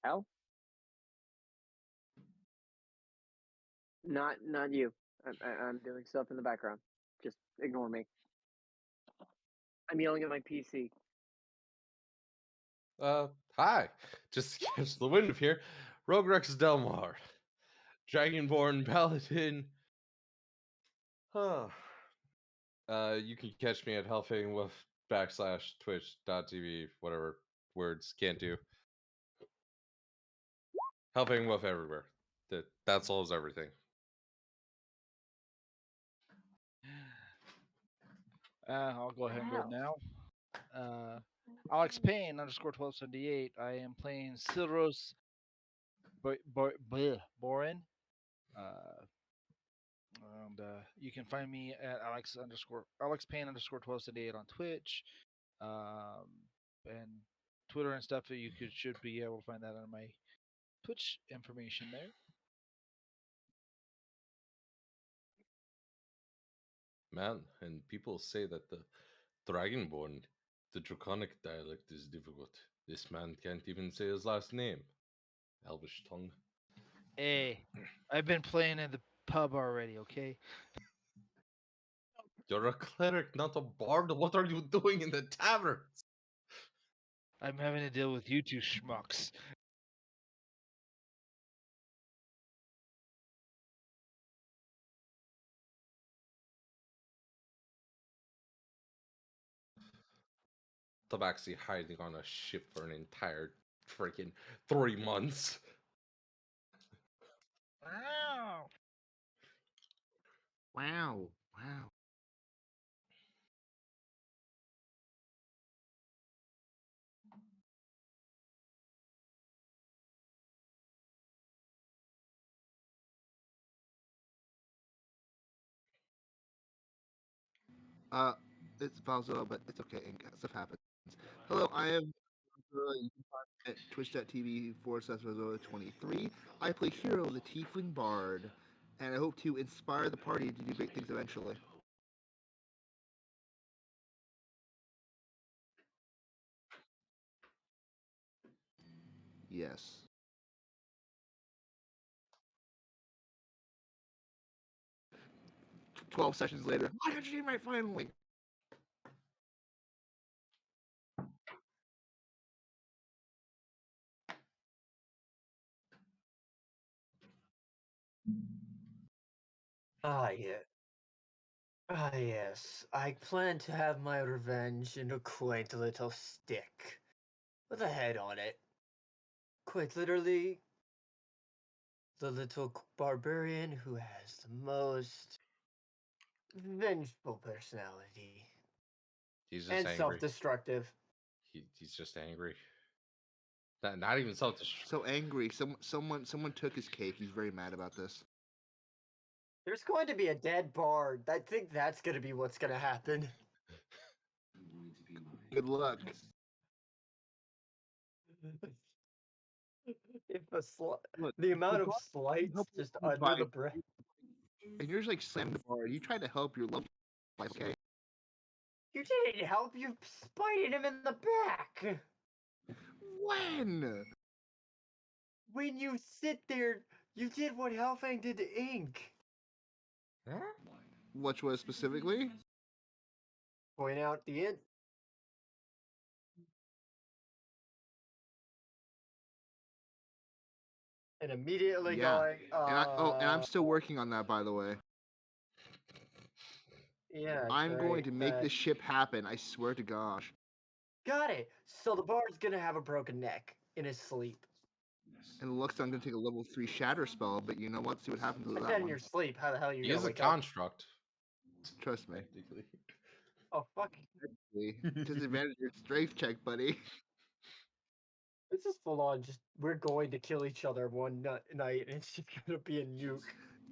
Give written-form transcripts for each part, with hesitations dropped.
Hell? Not you. I'm doing stuff in the background. Just ignore me. I'm yelling at my PC. Hi. Just to catch the wind of here. Rogue Rex Delmar. Dragonborn Paladin. Huh. You can catch me at Hellfangwolf / twitch.tv, whatever words can't do. Hellfangwolf everywhere. That solves everything. I'll go ahead and go now. Alex Payne _1278. I am playing Silros Borin. And you can find me at Alex Payne _1278 on Twitch, and Twitter and stuff. You should be able to find that on my Twitch information there. Man, and people say that the Dragonborn, the Draconic dialect, is difficult. This man can't even say his last name. Elvish tongue. Hey, I've been playing in the pub already. Okay. You're a cleric, not a bard. What are you doing in the taverns? I'm having to deal with you two schmucks. Tabaxi hiding on a ship for an entire freaking 3 months. Wow. Wow. Wow. Uh, it's Valzo, but it's okay. Stuff happens. Hello, I am. You can find me at twitch.tv/Valzo23. I play Hero, the Tiefling Bard, and I hope to inspire the party to do great things eventually. Yes. 12 sessions later. I got your name right finally. Ah, yeah. Ah, yes. I plan to have my revenge in a quaint little stick with a head on it. Quite literally, the little barbarian who has the most vengeful personality He's just and angry. self-destructive. He's just angry. Not even self-destructive. So angry. Someone took his cake. He's very mad about this. There's going to be a dead bard. I think that's going to be what's going to happen. Good luck. If Look, the amount the of bar slights help just you under the fight, breath. and you're just like slamming the bar. You try to help your love life, okay? You didn't help. You spited him in the back. When? When you sit there, you did what Hellfang did to Ink. Huh? Which was specifically? Point out the end. And immediately Yeah. going, And I'm still working on that, by the way. yeah, I'm going great. to make this ship happen. I swear to gosh. Got it. So the bard's gonna have a broken neck in his sleep. And it looks like I'm gonna take a level 3 shatter spell, but you know what? See what happens with I that said in one. your sleep. How the hell are you He gonna is a wake up? construct. Trust me. Technically. Oh fuck! Disadvantage your strength check, buddy. This is full on. Just we're going to kill each other one night, and it's just gonna be a nuke.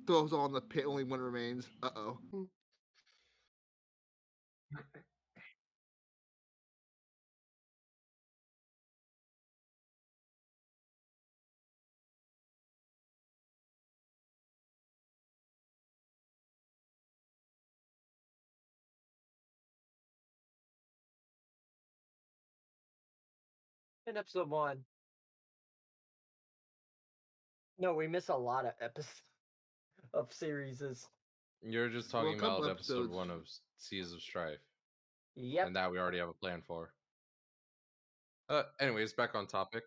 Throws all in the pit. Only one remains. Uh-oh. In episode 1, No, we miss a lot of episodes of series. You're just Well, a talking couple about episode episodes. 1 of Seas of Strife, Yep. and that we already have a plan for. Anyways, back on topic.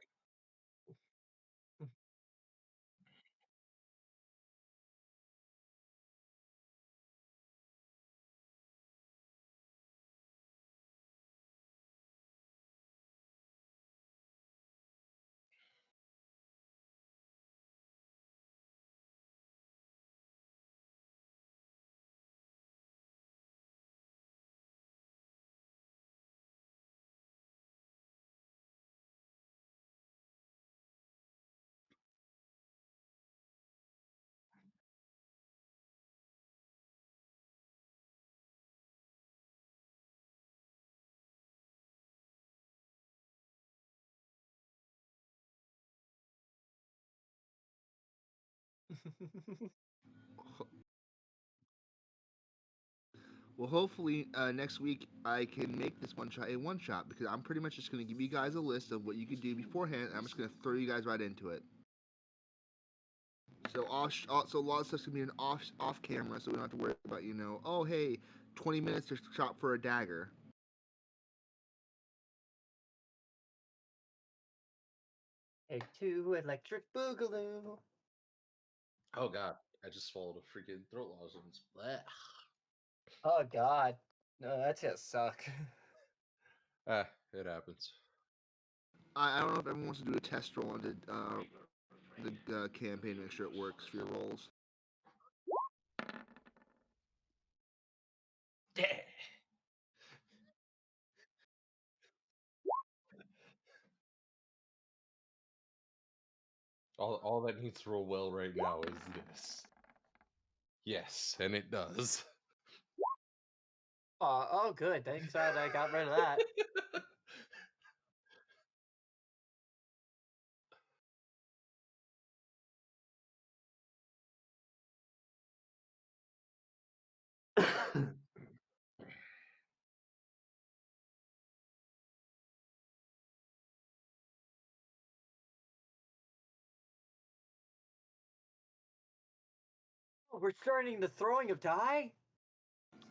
Well, hopefully next week I can make this one shot a one shot because I'm pretty much just going to give you guys a list of what you can do beforehand, and I'm just going to throw you guys right into it. So so a lot of stuff's gonna be an off camera, so we don't have to worry about oh hey, 20 minutes to shop for a dagger. Take 2 electric boogaloo. Oh god, I just swallowed a freaking throat lozenge. Blech. Oh God, no, that's gonna suck. It happens. I don't know if everyone wants to do a test roll on the campaign to make sure it works for your rolls. All that needs to roll well right now is this. Yes, and it does. Oh, good. Thanks that I got rid of that. Oh, we're starting the throwing of die.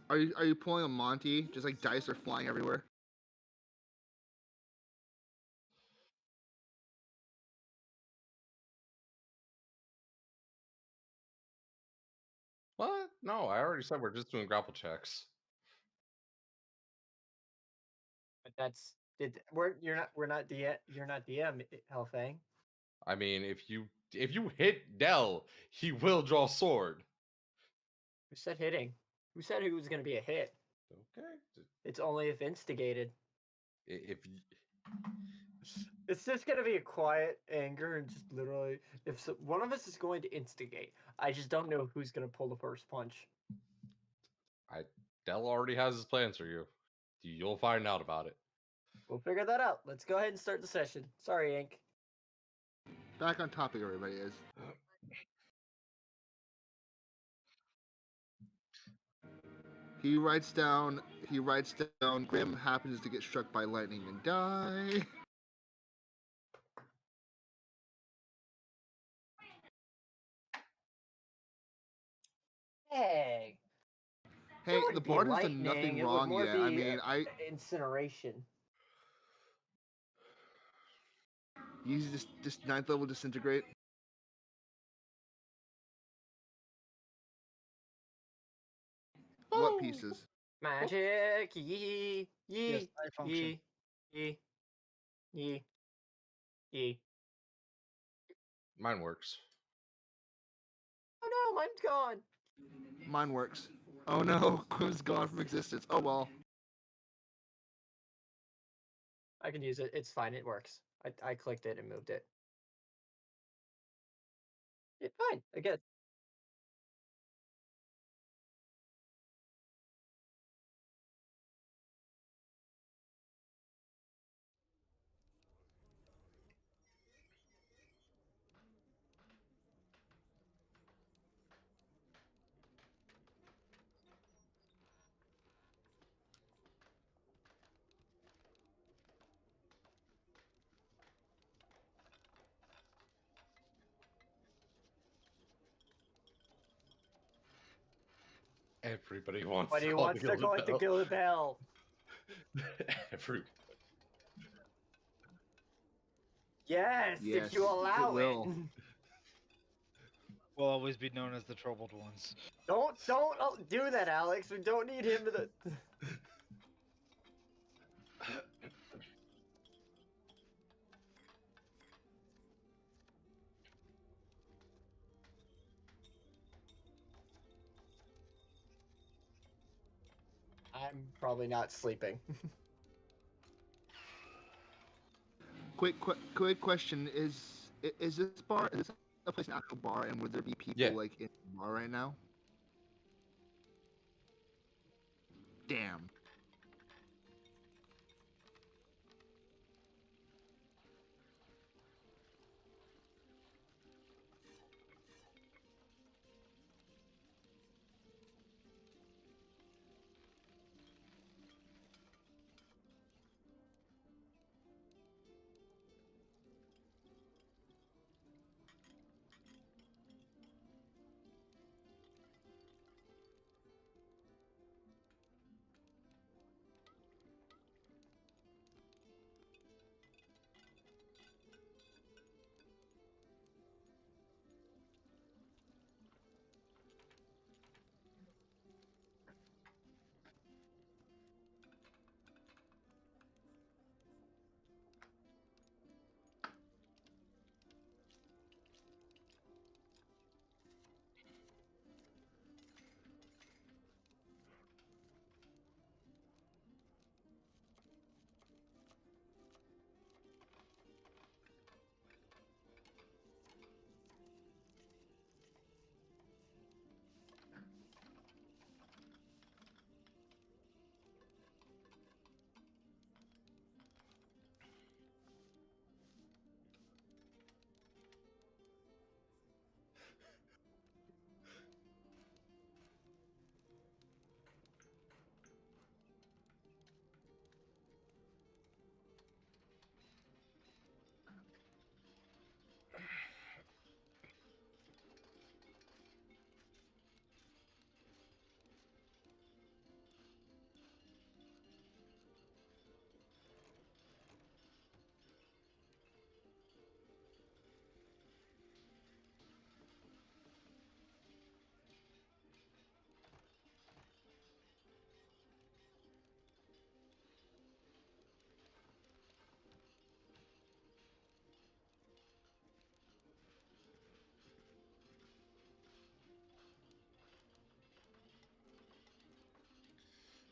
Are you pulling a Monty? Just like dice are flying everywhere. What? No, I already said we're just doing grapple checks. But that's it. We're not DM Hellfang. I mean, if you hit Dell, he will draw sword. Who said hitting? Who said it was gonna be a hit? Okay. It's only if instigated. If It's just gonna be a quiet anger and just literally, if one of us is going to instigate, I just don't know who's gonna pull the first punch. Dell already has his plans for you. You'll find out about it. We'll figure that out. Let's go ahead and start the session. Sorry, Ink. Back on topic, everybody is. He writes down. He writes down. Grim happens to get struck by lightning and die. Hey, Hey, it the wouldn't be bard has done lightning. nothing It would wrong more yet. I be mean, incineration. use this ninth level disintegrate. What pieces? Magic, yee, Yes, yee, I function. yee, yee, yee, yee. Mine works. Oh no, mine's gone. Mine works. Oh no, Quim's gone from existence. Oh well. I can use it. It's fine. It works. I clicked it and moved it. It's fine. I guess. Everybody wants But he to wants to collect the kill the bell. Every Yes, Yes, if you allow it will. it. We'll always be known as the troubled ones. Don't do that, Alex. We don't need him to. I'm probably not sleeping. Quick question: is this bar is this a place an actual bar, and would there be people Yeah. like in the bar right now? Damn.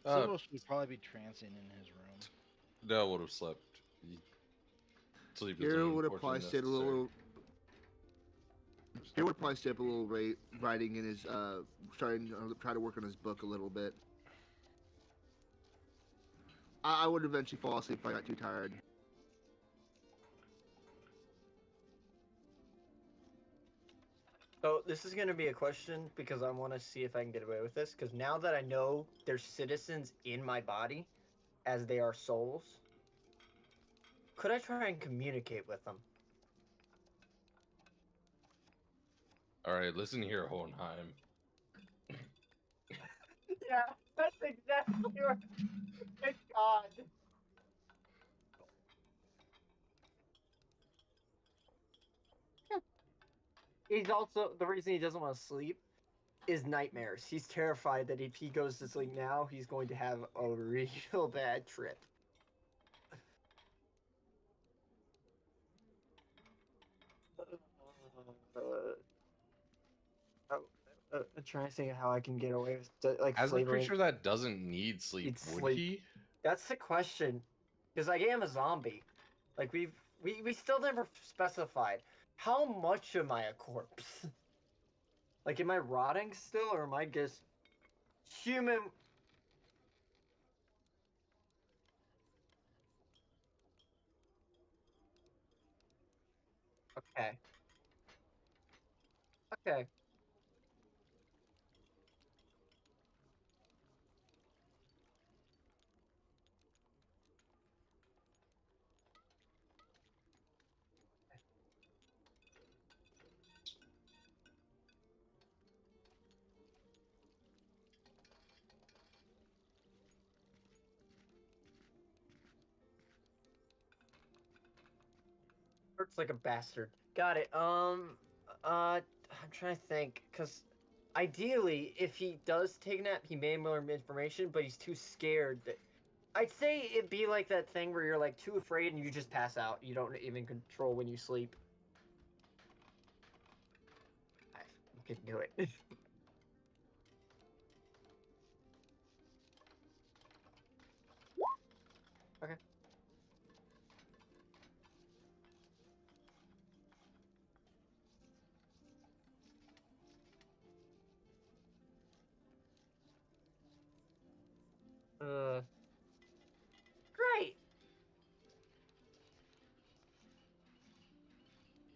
Silvos would probably be trancing in his room. no would have slept. Sleep is Here would have unfortunately probably stayed a necessary. little. Here would probably stay up a little rate, writing in his starting to try to work on his book a little bit. I would eventually fall asleep if I got too tired. So this is gonna be a question because I want to see if I can get away with this. Because now that I know there's citizens in my body, as they are souls, could I try and communicate with them? All right, listen here, Hohenheim. Yeah, that's exactly right. Thank God. He's also the reason he doesn't want to sleep is nightmares. He's terrified that if he goes to sleep now, he's going to have a real bad trip. I'm trying to think of how I can get away with like As a flavoring. creature that doesn't need sleep, It's would sleep. he? That's the question, because I am a zombie. Like we still never specified how much am I a corpse? Like, am I rotting still, or am I just human? Okay. Okay. Hurts like a bastard. Got it. I'm trying to think, because ideally, if he does take a nap, he may learn information, but he's too scared. I'd say it'd be like that thing where you're like too afraid and you just pass out. You don't even control when you sleep. I can do it. Okay. Great.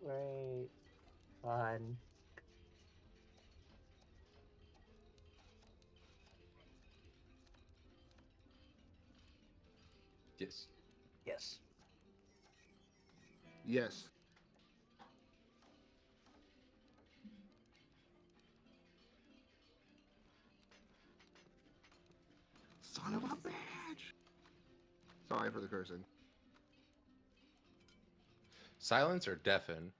Great. Fun. Yes. Yes. Yes. Son of a bitch! Sorry for the cursing. Silence or deafen?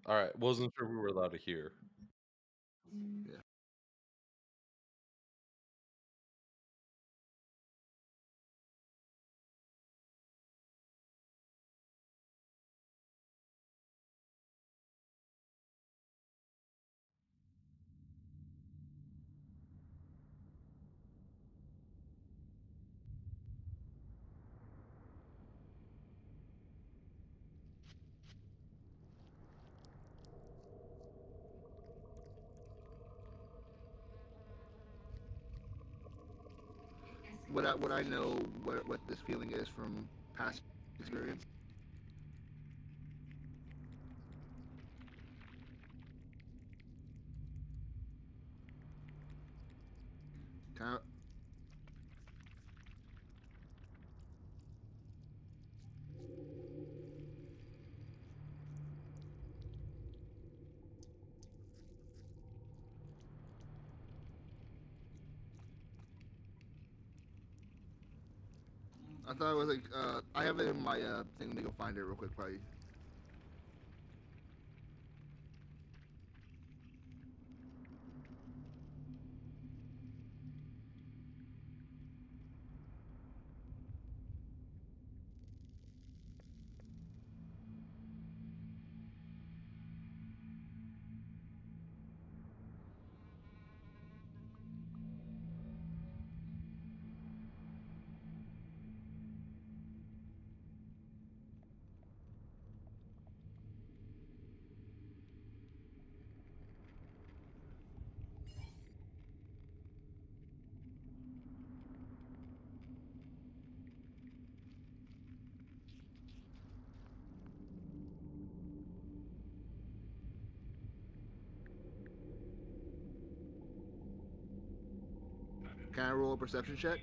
All right. Wasn't sure we were allowed to hear. Yeah. What I know what this feeling is from past experience. Kind of, I thought it was like I have it in my thing. Let me go find it real quick, probably. Can I roll a perception check?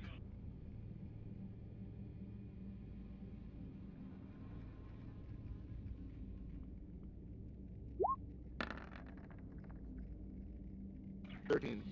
$13.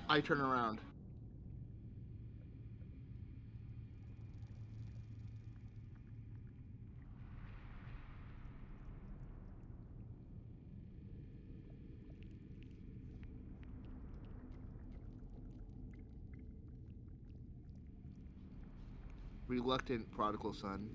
I turn around. Reluctant prodigal son.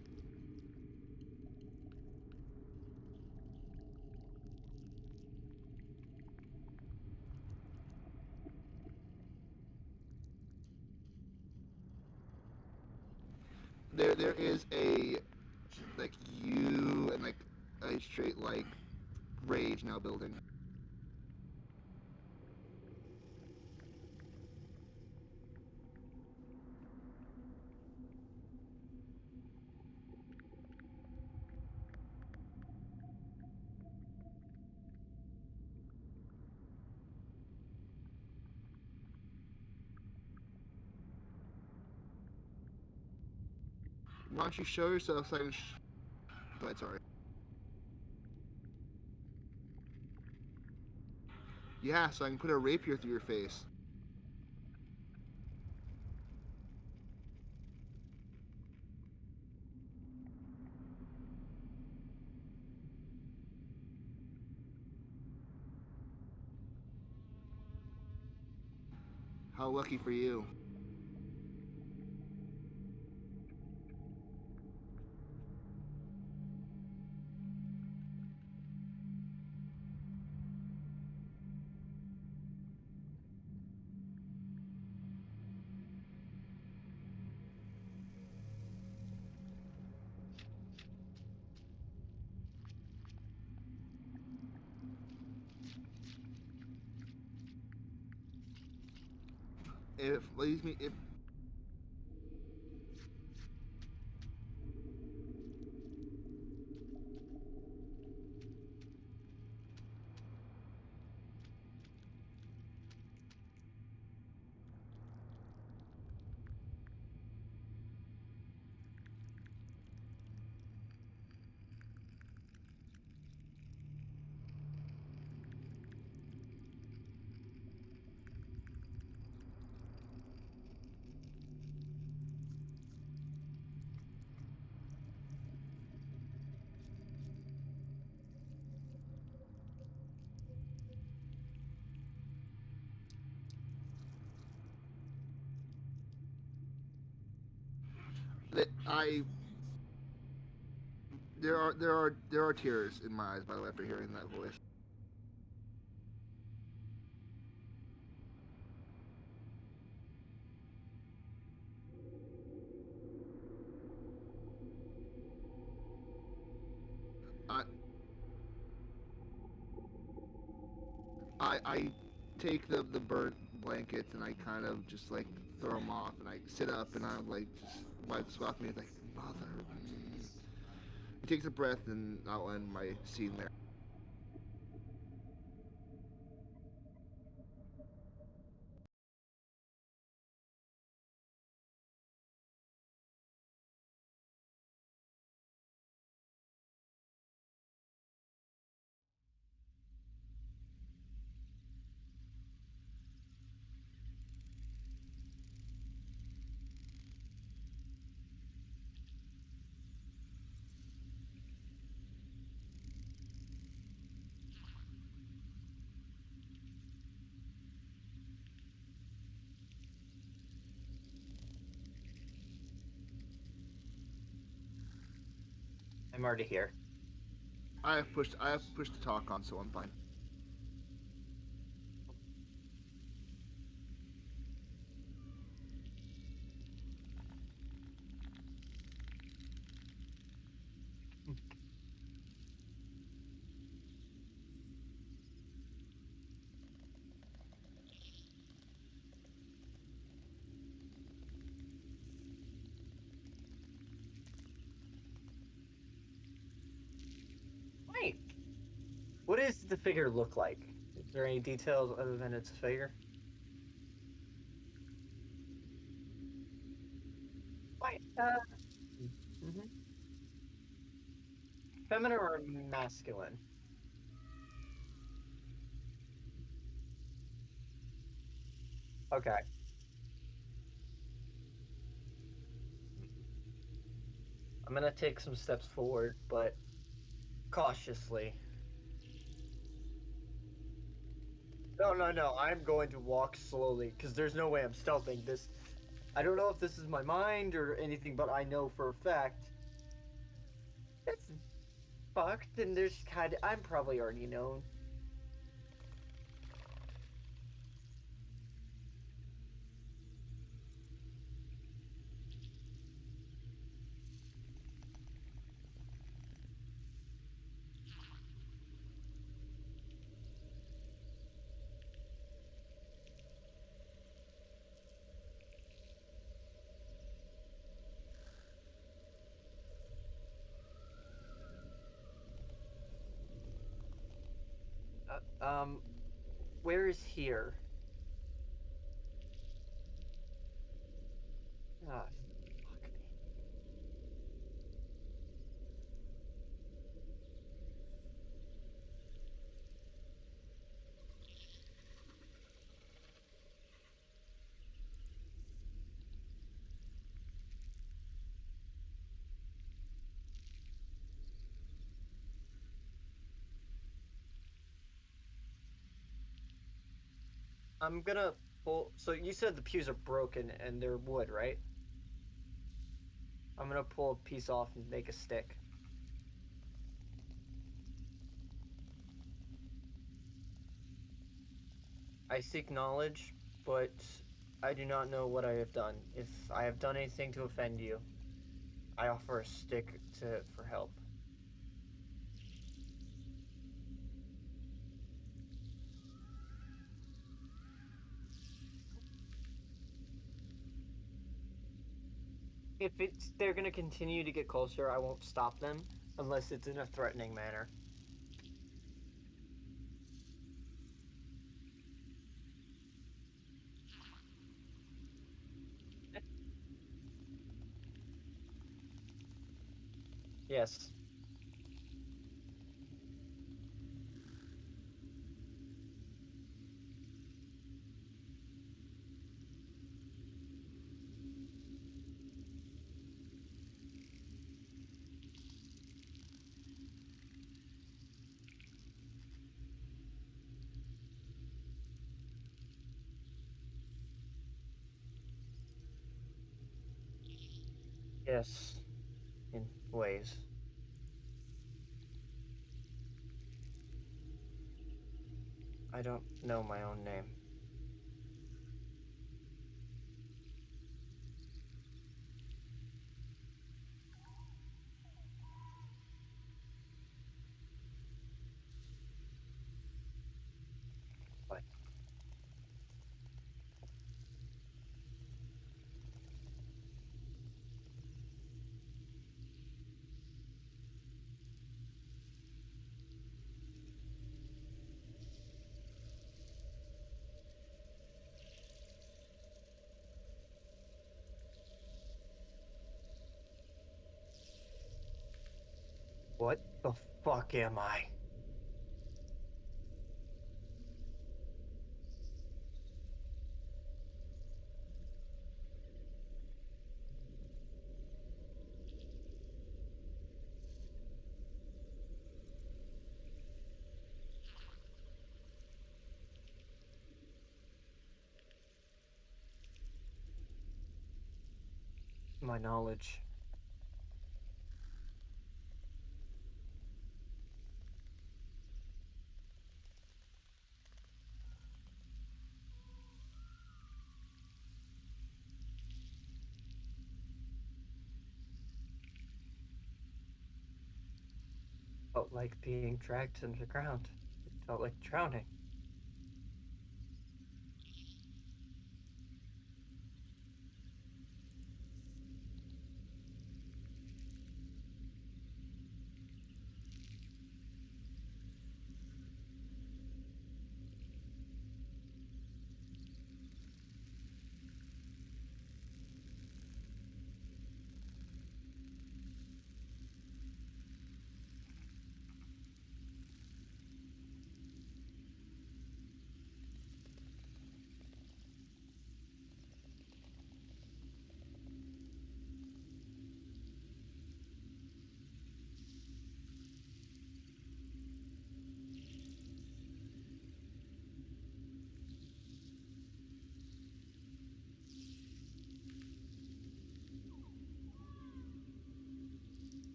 There is a like you and like a straight like rage now building. Why don't you show yourself so I can? Go ahead, sorry. Yeah, so I can put a rapier through your face. How lucky for you. If leaves me I there are tears in my eyes by the way after hearing that voice. I I take the burnt blankets and I kind of just like throw them off and I sit up and I like just wipe the sweat off me like mother. He takes a breath and I'll end my scene there. I'm already here. I have pushed the talk on, so I'm fine. Wait, what does the figure look like? Is there any details other than it's a figure? Wait, mhm. Feminine or masculine? Okay. I'm gonna take some steps forward, but cautiously. No, no, no. I'm going to walk slowly because there's no way I'm stealthing this. I don't know if this is my mind or anything, but I know for a fact it's fucked, and there's kind of. I'm probably already known. Uh, um, where is here? Ah, fuck me. I'm gonna pull. So you said the pews are broken and they're wood, right? I'm gonna pull a piece off and make a stick. I seek knowledge, but I do not know what I have done. If I have done anything to offend you, I offer a stick for help. If they're gonna continue to get closer, I won't stop them unless it's in a threatening manner. Yes. Yes. In ways. I don't know my own name. But what the fuck am I? My knowledge. Felt like being dragged to the ground. It felt like drowning.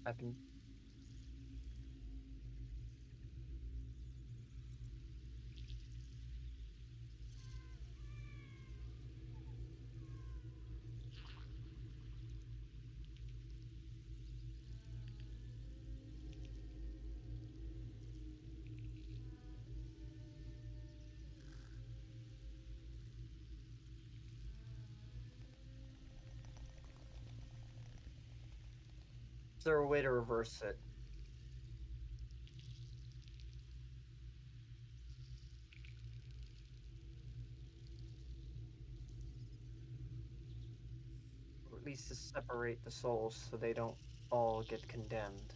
I've been. Is there a way to reverse it? Or at least to separate the souls so they don't all get condemned?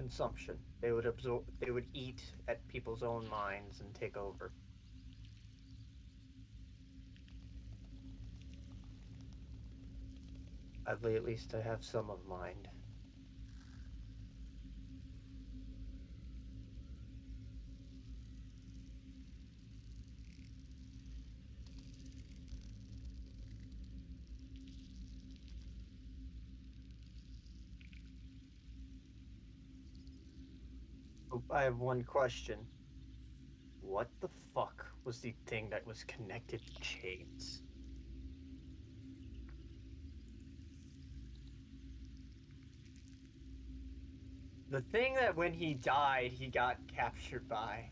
consumption. They would absorb. They would eat at people's own minds and take over. At least I have some of mind. I have one question. What the fuck was the thing that was connected to chains? The thing that when he died, he got captured by.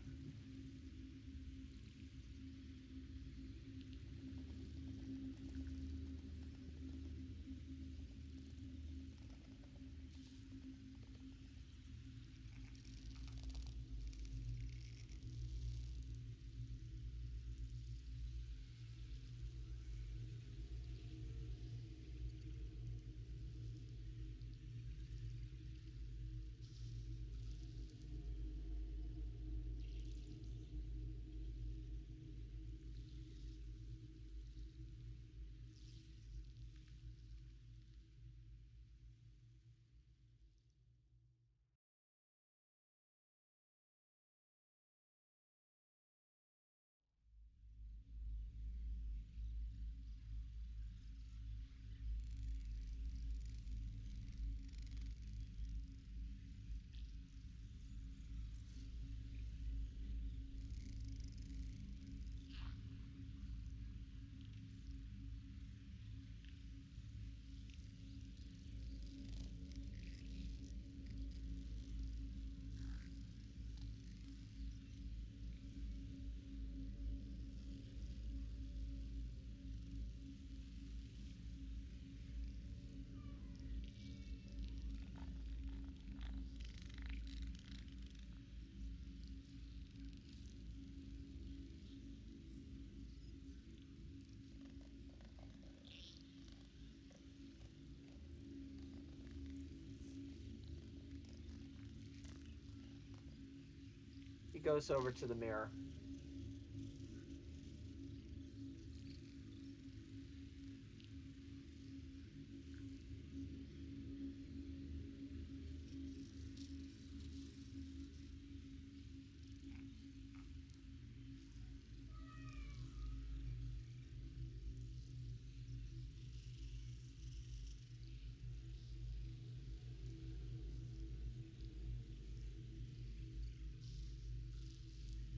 He goes over to the mirror.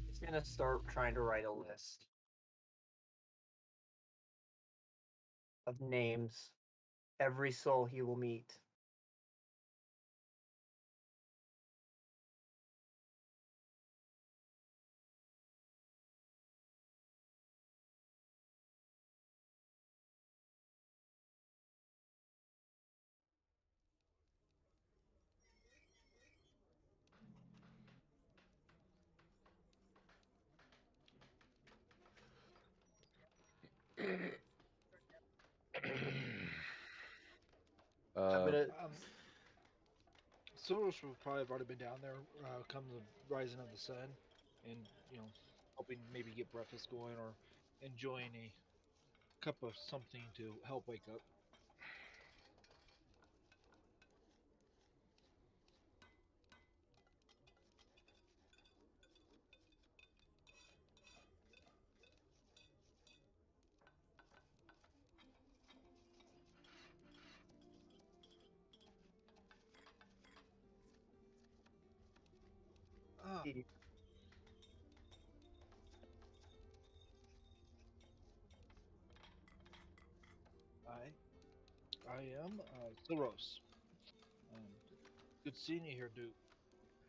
He's gonna start trying to write a list of names, every soul he will meet. I'm gonna. Silvers would probably have already been down there come the rising of the sun, and hoping maybe get breakfast going or enjoying a cup of something to help wake up. Ah, I I am Silros. Um, good seeing you here, Duke.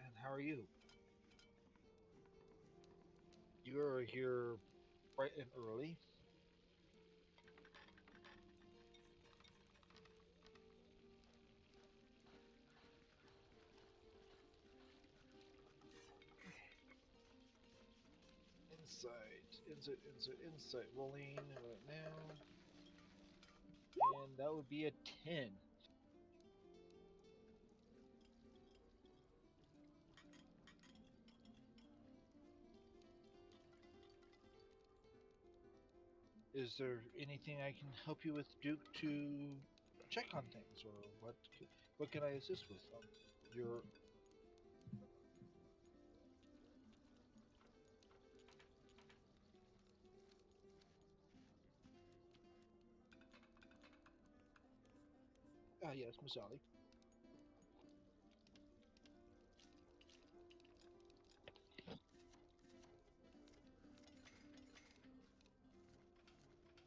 And how are you? You are here bright and early. Insight. Rolling right now, and that would be a 10. Is there anything I can help you with, Duke, to check on things, or what can I assist with? Your yes, Miss Ali.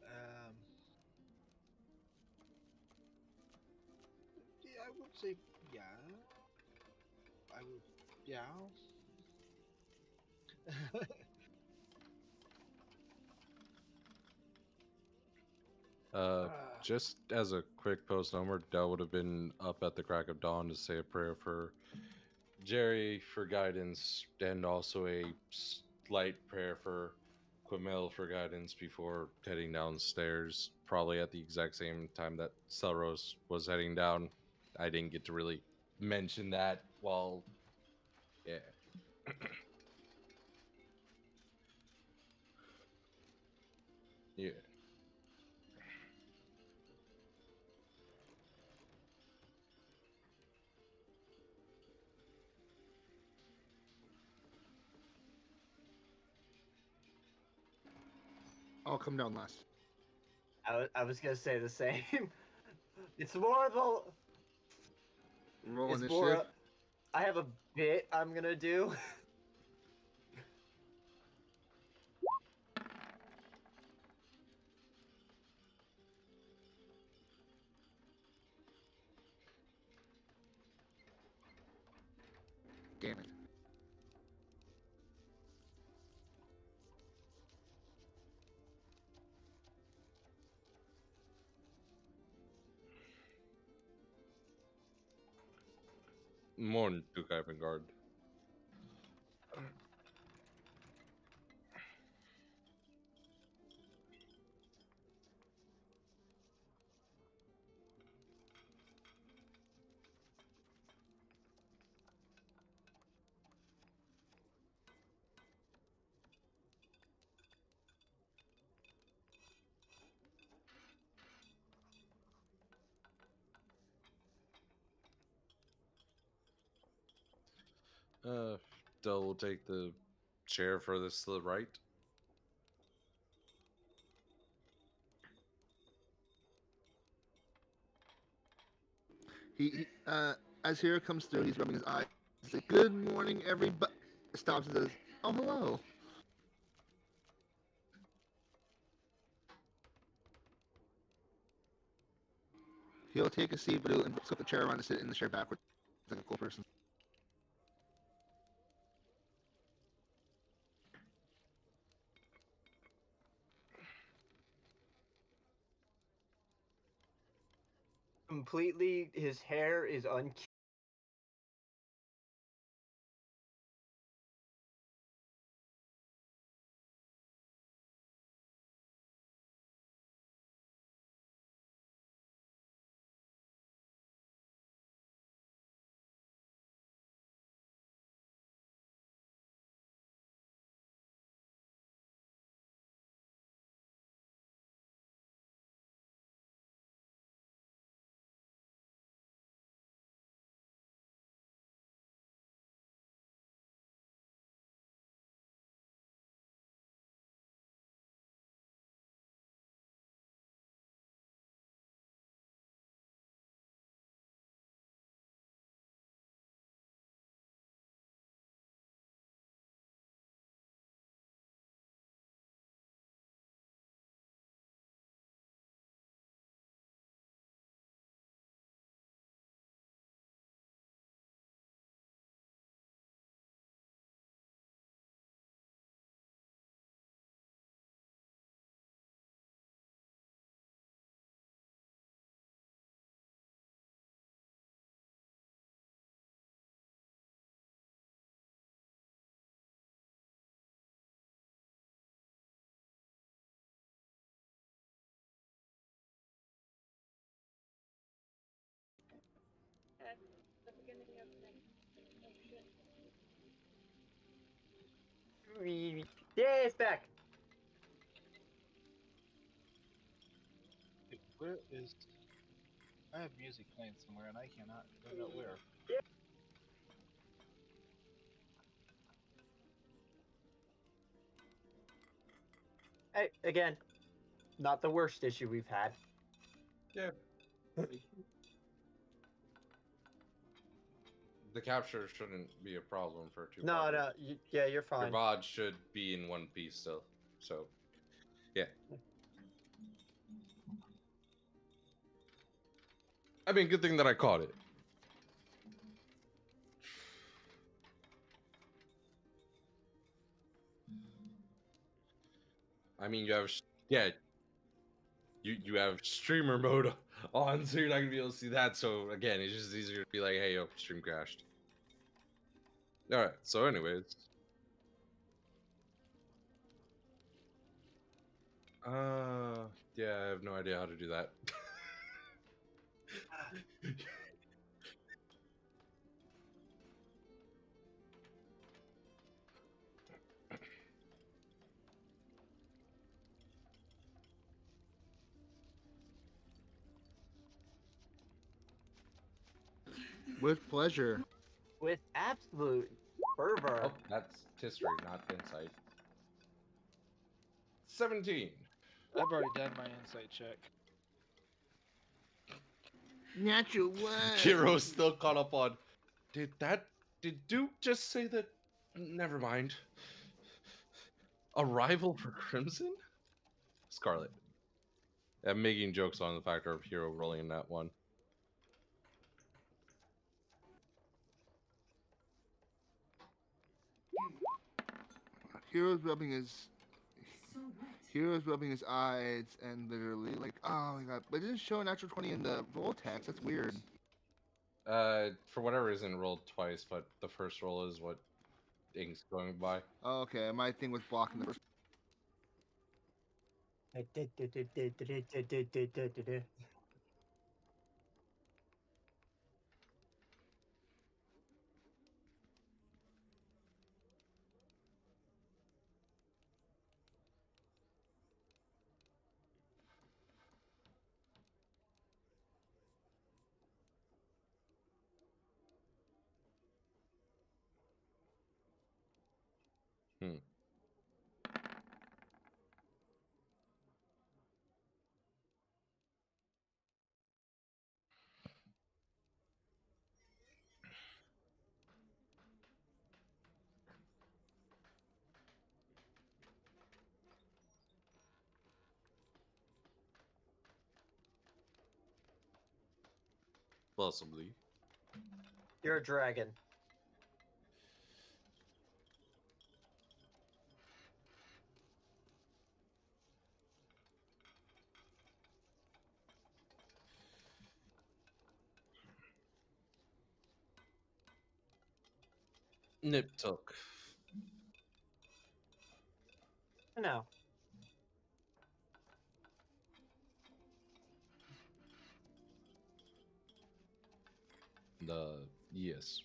Um, yeah, I would say yeah. I would, yeah. Uh, Ah, just as a quick postnomer, Dell would have been up at the crack of dawn to say a prayer for Jerry for guidance, and also a slight prayer for Quimel for guidance before heading downstairs, probably at the exact same time that Selros was heading down. I didn't get to really mention that while, yeah. Yeah. I'll come down last. I was gonna say the same. It's more of a. Roll It's more. initiative. I have a bit I'm gonna do. Damn it. Morning, Duke Ivengard. Uh, Dell will take the chair furthest to the right. As Hero comes through, he's rubbing his eyes. He's like, "Good morning, everybody." Stops and says, "Oh, hello." He'll take a seat, but he'll flip the chair around to sit in the chair backwards, like a cool person. Completely, his hair is unkempt. Yeah, it's back. Where is? I have music playing somewhere, and I cannot find out where. Hey, again, not the worst issue we've had. Yeah. The capture shouldn't be a problem for two No, partners. no, yeah, you're Your fine. VOD should be in one piece still. So, yeah. I mean, good thing that I caught it. I mean, yeah, you have streamer mode on, so you're not gonna be able to see that. So again, it's just easier to be like, hey, yo, stream crashed. All right. So, anyways, yeah, I have no idea how to do that. With pleasure. With absolute fervor. Oh, that's history, not insight. 17. I've already done my insight check. Natural one. Hero's still caught up on. Did Duke just say that? Never mind. A rival for Crimson? Scarlet. I'm making jokes on the factor of Hero rolling in that one. Hero's rubbing his Hero's rubbing his eyes and literally like, oh my god! But it didn't show a natural 20 in the roll text. That's weird. For whatever reason, it rolled twice, but the first roll is what Ink's going by. Oh, okay, my thing was blocking the first. Hmm. Possibly. You're a dragon. Nip Tuck. No. Yes.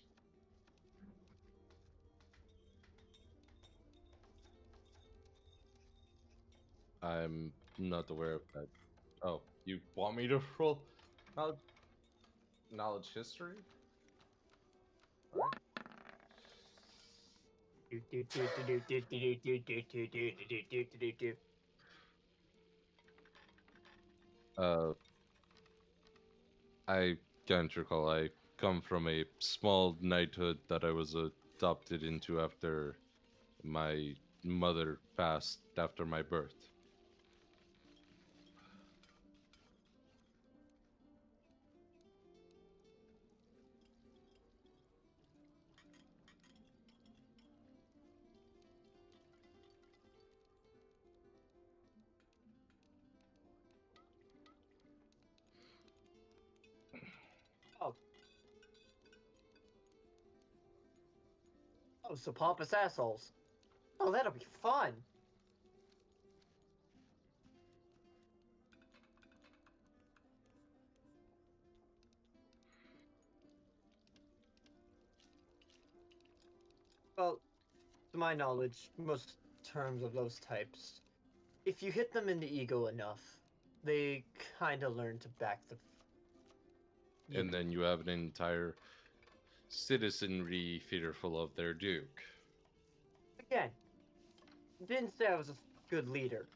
I'm not aware of that. Oh, you want me to roll knowledge, knowledge history? Alright. Uh, I can't recall. I come from a small knighthood that I was adopted into after my mother passed after my birth. Oh. Oh, so pompous assholes. Oh, that'll be fun. Well, to my knowledge, most terms of those types, if you hit them in the ego enough, They kind of learn to back the. And then you have an entire citizenry fearful of their duke. Again, didn't say I was a good leader.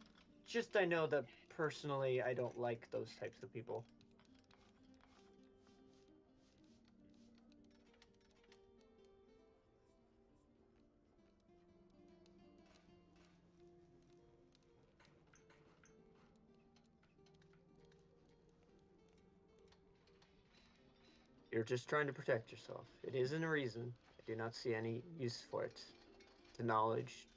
Just I know that personally I don't like those types of people. You're just trying to protect yourself. It isn't a reason. I do not see any use for it. The knowledge.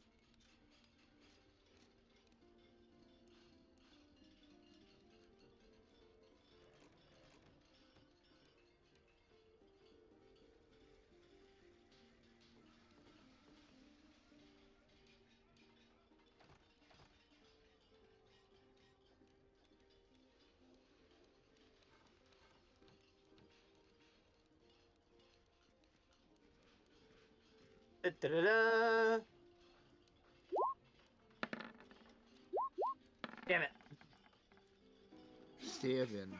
Da-da-da-da. Damn it. 7.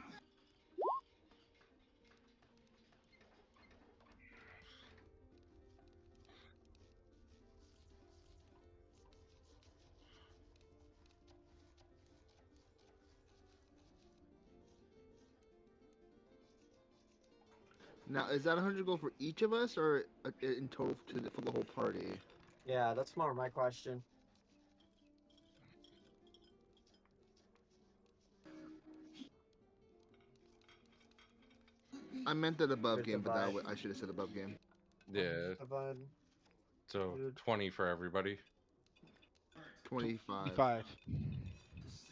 Now, is that 100 gold for each of us, or in total for the whole party? Yeah, that's more my question. I meant that above Good game, but divide. I should have said above game. Yeah, Divide. so Dude. 20 for everybody. 25. 25.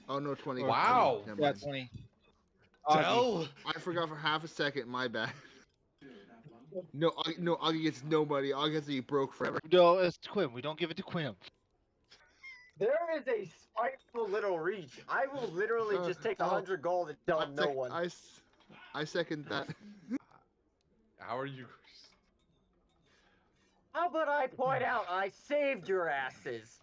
Oh no, 20. Or- Wow. Never Yeah, mind. 20. Dell! I forgot for half a second. My bad. No, Augie gets nobody. Augie gets to be broke forever. No, it's Quim. We don't give it to Quim. There is a spiteful little reach. I will literally just take the oh, 100 gold and tell no one. I second that. How are you? How about I point out I saved your asses?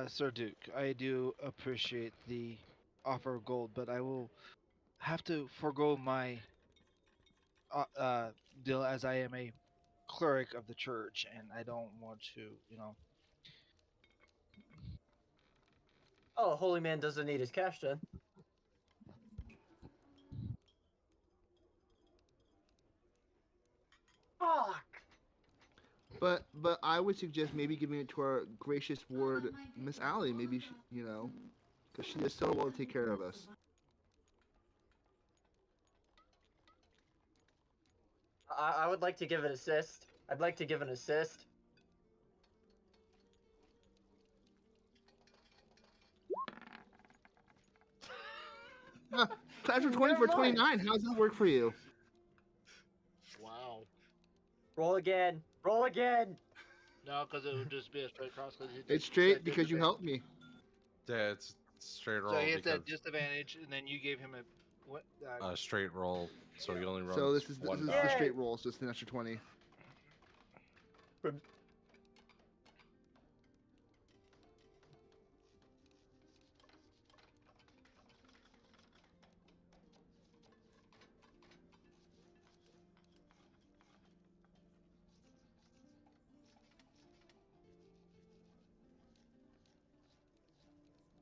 Sir Duke, I do appreciate the offer of gold, but I will have to forego my deal as I am a cleric of the church, and I don't want to, Oh, holy man doesn't need his cash then. Fuck! But I would suggest maybe giving it to our gracious ward, Miss Allie. Maybe she, because she does so well to take care of us. I would like to give an assist. I'd like to give an assist. Class for 20 Never for mind. 29. How does that work for you? Wow. Roll again. Roll again. No, because it would just be a straight cross. Because It's straight because you helped me. Yeah, it's straight So roll he hits because that disadvantage, and then you gave him a what? straight roll, so he only runs So this is one the die. straight roll, so it's an extra 20.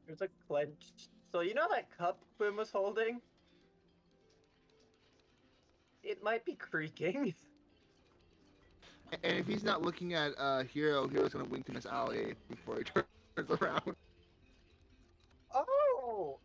There's a clenched. So you know that cup Quinn was holding? It might be creaking. And if he's not looking at Hero's gonna wink to Miss Allie before he turns around. Oh!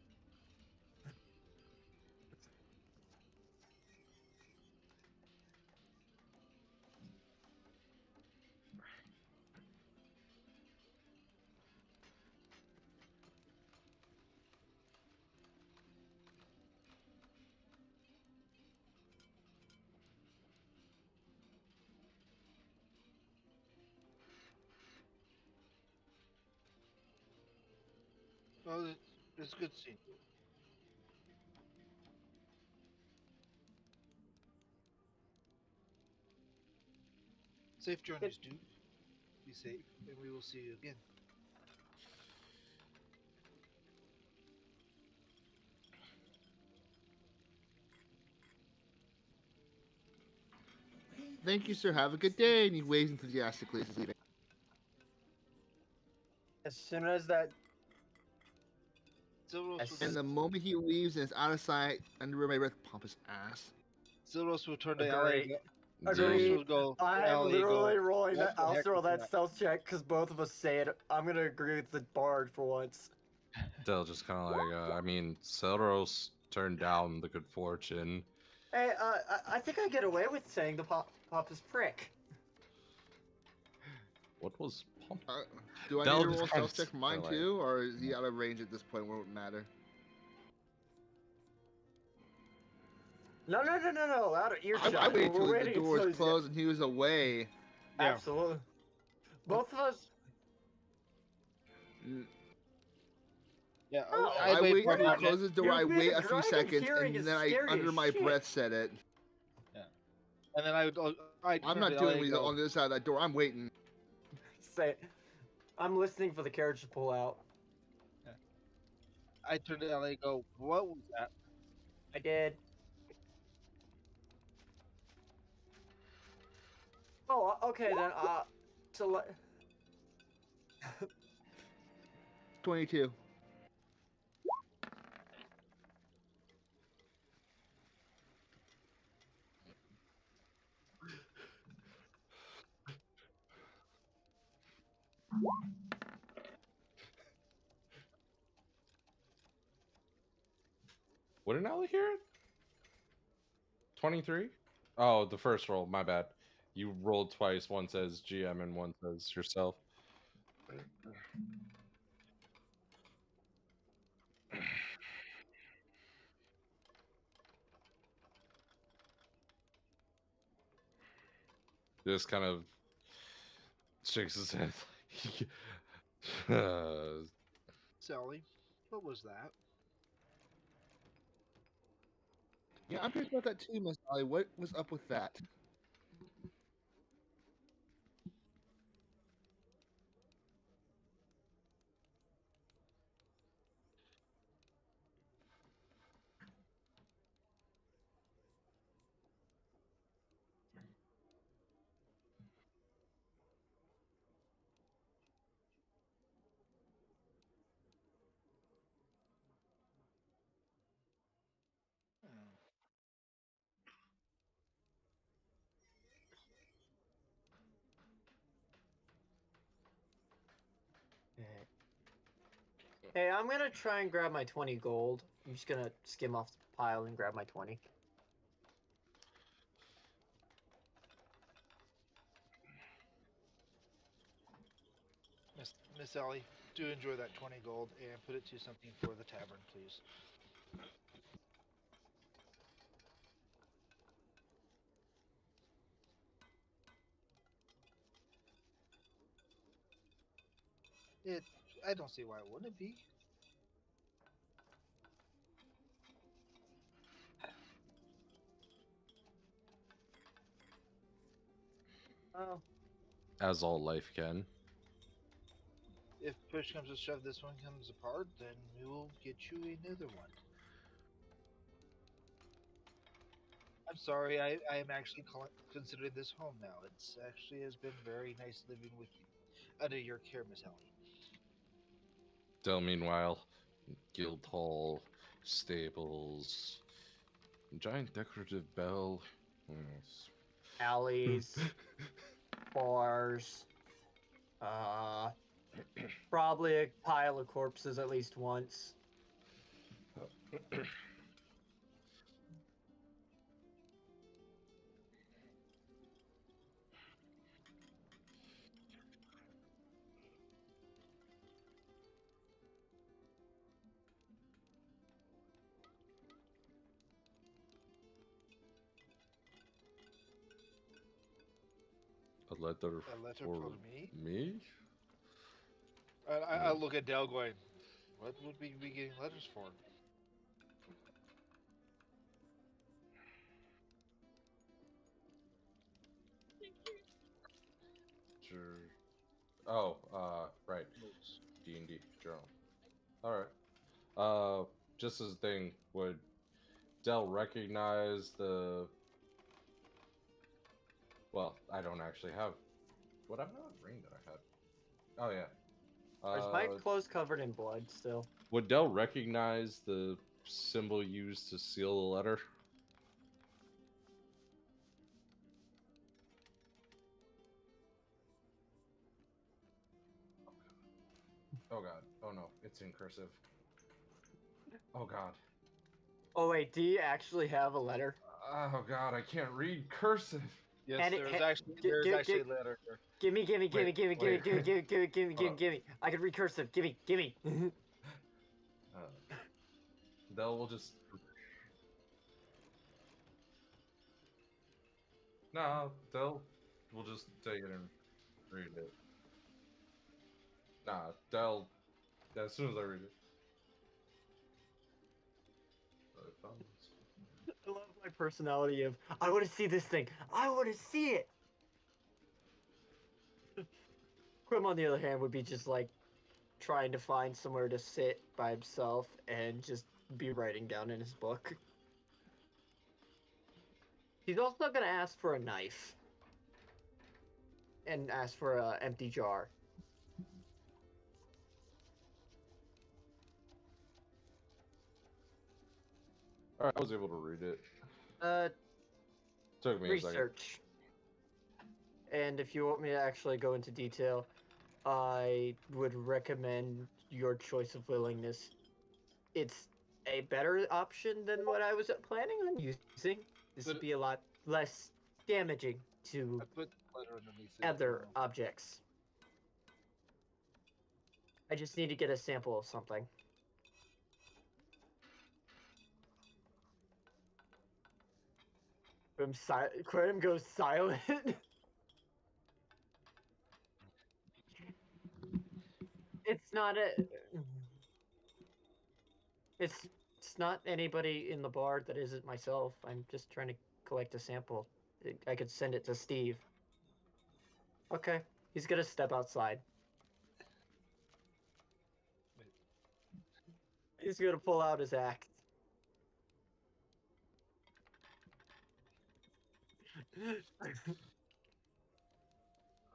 Well, it's good scene. Safe journeys, Duke. Be safe, and we will see you again. Thank you, sir. Have a good day. And he waves enthusiastically as he's leaving. As soon as that, Silros as, would, And the moment he leaves and it's out of sight, under my breath, pump his ass. Silros would turn to Ellie. agree, Silros agreed. would go. I'm Ellie literally go. rolling What that. the I'll heck throw was that that? stealth check because both of us say it. I'm gonna agree with the bard for once. Dell just kind of like, I mean, Selros turned down the good fortune. Hey, I think I get away with saying the pop is prick. What was pump? Do I need Del to roll a stealth just check for mine kinda like- too, or is he out of range at this point where it would matter? No, out of earshot. I waited We're till the waiting door until was he's closed and he was away. Yeah. absolutely. Both of us. Yeah. No, I'd I wait wait for till he a minute. closes the door, You're I being wait a a few dragon seconds, hearing and is then I, scary under as my shit. breath, said it. And then I'd I'm turn not to doing Ellie what and he's go. on the other side of that door. I'm waiting. Say, I'm listening for the carriage to pull out. I turn to Ellie and go. What was that? I did. Oh, okay then. So let. 22. What did Allie hear it? 23? Oh, the first roll. My bad. You rolled twice. One says GM and one says yourself. Just kind of shakes his head. Sally, what was that? Yeah, I'm pissed about that too, Miss Ollie. What was up with that? Hey, I'm gonna try and grab my 20 gold. I'm just gonna skim off the pile and grab my 20. Miss Ellie, do enjoy that 20 gold and put it to something for the tavern, please. It. I don't see why it wouldn't be. Oh, As all life can. If push comes to shove, this one comes apart, then we will get you another one. I'm sorry, I am actually considering this home now. It's actually has been very nice living with you. Under your care, Miss Ellie. Dell, meanwhile, Guildhall, stables, giant decorative bell. Yes. alleys, bars, uh, probably a pile of corpses at least once. A letter A letter for for me? me? I look at Dell going, what would we be getting letters for? Sure. Oh, right. Notes. D&D journal. All right. Just as a thing, would Dell recognize the Well, I don't actually have. Would I have a ring that I had? Oh yeah. Is my clothes covered in blood still? Would Dell recognize the symbol used to seal the letter? Oh god. Oh no, it's in cursive. Oh god. Oh wait, do you actually have a letter? Oh god, I can't read cursive. Yes, Hand it, there's actually a letter here. gimme, gimme, gimme, Wait, gimme, gimme, wait. gimme, gimme, gimme, gimme, Hold gimme, up. gimme. I can read cursive. Gimme, gimme. Dell will just. No, Dell will just take it and read it. Nah, Dell. As soon as I read it. I found this. I love my personality of I want to see this thing. I want to see it. Quim, on the other hand, would be just like trying to find somewhere to sit by himself and just be writing down in his book. He's also gonna ask for a knife and ask for an empty jar. Alright, I was able to read it. Uh, Took me a second. research. And if you want me to actually go into detail, I would recommend your choice of willingness. It's a better option than what I was planning on using. This would But be a lot less damaging to I put the letter underneath it. other objects. I just need to get a sample of something. Quim goes silent. It's not a. It's it's not anybody in the bar that isn't myself. I'm just trying to collect a sample. I could send it to Steve. Okay, he's gonna step outside. Wait. He's gonna pull out his axe.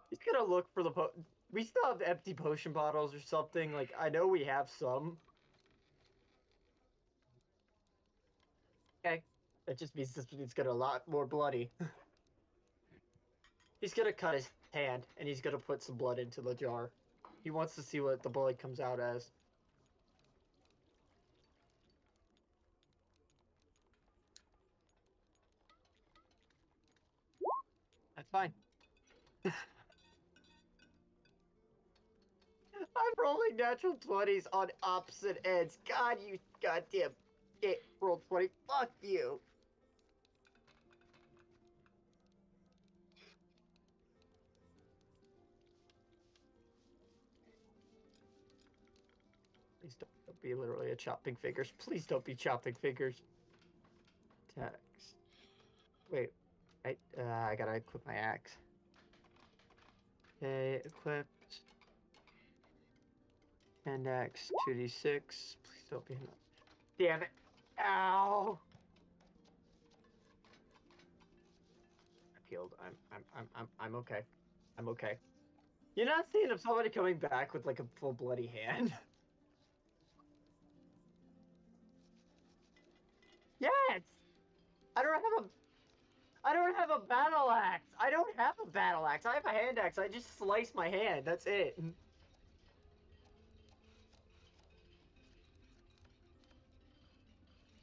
He's gonna look for the we still have empty potion bottles or something. Like I know we have some. Okay, that just means it's gonna a lot more bloody. He's gonna cut his hand and he's gonna put some blood into the jar. He wants to see what the blood comes out as. That's fine. I'm rolling natural 20s on opposite ends. God, you goddamn it. Roll 20. Fuck you. Please don't be literally a chopping fingers. Please don't be chopping fingers. Text. Wait. I gotta equip my axe. Okay, equipped. And axe 2d6. Please don't be. Damn it. Ow. I'm healed. I'm okay. I'm okay. You're not seeing of somebody coming back with like a full bloody hand. Yes. I don't have a. I don't have a battle axe. I don't have a battle axe. I have a hand axe. I just slice my hand. That's it.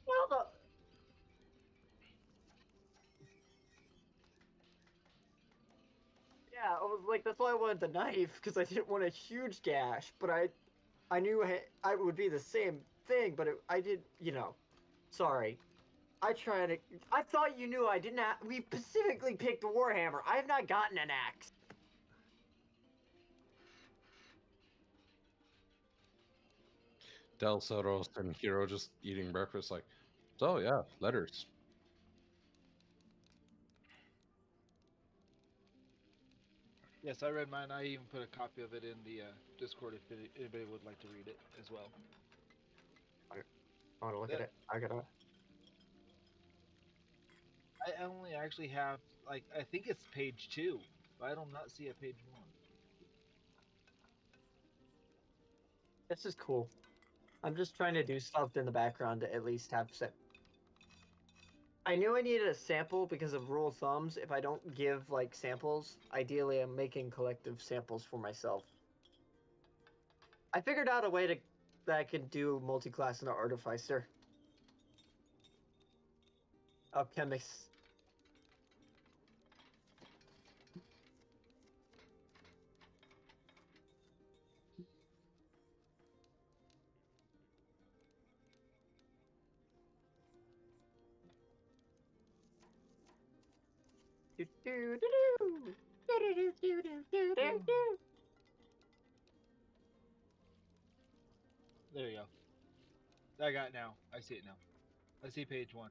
Well, yeah, I was like, that's why I wanted the knife because I didn't want a huge gash. But I knew I would be the same thing. But I did, Sorry. I tried to. I thought you knew I didn't. We specifically picked the Warhammer. I have not gotten an axe. Del Soros and Hero just eating breakfast, like, so yeah, letters. Yes, I read mine. I even put a copy of it in the Discord if anybody would like to read it as well. I want to look at That it. I gotta. I only actually have like I think it's page 2, but I do not see a page 1. This is cool. I'm just trying to do stuff in the background to at least have set. I knew I needed a sample because of rule of thumbs. If I don't give like samples, ideally I'm making collective samples for myself. I figured out a way to that I can do multi-class in the Artificer. Alchemist. There you go. I got it now. I see it now. I see page 1.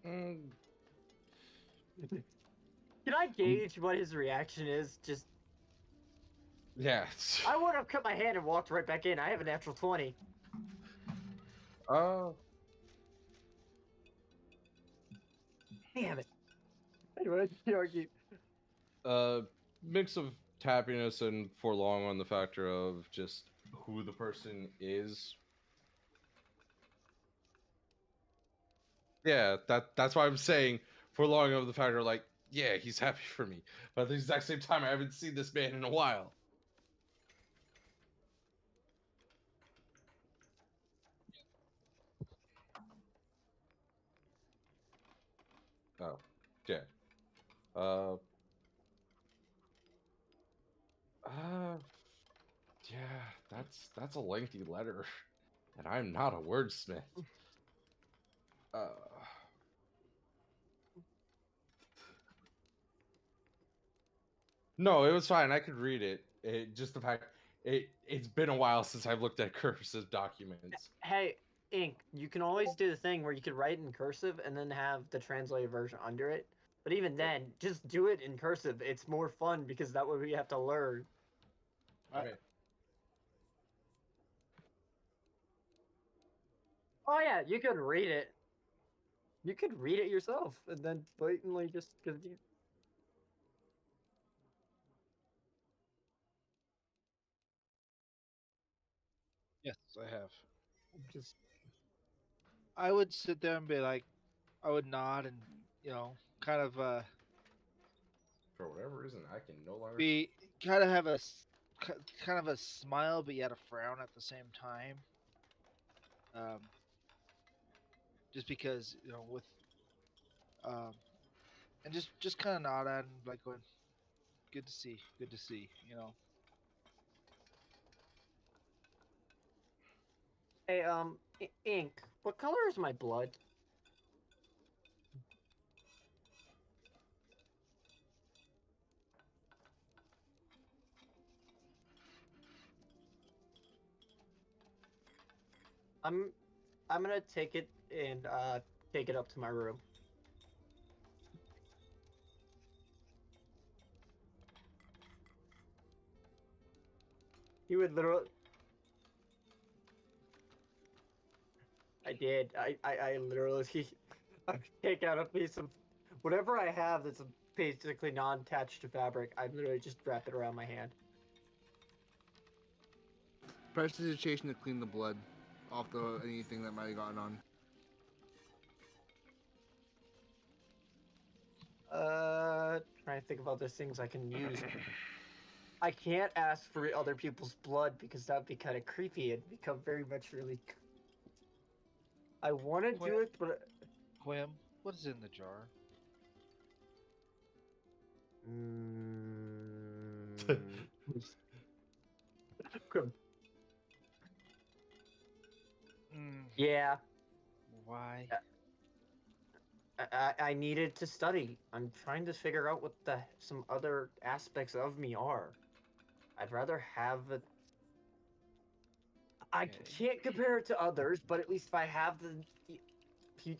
Mm, Can I gauge what his reaction is? Just yeah. I would have cut my hand and walked right back in. I have a natural 20. Uh, Damn it. Anyway, argue. mix of happiness and forlong on the factor of just who the person is. Yeah, that's why I'm saying forlong of the factor, like, yeah, he's happy for me. But at the exact same time, I haven't seen this man in a while. Oh, yeah. Uh, uh, yeah, that's a lengthy letter, and I'm not a wordsmith. Uh, no, it was fine. I could read it. It just the fact it's been a while since I've looked at cursive documents. Hey, Ink, you can always do the thing where you could write in cursive and then have the translated version under it. But even then, just do it in cursive. It's more fun because that way we have to learn. Okay. Oh yeah, you could read it. You could read it yourself and then blatantly just because you. Yes, I have. Just I would sit there and be like, I would nod and kind of For whatever reason, I can no longer. be kind of have a kind of a smile, but yet a frown at the same time. Um, just because with um, and just kind of nod at and like going, good to see. hey, Ink. What color is my blood? I'm I'm gonna take it and take it up to my room. You would literally. I did. I literally. I take out a piece of whatever I have that's basically non-attached to fabric. I literally just wrap it around my hand. Prestidigitation to clean the blood off the anything that might have gotten on. Trying to think of other things I can use. I can't ask for other people's blood because that'd be kind of creepy and become very much really. I want to do it, but Quim, what is in the jar? mm, Mm, yeah, why? I needed to study. I'm trying to figure out what the some other aspects of me are. I'd rather have it. I Okay. can't compare it to others, but at least if I have the.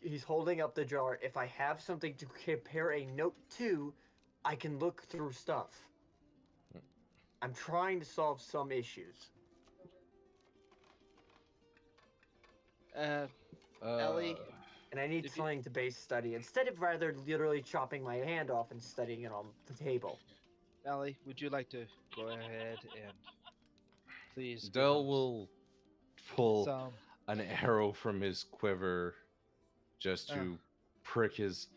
He's holding up the jar. If I have something to compare a note to, I can look through stuff. I'm trying to solve some issues. Uh, Uh, Ellie, And I need if you something to base study instead of rather literally chopping my hand off and studying it on the table. Ellie, would you like to go ahead and please give Dell him will pull some? an arrow from his quiver just Uh, to prick his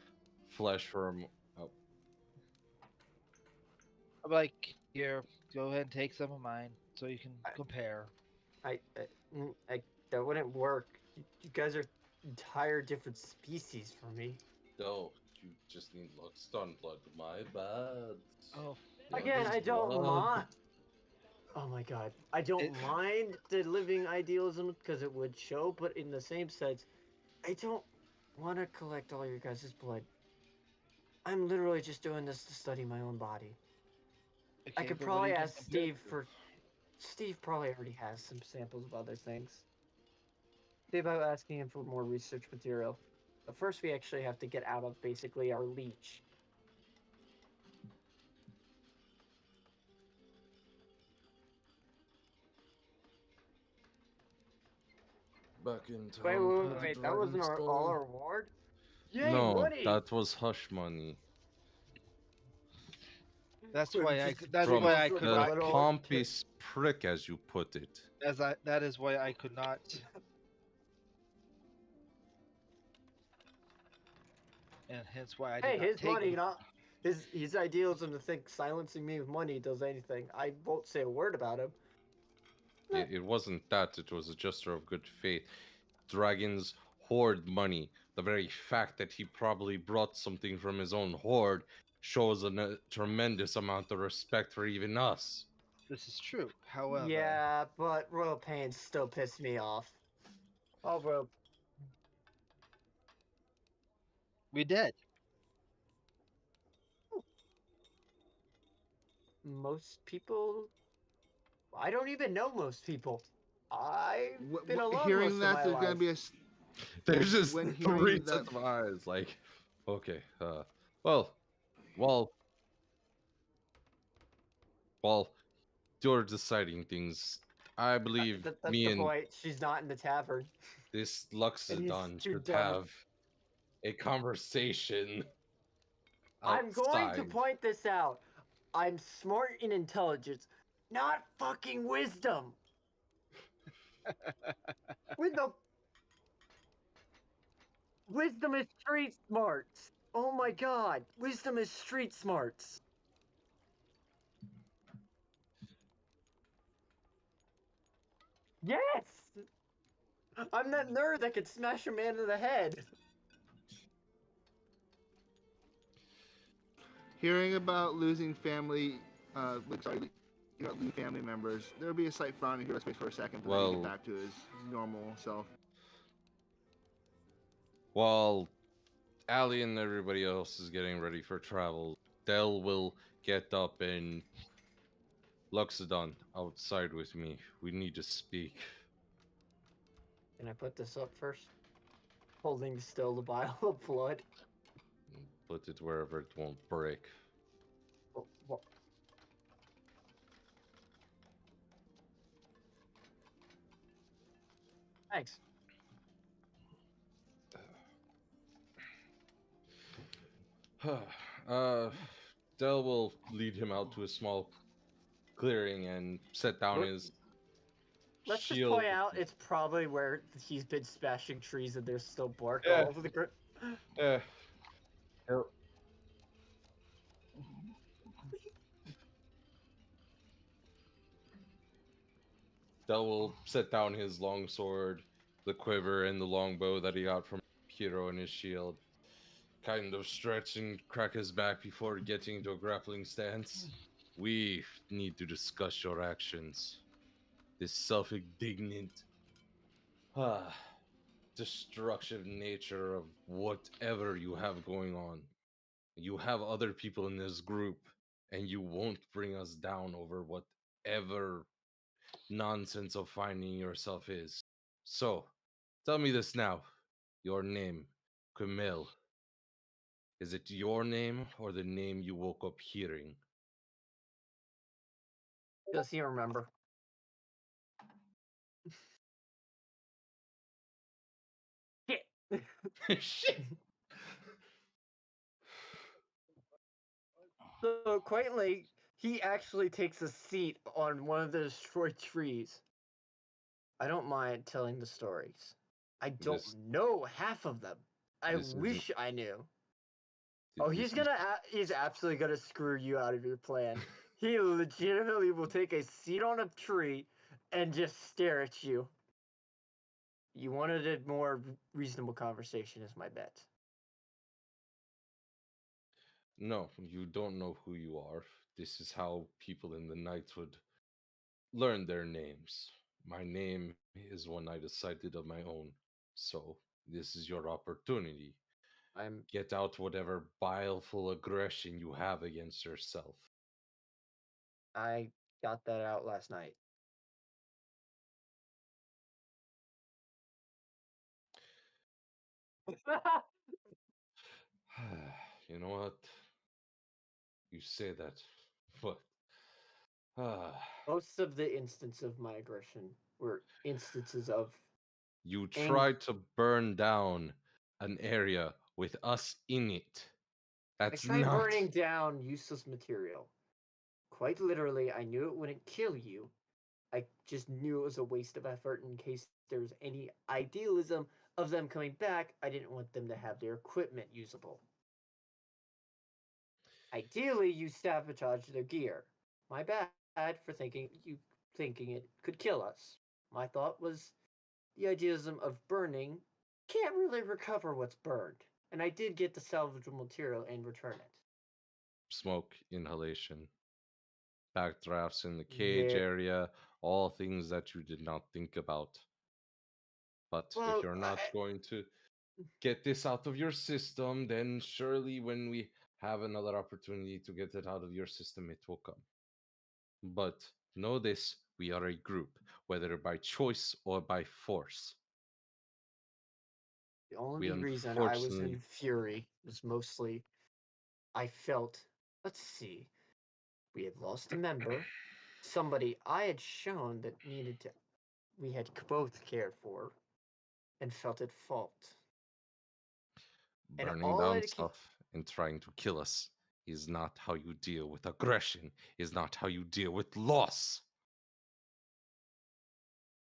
flesh for a oh, I'm like, here, go ahead and take some of mine so you can I, compare. I that wouldn't work. You guys are entire different species from me. Dell, you just need Luxton blood. My bad. Oh, Again, Lux I don't blood. mind. Oh my god, I don't it, mind the living idealism because it would show, but in the same sense, I don't want to collect all your guys' blood. I'm literally just doing this to study my own body. I okay, could but what are probably you going ask to compare it Steve to? for. Steve probably already has some samples of other things. Steve, I'm asking him for more research material. But first, we actually have to get out of basically our leech. Back in Wait, town wait, for wait, the Uh, wait. That wasn't all Dragonstone. our reward? Yay, No, money! that was hush money I'm just that's from why giving I some could the not little pompous prick, as you put it. that is why I could not, and hence why I did Hey, not his take money, them. not his idealism to think silencing me with money does anything. I won't say a word about him. It wasn't that, it was a gesture of good faith. Dragons hoard money. The very fact that he probably brought something from his own hoard shows a tremendous amount of respect for even us. This is true. However, Yeah, but royal pains still piss me off. Oh, bro, we did. most people. I don't even know most people. I've been alone Hearing most of that, my there's gonna life. be There's just when three hearing that. sets of eyes. Like, okay, well, while while you're deciding things, I believe That's me the and point. She's not in the tavern, this and he's Luxodon too should dumb. have a conversation I'm going to outside. point this out. I'm smart in intelligence, not fucking wisdom. With the wisdom is street smarts. Oh my god, wisdom is street smarts. Yes, I'm that nerd that could smash a man in the head. Hearing about losing family, losing family members, there'll be a slight frown in your face for a second, but then he get Well, back to his normal self. while Ali and everybody else is getting ready for travel, Dell will get up and Luxodon outside with me. We need to speak. Can I put this up first? Holding still the vial of blood. Put it wherever it won't break. Well, thanks. uh, Dell will lead him out to a small clearing and set down Look, his let's just shield. point out it's probably where he's been smashing trees and there's still bark Yeah, all over the ground. yeah. He'll- Dell will set down his long sword, the quiver, and the longbow that he got from Hero and his shield. Kind of stretch and crack his back before getting into a grappling stance. We need to discuss your actions. This self-indignant, ah, destructive nature of whatever you have going on. You have other people in this group, and you won't bring us down over whatever nonsense of finding yourself is. So, tell me this now. Your name, Camille. Is it your name or the name you woke up hearing? Does he remember? Shit. So quite late, he actually takes a seat on one of the destroyed trees. I don't mind telling the stories. I don't This know half of them. I this isn't wish I knew. Oh, this is he's absolutely gonna screw you out of your plan. He legitimately will take a seat on a tree and just stare at you. You wanted a more reasonable conversation, is my bet. no, you don't know who you are. This is how people in the night would learn their names. My name is one I decided of my own. So this is your opportunity. I'm Get out whatever bileful aggression you have against yourself. I got that out last night. You know what? You say that, but ah, Most of the instances of my aggression were instances of you anger. tried to burn down an area with us in it. I That's tried not. burning down useless material. Quite literally, I knew it wouldn't kill you. I just knew it was a waste of effort in case there was any idealism of them coming back. I didn't want them to have their equipment usable. Ideally, you sabotage their gear. My bad for thinking it could kill us. My thought was the idealism of burning can't really recover what's burned, and I did get the salvageable material and return it. Smoke inhalation, backdrafts in the cage Yeah. area, all things that you did not think about. But if Well, you're not going to get this out of your system, then surely when we have another opportunity to get it out of your system, it will come. But know this, we are a group, whether by choice or by force. the We only reason I was unfortunately in fury was mostly I felt, let's see, we had lost a member, somebody I had shown that we had both cared for, and felt at fault. And burning all down I stuff and trying to kill us is not how you deal with aggression, is not how you deal with loss.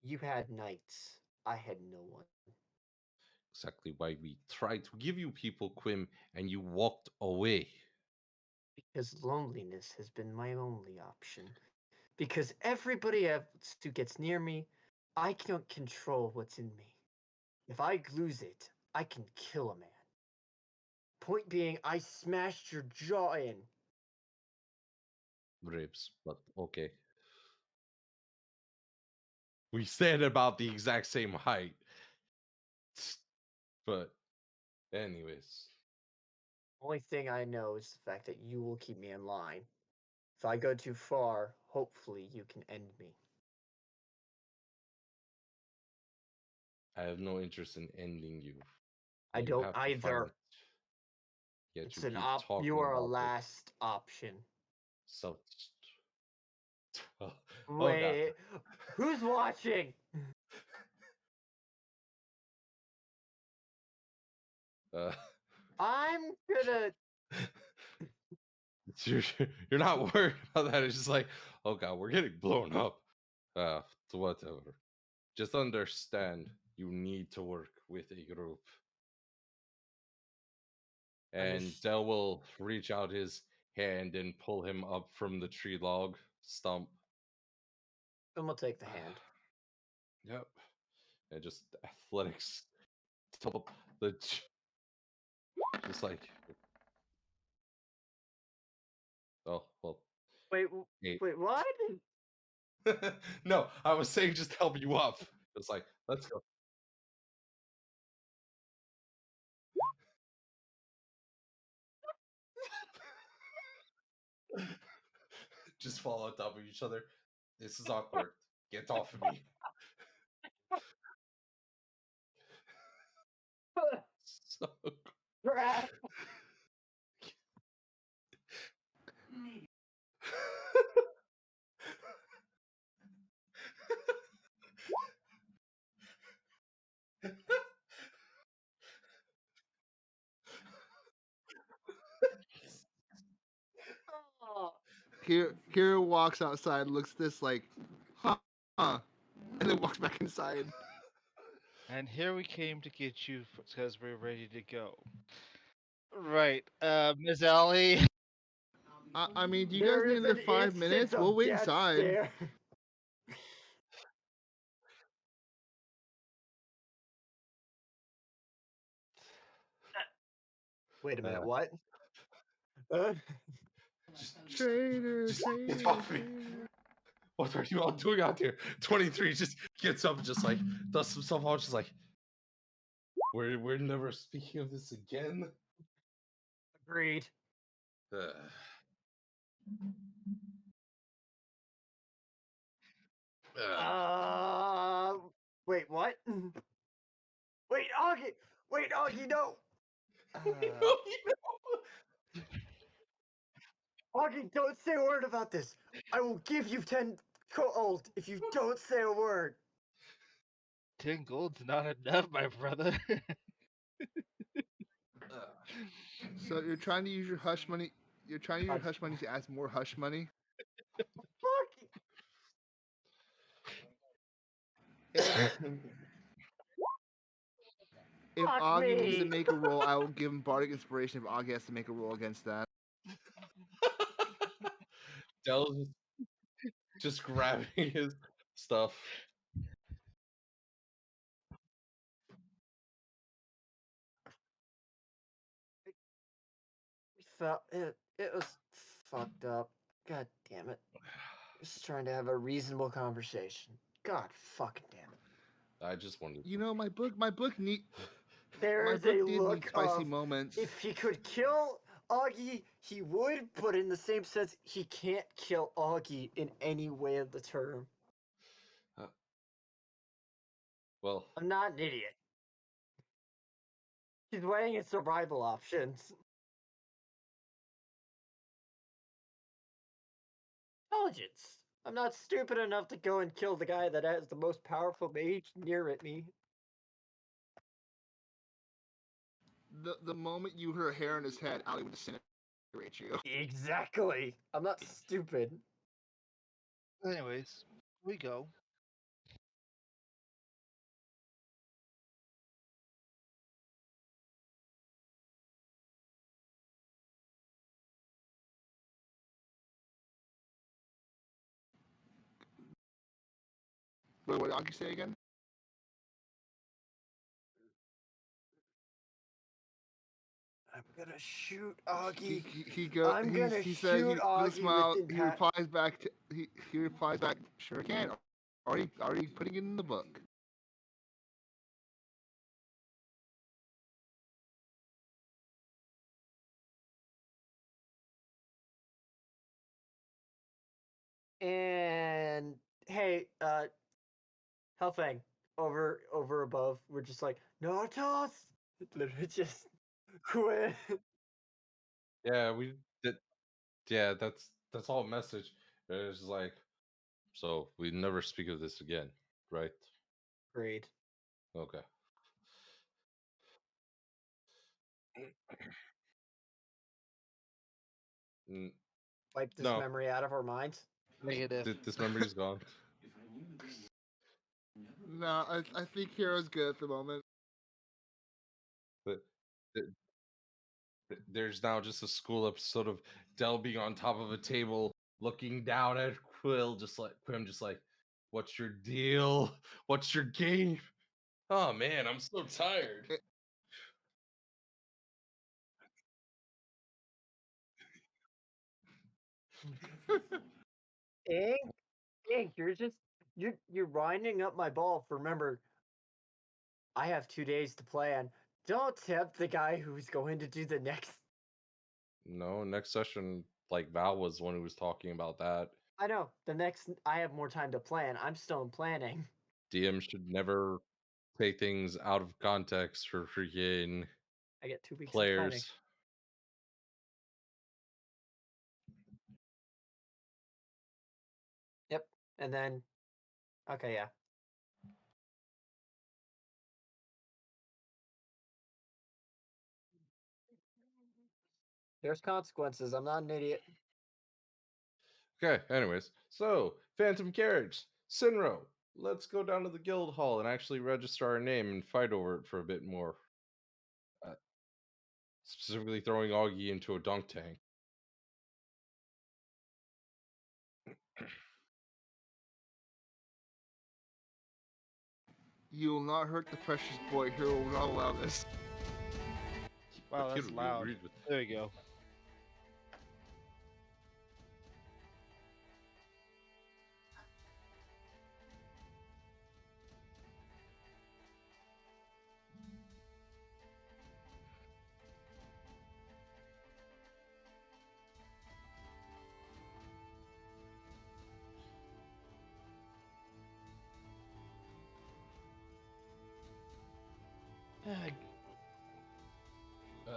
you had knights, I had no one. Exactly why we tried to give you people, Quim, and you walked away. Because loneliness has been my only option. Because everybody else who gets near me, I can't control what's in me. If I lose it, I can kill a man. Point being, I smashed your jaw in. Ribs, but okay. We stand about the exact same height. But, anyways, Only thing I know is the fact that you will keep me in line. If I go too far, hopefully you can end me. I have no interest in ending you. I You don't have to find either. it. Yet It's you an keep you talking are a about it. last option. So, oh, oh god. Wait, who's watching? Uh, I'm gonna. you're, you're not worried about that. It's just like, oh god, we're getting blown up. Whatever. Just understand you need to work with a group. And Understand. Dell will reach out his hand and pull him up from the tree log stump. And we'll take the hand. Yep. And just athletics. Top the just like oh well Wait, eight. wait, what? No, I was saying just help you up. It's like let's go. Just fall on top of each other. This is awkward. Get off of me. So Crap. Kira walks outside, looks at this like, huh, and then walks back inside. And here we came to get you because we're ready to go. Right, Miss Ellie. I mean, do you guys There need is another an 5 minutes? instance We'll of wait death inside. stare. Wait a minute, what? Traitor, Just traitor, get off me. traitor. What are you all doing out there? 23 just gets up and just like dusts himself off, just like we're never speaking of this again. Agreed. Ugh. Ugh. Wait, what? Wait, Augie! Wait, Augie, no! Augie, don't say a word about this. I will give you 10 gold if you don't say a word. 10 gold's not enough, my brother. So you're trying to use your hush money. You're trying to use your Hush. hush money to ask more hush money. Fuck! If if Fuck Augie needs to me! make a roll, I will give him bardic inspiration. If Augie has to make a roll against that. Dell's just grabbing his stuff. It was fucked up. God damn it. Just trying to have a reasonable conversation. God fucking damn it. I just wanted. You know, my book There is a did need look spicy of moments. if he could kill Augie, he would, but in the same sense, he can't kill Augie in any way of the term. Well, I'm not an idiot. He's weighing his survival options. Intelligence. I'm not stupid enough to go and kill the guy that has the most powerful mage near at me. The moment you heard hair in his head, Ali would disintegrate you. Exactly. I'm not stupid. Anyways, we go. Wait, what did Augie say again? I'm gonna shoot He Augie. he, he go I'm gonna he said shoot he with a Augie with smile. He impact. replies back to he replies back. Sure can. Already putting it in the book. And hey, Hellfang, over above. We're just like, no toss. Literally just quit. yeah, we did. Yeah, that's all message. It's like, so we never speak of this again, right? Agreed. Okay. Mm, Wipe this no, memory out of our minds. Negative. this memory's gone. No, I think Hero's good at the moment. But th- there's now just a school episode of Del being on top of a table, looking down at Quim, just like, "What's your deal? What's your game?" Oh man, I'm so tired. Ink, Ink, you're winding up my ball. Remember, I have 2 days to plan. Don't tempt the guy who's going to do the next. No, next session, like Val was one who was talking about that. I know the next. I have more time to plan. I'm still in planning. DM should never take things out of context for freaking I get 2 weeks of planning. players. Yep, and then, okay, yeah. There's consequences. I'm not an idiot. Okay, anyways. So, Phantom Carriage, Sinro. Let's go down to the guild hall and actually register our name and fight over it for a bit more. Uh, Specifically throwing Augie into a dunk tank. You will not hurt the precious boy. Hero will not allow this. Wow, that's Hero loud. agrees with There you go.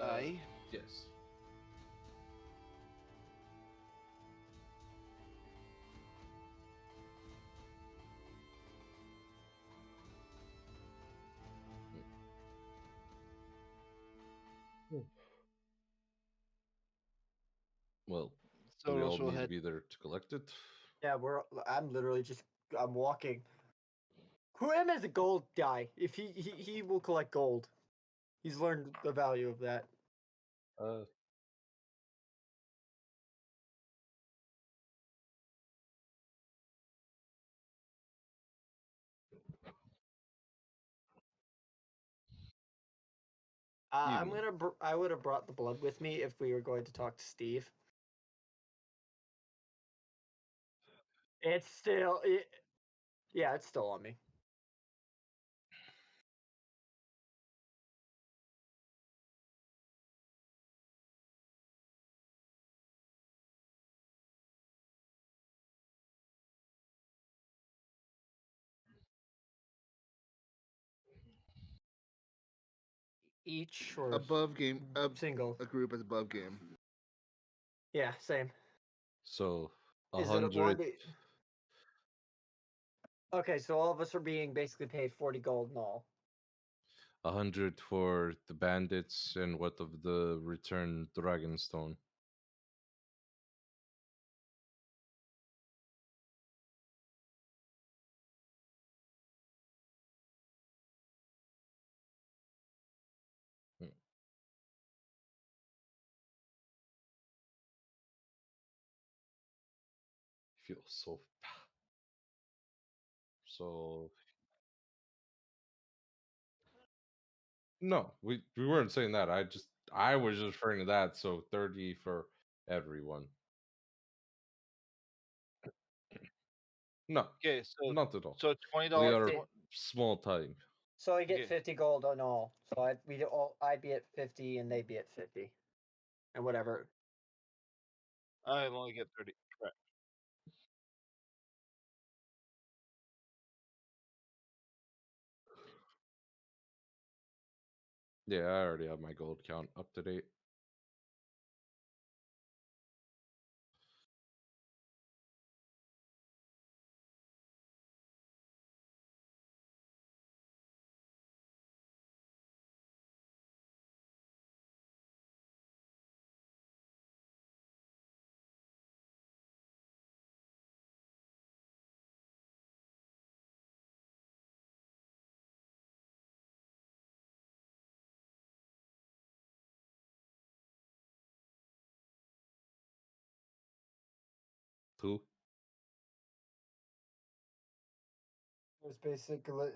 I Yes. Well, do so we all Russell need to had be there to collect it? Yeah, I'm literally just. I'm walking. Quim is a gold guy. If he will collect gold. He's learned the value of that. Uh, I'm Even. gonna. I would have brought the blood with me if we were going to talk to Steve. It's still. Yeah, it's still on me. Each or Above game. single. A group is above game. Yeah, same. So, Is it a 100. Okay, so all of us are being basically paid 40 gold and all. 100 for the bandits, and what of the return Dragonstone? Hmm, Feels so. So no, we weren't saying that. I was just referring to that. So 30 for everyone. No, okay. So not at all. We $20. are small time. So I get Okay. 50 gold on all. So I'd be at 50 and they'd be at 50. And whatever. I only get 30. Correct. Yeah, I already have my gold count up to date. Two. It was basically.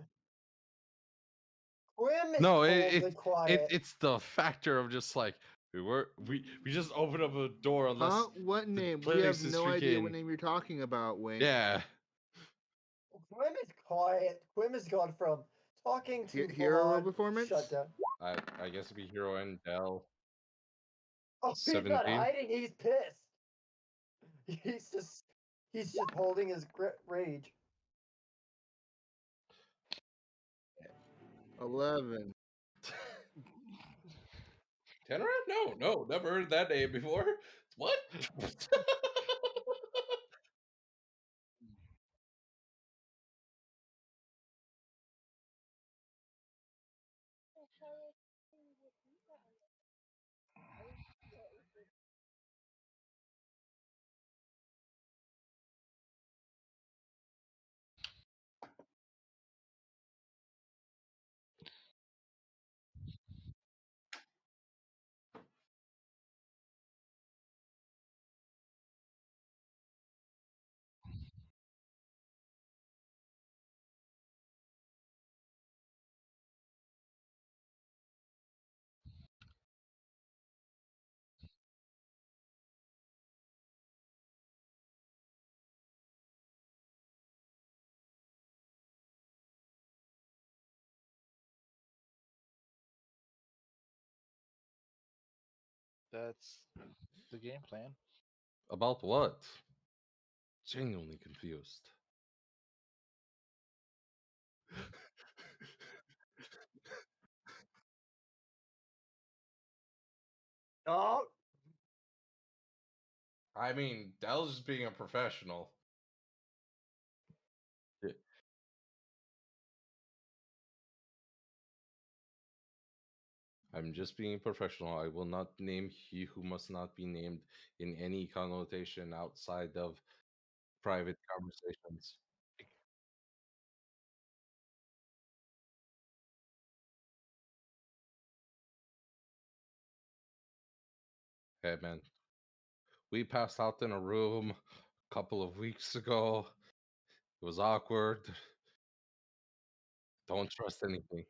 Quim is No, cold and quiet. it's the factor of just like we just opened up a door unless Huh? What the name? We have place is no idea what freaking name you're talking about, Wink. yeah. Quim is quiet. Quim has gone from talking to Hero roll full-on performance? shutdown. I guess it'd be Hero and Dell. Oh, he's not 17. hiding. He's pissed. He's just holding his rage. 11. Tenor? No, never heard that name before. What? That's the game plan. About what? Genuinely confused. Oh, I mean, Dell's just being a professional. Yeah. I'm just being professional. I will not name he who must not be named in any connotation outside of private conversations. Hey, man, we passed out in a room a couple of weeks ago. It was awkward. Don't trust anything.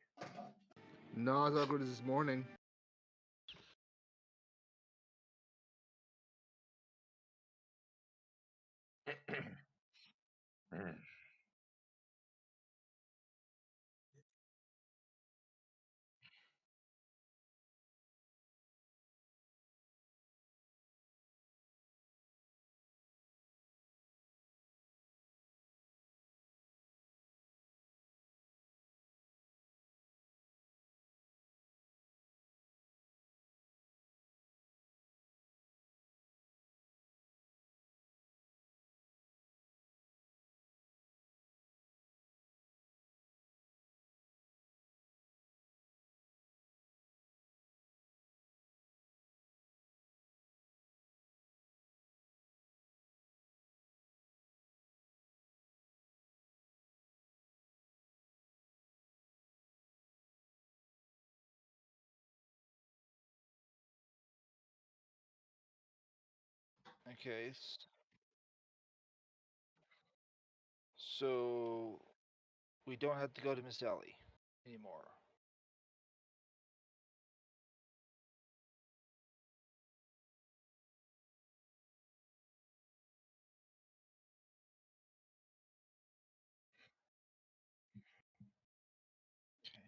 Not as awkward as this morning. Okay. So we don't have to go to Miss Ellie anymore. Okay.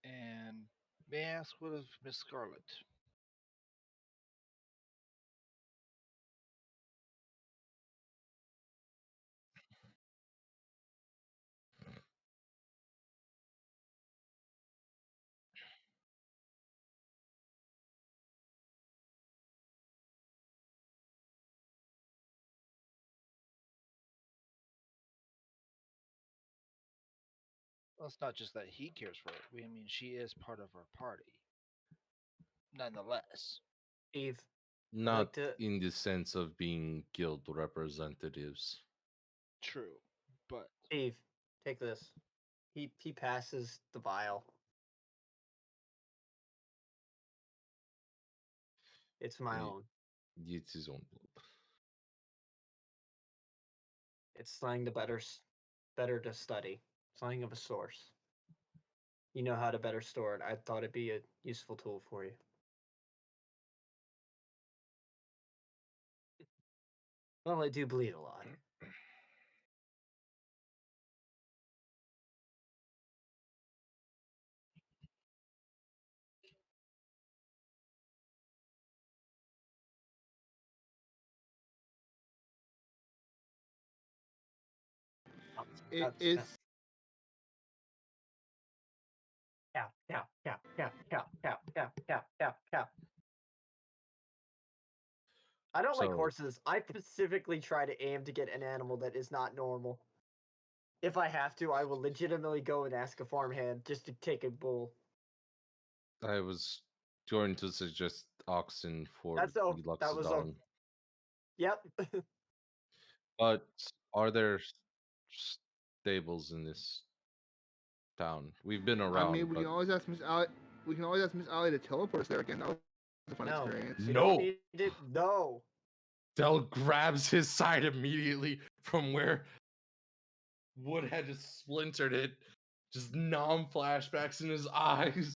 And may I ask what of Miss Scarlet? Well, it's not just that he cares for it. I mean, she is part of our party, nonetheless. Eve, I'd Not like to. in the sense of being guild representatives. True, but Eve, take this. He passes the vial. It's my Ye- own. It's his own blood. It's slang the better to study. Slang of a source. You know how to better store it. I thought it'd be a useful tool for you. Well, I do bleed a lot. It's Cow, cow, cow, cow, cow, cow, cow, cow, cow, cow. I don't like So horses. I specifically try to aim to get an animal that is not normal. If I have to, I will legitimately go and ask a farmhand just to take a bull. I was going to suggest oxen for That's the that was a Luxodon. yep. But are there stables in this town? We've been I mean, around, we but can always ask Miss Allie. We can always ask Miss Allie to teleport us there again. That was a fun No, experience. we don't no. need it. No, Dell grabs his side immediately from where Wood had just splintered it, Just non-flashbacks in his eyes.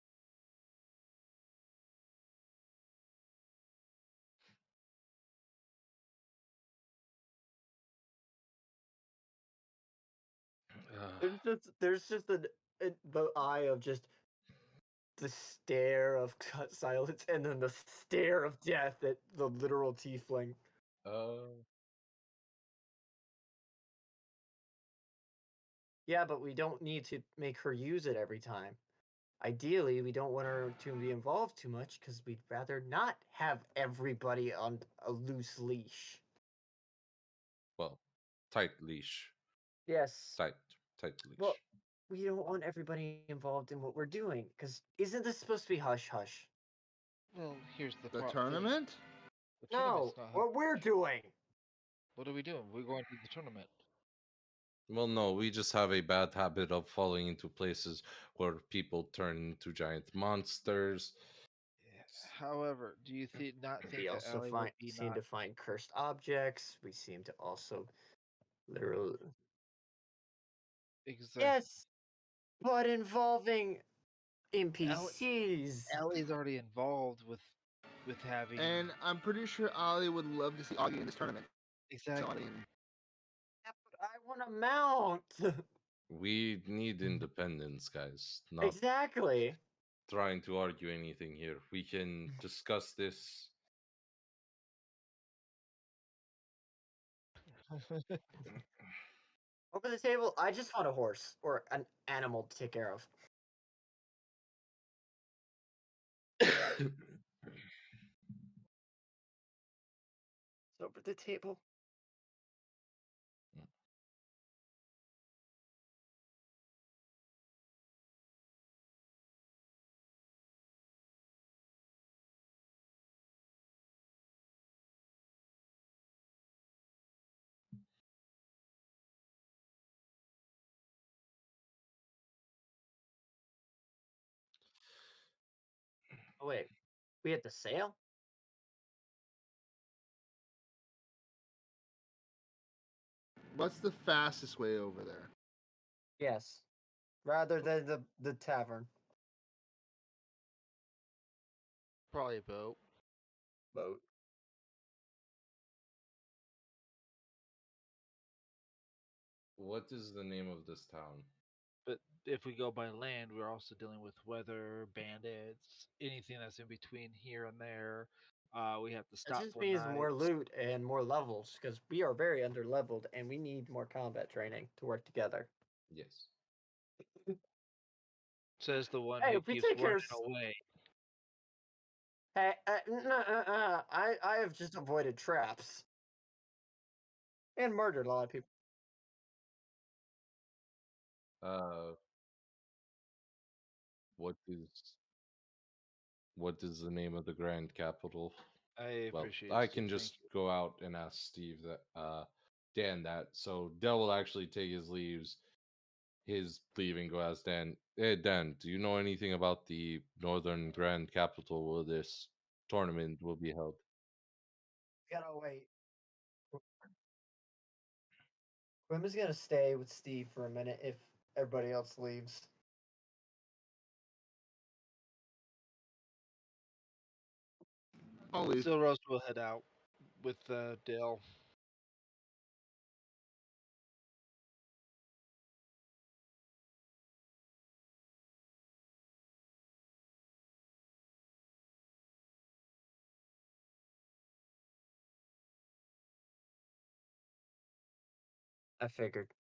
There's just the eye of just the stare of cut silence and then the stare of death at the literal tiefling. Yeah, but we don't need to make her use it every time. Ideally, we don't want her to be involved too much because we'd rather not have everybody on a loose leash. Well, tight leash. Yes. Tight leash. Well, we don't want everybody involved in what we're doing because isn't this supposed to be hush hush? Well, here's the The thing. tournament? The No, tournament's not what we're doing. What are we doing? We're going to the tournament. Well, no, we just have a bad habit of falling into places where people turn into giant monsters. Yes. However, do you not think We that also Ellie would be seem not to find cursed objects. We seem to also literally exactly? yes, but involving NPCs. Ellie's already involved with having And I'm pretty sure Ollie would love to see Augie in this tournament. So, I exactly. mean, Yeah, but I want to mount. We need independence, guys. Not Exactly. trying to argue anything here. We can discuss this. Over the table, I just want a horse or an animal to take care of. It's over the table. Oh wait, we had to sail? what's the fastest way over there? Yes. Rather than the tavern. Probably a boat. Boat. What is the name of this town? But if we go by land, we're also dealing with weather, bandits, anything that's in between here and there. We have to That stop just for means more nights. loot and more levels because we are very under leveled and we need more combat training to work together. Yes. Says the one Hey, who if we keeps take care running of away. hey, I have just avoided traps and murdered a lot of people. Uh, what is the name of the grand capital? I Well, appreciate it, I Steve. can Thank just you. go out and ask Steve that Dan that. So Dell will actually take his leave and go ask Dan. Hey Dan, do you know anything about the Northern Grand Capital where this tournament will be held? Gotta wait. I'm just gonna stay with Steve for a minute if everybody else leaves. I'll leave. Still, Rose will head out with Dale. I figured.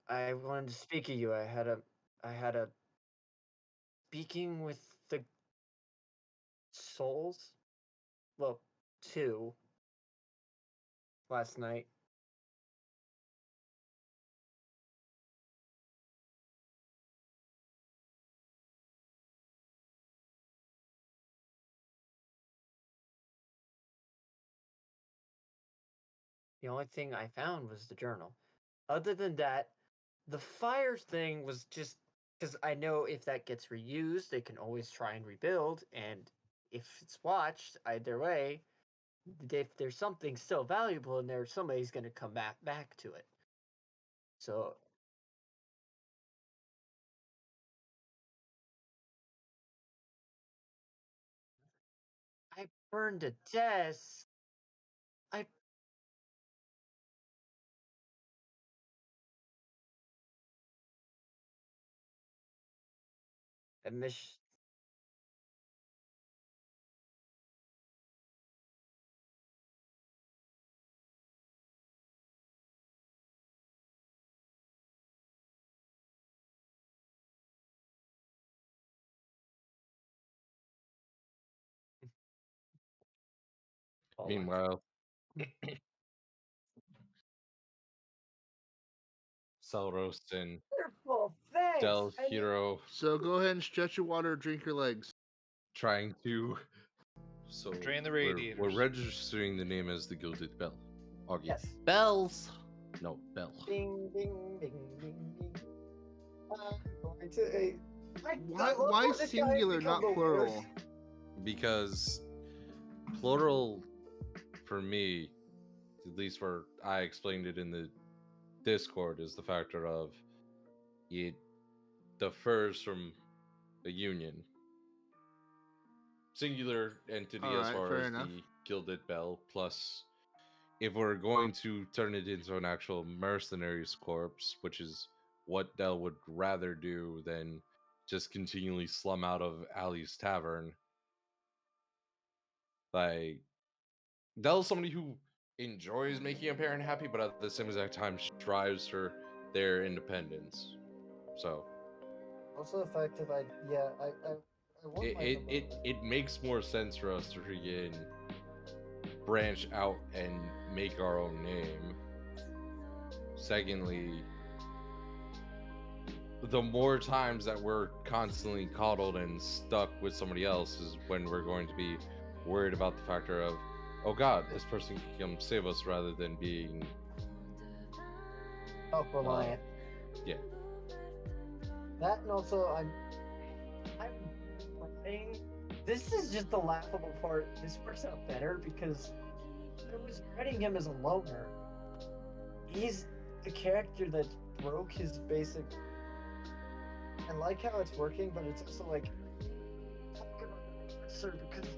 I wanted to speak of you. I had a speaking with the souls. Well, two last night. The only thing I found was the journal. Other than that, the fire thing was just because I know if that gets reused, they can always try and rebuild. And if it's watched, either way, if there's something still valuable in there, somebody's gonna come back to it. So I burned a desk. I miss. Meanwhile, Cellros and Wonderful, thanks. Del Hero So go ahead and stretch your water, drink your legs. trying to. So Drain the we're radiators. registering the name as the Gilded Bell. Augie. Yes. Bells. No, Bell. Ding ding ding ding ding. I'm going to. Why singular, not plural? Because plural, for me, at least where I explained it in the Discord, is the factor of it differs from a union. Singular entity as Alright, far fair as enough. the Gilded Bell, plus if we're going to turn it into an actual mercenaries corps, which is what Dell would rather do than just continually slum out of Ali's tavern. Like, Dell's somebody who enjoys making a parent happy, but at the same exact time strives for their independence. So Also, the fact that I want my it makes more sense for us to freaking branch out and make our own name. Secondly, the more times that we're constantly coddled and stuck with somebody else is when we're going to be worried about the factor of, oh god, this person can come save us, rather than being self-reliant. Yeah. That, and also I'm playing. This is just the laughable part. This works out better because I was writing him as a loner. He's a character that broke his basic. I like how it's working, but it's also like, sir, because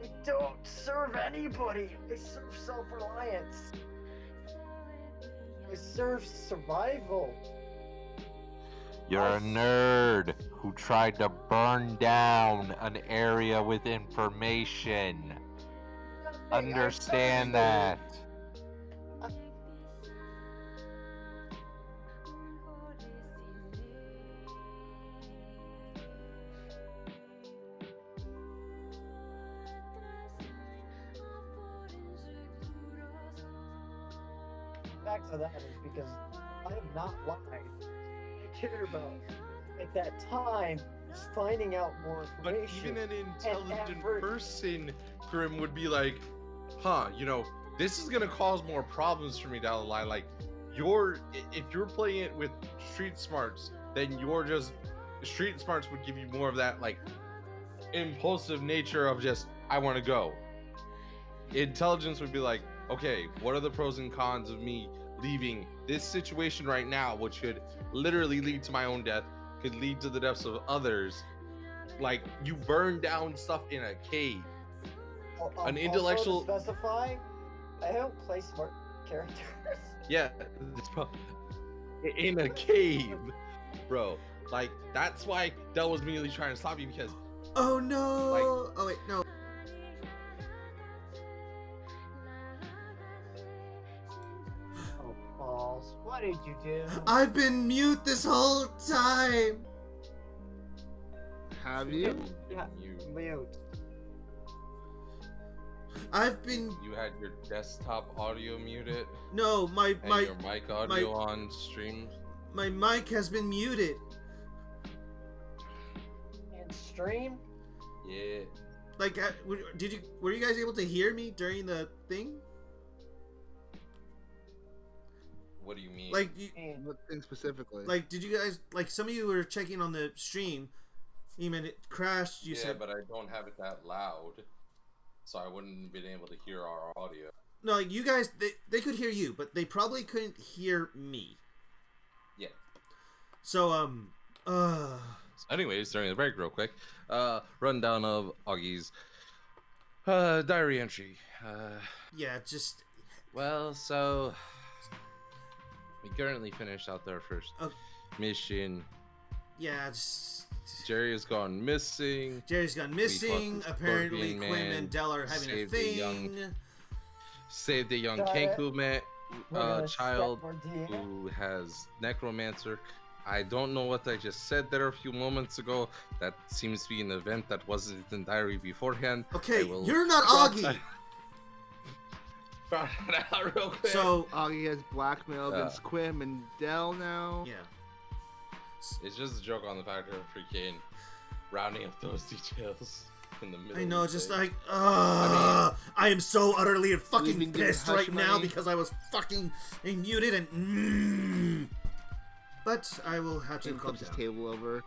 I don't serve anybody. I serve self-reliance. I serve survival. You're a nerd who tried to burn down an area with information. Understand that. Back to that is because I have not lied. I cared about at that time was finding out more But information. even an intelligent effort. person, Grim, would be like, huh, this is gonna cause more problems for me down the line. Like, if you're playing it with street smarts, then street smarts would give you more of that, like, impulsive nature of just, I want to go. Intelligence would be like, okay, what are the pros and cons of me leaving this situation right now, which could literally lead to my own death, could lead to the deaths of others. Like, you burn down stuff in a cave. An intellectual. Also to specify, I don't play smart characters. Yeah, in a cave, bro. Like, that's why Dell was immediately trying to stop you, because. Oh no! Like, oh wait, no. Oh, balls! What did you do? I've been mute this whole time. Have you? Yeah, mute. I've been. You had your desktop audio muted. No, my And your mic audio on stream. My mic has been muted. And stream? Yeah. Like, were you guys able to hear me during the thing? What do you mean? Like, What thing specifically? like, did you guys, like, some of you were checking on the stream, You mean it crashed? You yeah, said but I don't have it that loud, so I wouldn't have been able to hear our audio. no. Like you guys, they could hear you, but they probably couldn't hear me. Yeah. So So anyways, during the break, real quick, rundown of Augie's diary entry. yeah, just Well, so we currently finished out our first Oh. mission. yeah, just Jerry has gone missing. Jerry's gone missing. the Apparently, Scorpion Quinn Man, and Dell are having a saved the thing. Saved a young Got it. Kenku We're gonna child step our DM. who has necromancer. I don't know what I just said there a few moments ago. That seems to be an event that wasn't in the diary beforehand. Okay, I will you're not drop Augie. that- Found it out real quick. So Augie has blackmailed Uh. against Quim and Dell now. yeah, It's just a joke on the fact of freaking rounding up those details in the middle. I know. of the Just thing. like, I am so utterly and fucking Leaving good pissed hush right now money. because I was fucking muted and. But I will have to Quim calm flips his down. table over.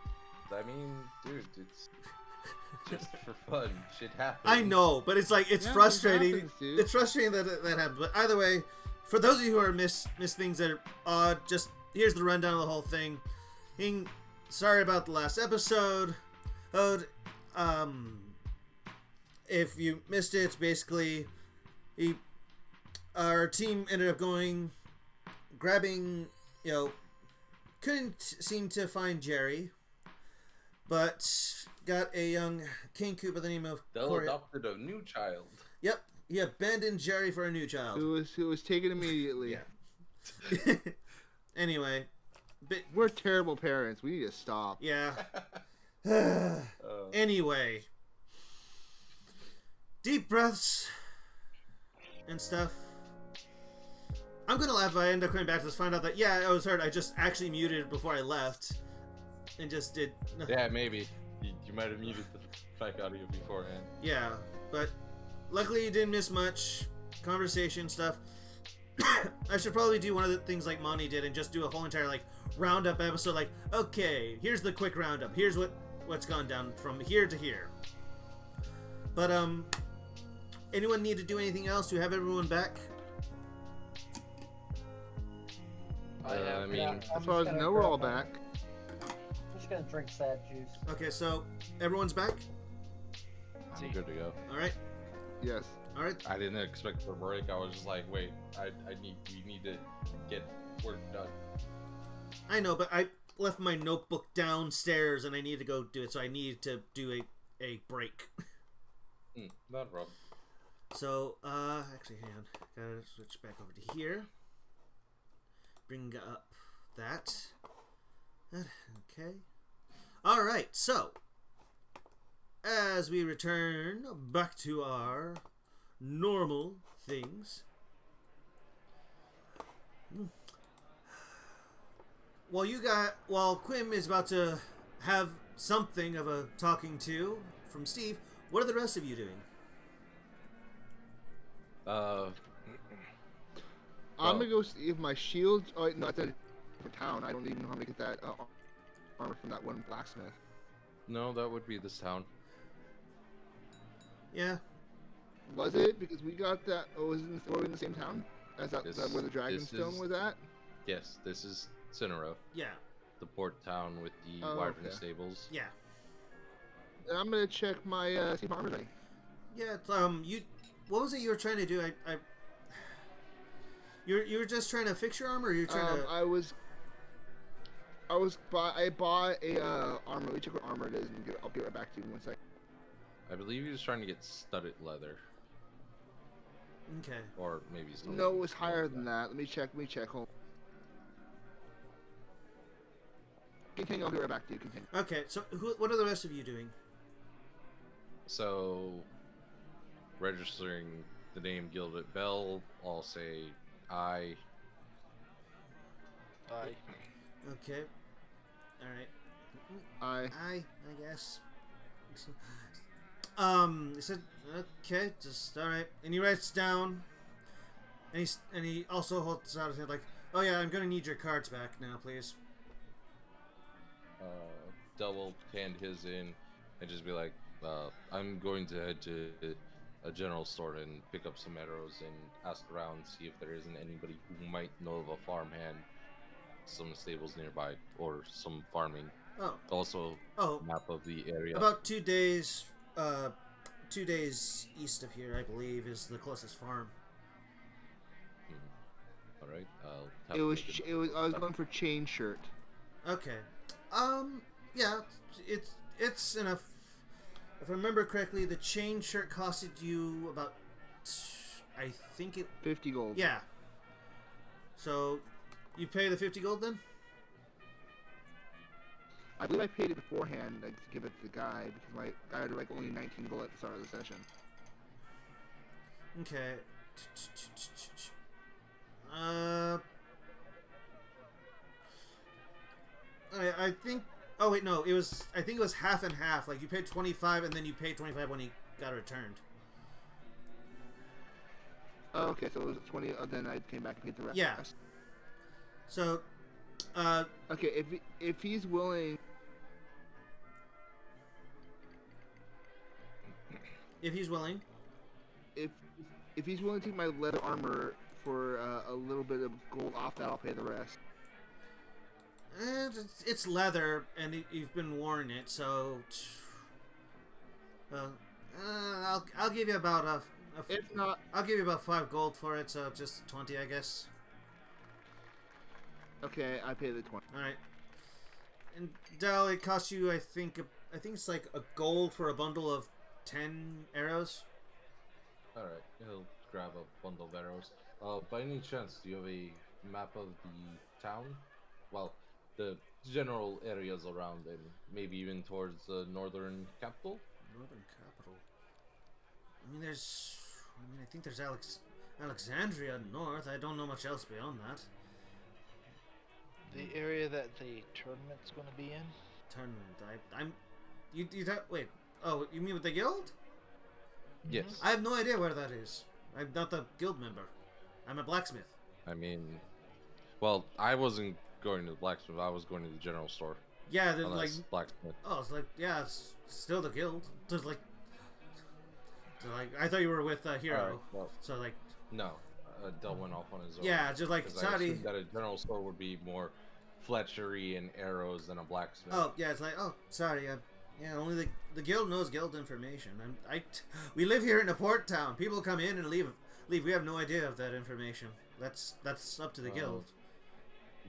I mean, dude, it's just for fun. Shit happens. I know, but it's like it's Yeah, frustrating. it happens, dude. It's frustrating that happens. But either way, for those of you who are miss things that are odd, just here's the rundown of the whole thing. Sorry about the last episode. If you missed it, it's basically our team ended up grabbing, couldn't seem to find Jerry, but got a young Kenku by the name of Dell Corey. adopted a new child. Yep, he abandoned Jerry for a new child. It was taken immediately. Yeah. Anyway, but We're terrible parents. We need to stop. yeah. Uh, Anyway, deep breaths and stuff. I'm gonna laugh if I end up coming back to this, find out that I was hurt. I just actually muted before I left, and just did. yeah, maybe. You might have muted the mic audio beforehand. Yeah, but luckily you didn't miss much conversation stuff. I should probably do one of the things like Monty did and just do a whole entire like roundup episode. Like, okay, here's the quick roundup. Here's what's gone down from here to here. But anyone need to do anything else to have everyone back? I mean, I'm As far as I know, we're all back. I'm just gonna drink sad juice. Okay, so everyone's back. I'm good to go. All right, Yes. all right. I didn't expect the break. I was just like, wait, we need to get work done. I know, but I left my notebook downstairs and I need to go do it. So I need to do a break. Not a problem. So, actually, hang on. Gotta switch back over to here. Bring up that. Okay. Alright, so. As we return back to our normal things. While Quim is about to have something of a talking to from Steve, what are the rest of you doing? I'm gonna go see if my shield. Oh, no, that's for town. I don't even know how to get that armor from that one blacksmith. No, that would be this town. Yeah. Was it? Because we got that. Oh, was it in the same town as that where the This Dragonstone is- was at? Yes, this is Cinero, Yeah. the port town with the Oh, wyvern okay. stables. Yeah. And I'm gonna check my see if my armor's ready. Yeah. What was it you were trying to do? You were just trying to fix your armor. Or you're trying to. I bought a armor. Let me check what armor it is, and I'll get right back to you in 1 second. I believe he was trying to get studded leather, Okay. or maybe something. No, it was higher than that. Let me check. Hold. Continue. I'll get right back to you. Continue. Okay. So, what are the rest of you doing? So, registering the name Gilded Bell, I'll say I. Okay. All right. I guess. He said, okay, just all right, and he writes down, and he also holds out his hand like, oh yeah, I'm gonna need your cards back now, please. Del will hand his in and just be like, I'm going to head to a general store and pick up some arrows and ask around, see if there isn't anybody who might know of a farmhand, some stables nearby, or some farming. Oh, Also, oh, map of the area. about 2 days, 2 days east of here, I believe, is the closest farm. All right, I'll have It to was. make It was. I was going for chain shirt. Okay. Yeah, it's enough. If I remember correctly, the chain shirt costed you about, I think it. 50 gold. Yeah. So, you pay the 50 gold then? I believe I paid it beforehand, like, to give it to the guy because I had like only 19 gold at the start of the session. Okay. Uh. I think. Oh wait, no. It was. I think it was half and half. Like you paid 25, and then you paid 25 when he got returned. Oh, okay, so it was 20. Then I came back and paid the rest. Yeah. So, Okay, if he's willing, if he's willing. if he's willing to take my leather armor for a little bit of gold off that, I'll pay the rest. It's leather, and you've been wearing it, so. I'll give you about If not, I'll give you about 5 gold for it, so just 20, I guess. okay, I pay the 20. All right. And Dal, it costs you, I think it's like a gold for a bundle of 10 arrows. All right, he'll grab a bundle of arrows. By any chance, do you have a map of the town? Well, the general areas around, and maybe even towards the northern capital. Northern capital. I think there's Alexandria north. I don't know much else beyond that. The area that the tournament's going to be in. Tournament. Wait. Oh, you mean with the guild? Yes. I have no idea where that is. I'm not the guild member. I'm a blacksmith. I mean, well, I wasn't going to the blacksmith. I was going to the general store. Yeah, they're like. Unless blacksmith. Oh, it's like it's still the guild. There's like. I thought you were with Hero. Alright, well, So like. no, Del went off on his own. Yeah, just like 'Cause I sorry. assumed that a general store would be more fletchery and arrows than a blacksmith. Oh yeah, it's like sorry. Yeah, only the guild knows guild information. We live here in a port town. People come in and leave. We have no idea of that information. That's up to the guild.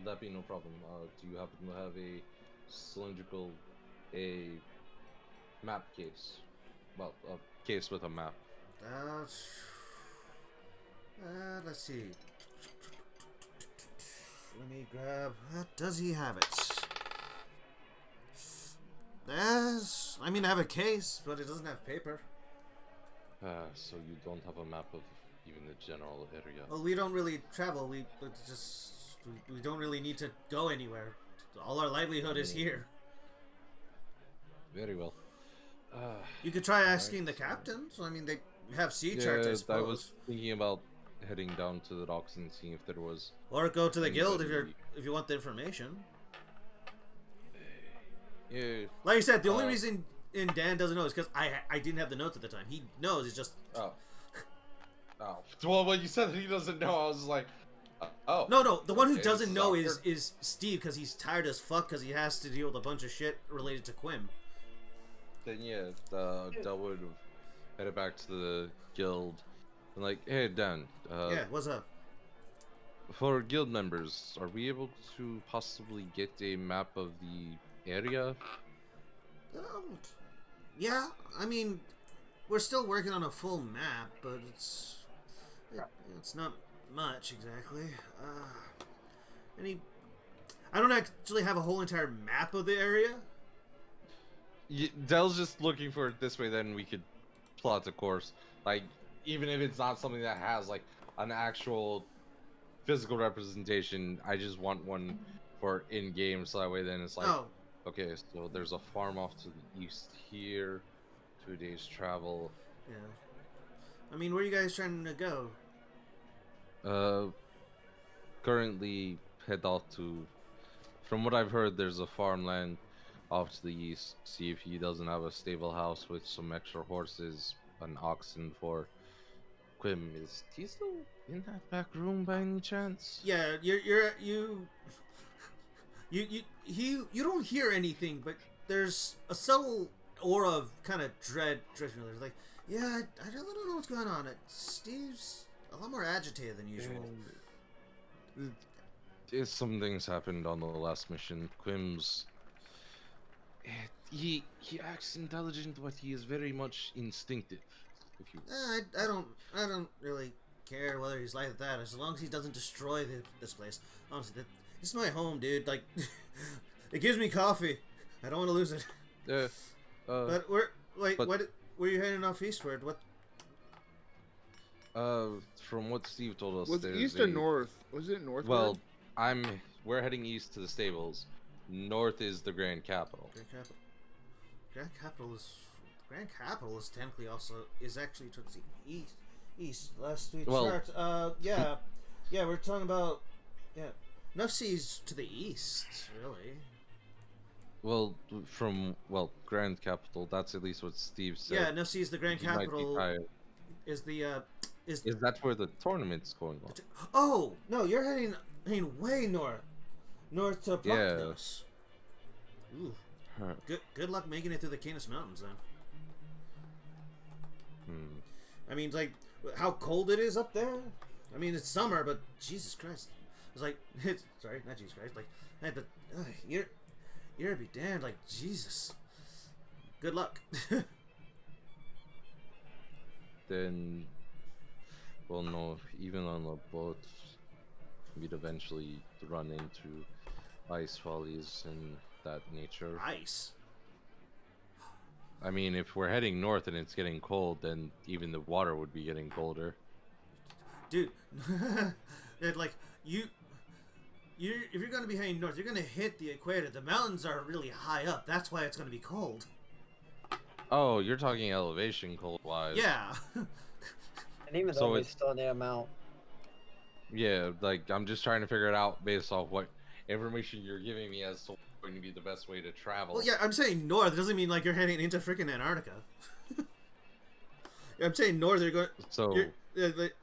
That be no problem. Do you happen to have a cylindrical, map case? Well, a case with a map. Let's see. Let me grab. Does he have it? I have a case, but it doesn't have paper. So you don't have a map of even the general area. Well, we don't really travel. We don't really need to go anywhere. All our livelihood is here. Very well. You could try asking the captains. They have sea charts, I suppose. I was thinking about heading down to the docks and seeing if there was. Or go to the guild anybody- if you want the information. Yeah. Like I said, the only reason Dan doesn't know is because I didn't have the notes at the time. He knows. It's just. Oh. Well, when you said that he doesn't know, I was like, oh. No. The one who okay, doesn't know soccer. is Steve, because he's tired as fuck because he has to deal with a bunch of shit related to Quim. Then yeah, Del would have headed back to the guild and like, hey Dan. Yeah, what's up? For guild members, are we able to possibly get a map of the area? Yeah, we're still working on a full map, but it's not much exactly. I don't actually have a whole entire map of the area. Del's just looking for it this way, then we could plot a course. Like, even if it's not something that has like an actual physical representation, I just want one for in-game, so that way then it's like, okay, so there's a farm off to the east here, 2 days travel. Yeah. Where are you guys trying to go? Currently head off to, from what I've heard, there's a farmland off to the east, see if he doesn't have a stable house with some extra horses and oxen for Quim. Is he still in that back room by any chance? Yeah, you don't hear anything, but there's a subtle aura of kind of dread. There's like, yeah, I really don't know what's going on. Steve's a lot more agitated than usual. Some things happened on the last mission. Quim's he acts intelligent, but he is very much instinctive. If you I don't really care whether he's like that, as long as he doesn't destroy this place. Honestly, this is my home, dude. Like, it gives me coffee. I don't want to lose it. But where are you heading off eastward? What? From what Steve told us, Was it there's east or north? Was it north? Well, we're heading east to the stables. North is the Grand Capital. Grand Capital is technically is actually towards the east. Last we Well, checked. Yeah, we're talking about Nufsy's to the east, really. Well, Grand Capital. That's at least what Steve said. Yeah, Nufsy's the Grand He might be Capital. tired. Is that where the tournament's going on? Oh no, you're heading way north to Proknos. Ooh. Good luck making it through the Canis Mountains then. I mean, like, how cold it is up there. I mean, it's summer, but Jesus Christ, it's like sorry, not Jesus Christ, like, hey, but you're be damned, like Jesus. Good luck. Then, well, no, even on the boat, we'd eventually run into ice follies and that nature. Ice. I mean, if we're heading north and it's getting cold, then even the water would be getting colder. Dude, like if you're gonna be heading north, you're gonna hit the equator. The mountains are really high up. That's why it's gonna be cold. Oh, you're talking elevation cold-wise. Yeah. And even though we still need a mount. Yeah, like, I'm just trying to figure it out based off what information you're giving me as to what's going to be the best way to travel. Well, yeah, I'm saying north. It doesn't mean like you're heading into freaking Antarctica. I'm saying north. You're going. So it's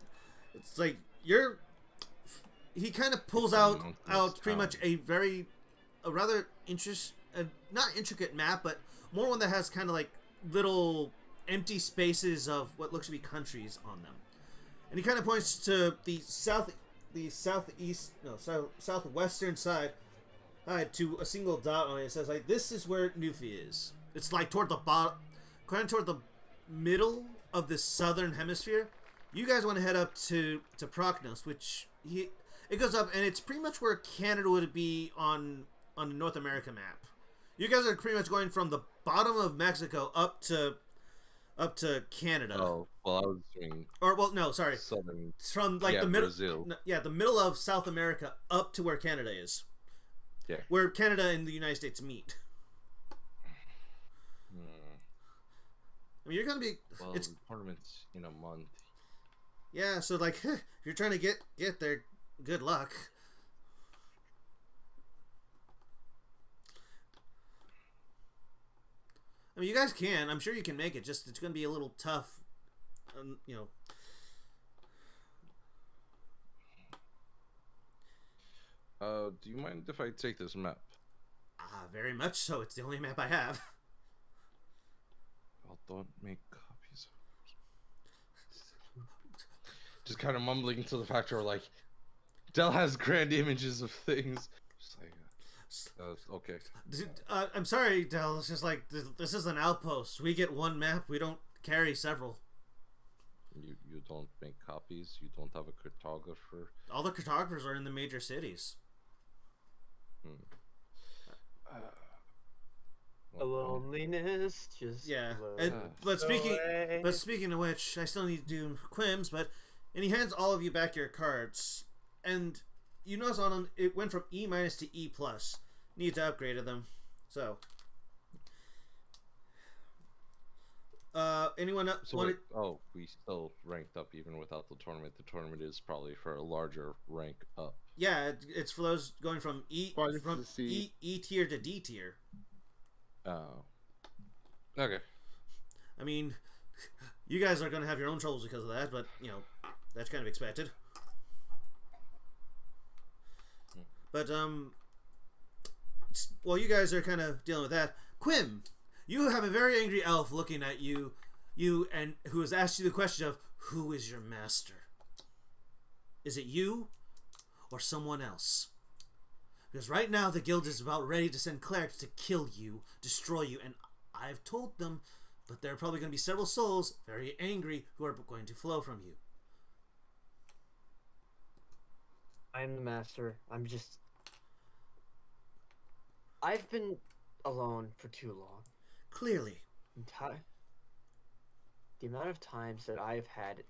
like you're. He kind of pulls out pretty much a rather not intricate map, but more one that has kind of like little empty spaces of what looks to be countries on them, and he kind of points to the southwestern side to a single dot on it. It says like, this is where Newfie is. It's like toward the bottom, kind of toward the middle of the southern hemisphere. You guys want to head up to Proknos, which it goes up, and it's pretty much where Canada would be on the North America map. You guys are pretty much going from the bottom of Mexico up to Canada. Oh, well, I was doing. Southern. From like the middle. Brazil. The middle of South America up to where Canada is. Yeah. Where Canada and the United States meet. I mean, you're gonna be. Well, the tournament's in a month. Yeah, so like, if you're trying to get there, good luck. I mean, you guys can. I'm sure you can make it. Just it's going to be a little tough, you know. Do you mind if I take this map? Very much so. It's the only map I have. Well, don't make copies. Just kind of mumbling to the fact where, like, Dell has grand images of things. Just like, okay. I'm sorry, Del. It's just like this is an outpost. We get one map. We don't carry several. You don't make copies. You don't have a cartographer. All the cartographers are in the major cities. The loneliness just but speaking of which, I still need to do Quims. And he hands all of you back your cards, and you notice on them it went from E- to E+. Need to upgrade them. So, anyone we still ranked up even without the tournament. The tournament is probably for a larger rank up. Yeah, it's for those going from E tier to D tier. Oh. Okay. I mean, you guys are going to have your own troubles because of that, but, you know, that's kind of expected. But, while you guys are kind of dealing with that, Quim, you have a very angry elf looking at you, and who has asked you the question of, who is your master? Is it you or someone else? Because right now the guild is about ready to send clerics to kill you, destroy you, and I've told them, but there are probably going to be several souls very angry who are going to flow from you. I'm the master. I've been alone for too long. Clearly. The amount of times that I've had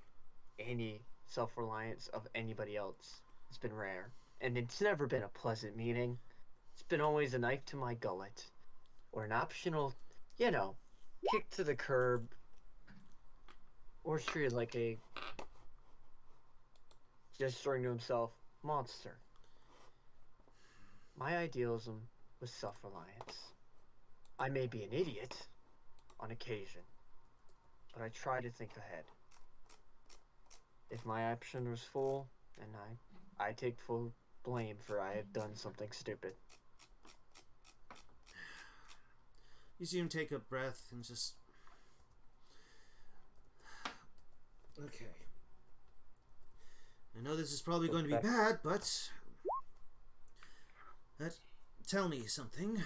any self-reliance of anybody else has been rare. And it's never been a pleasant meeting. It's been always a knife to my gullet. Or an optional, kick to the curb. Or treated like a gesturing to himself monster. My idealism was self-reliance. I may be an idiot on occasion, but I try to think ahead. If my option was full, then I take full blame for I have done something stupid. You see him take a breath and just... Okay. I know this is probably going to be bad, but... Tell me something.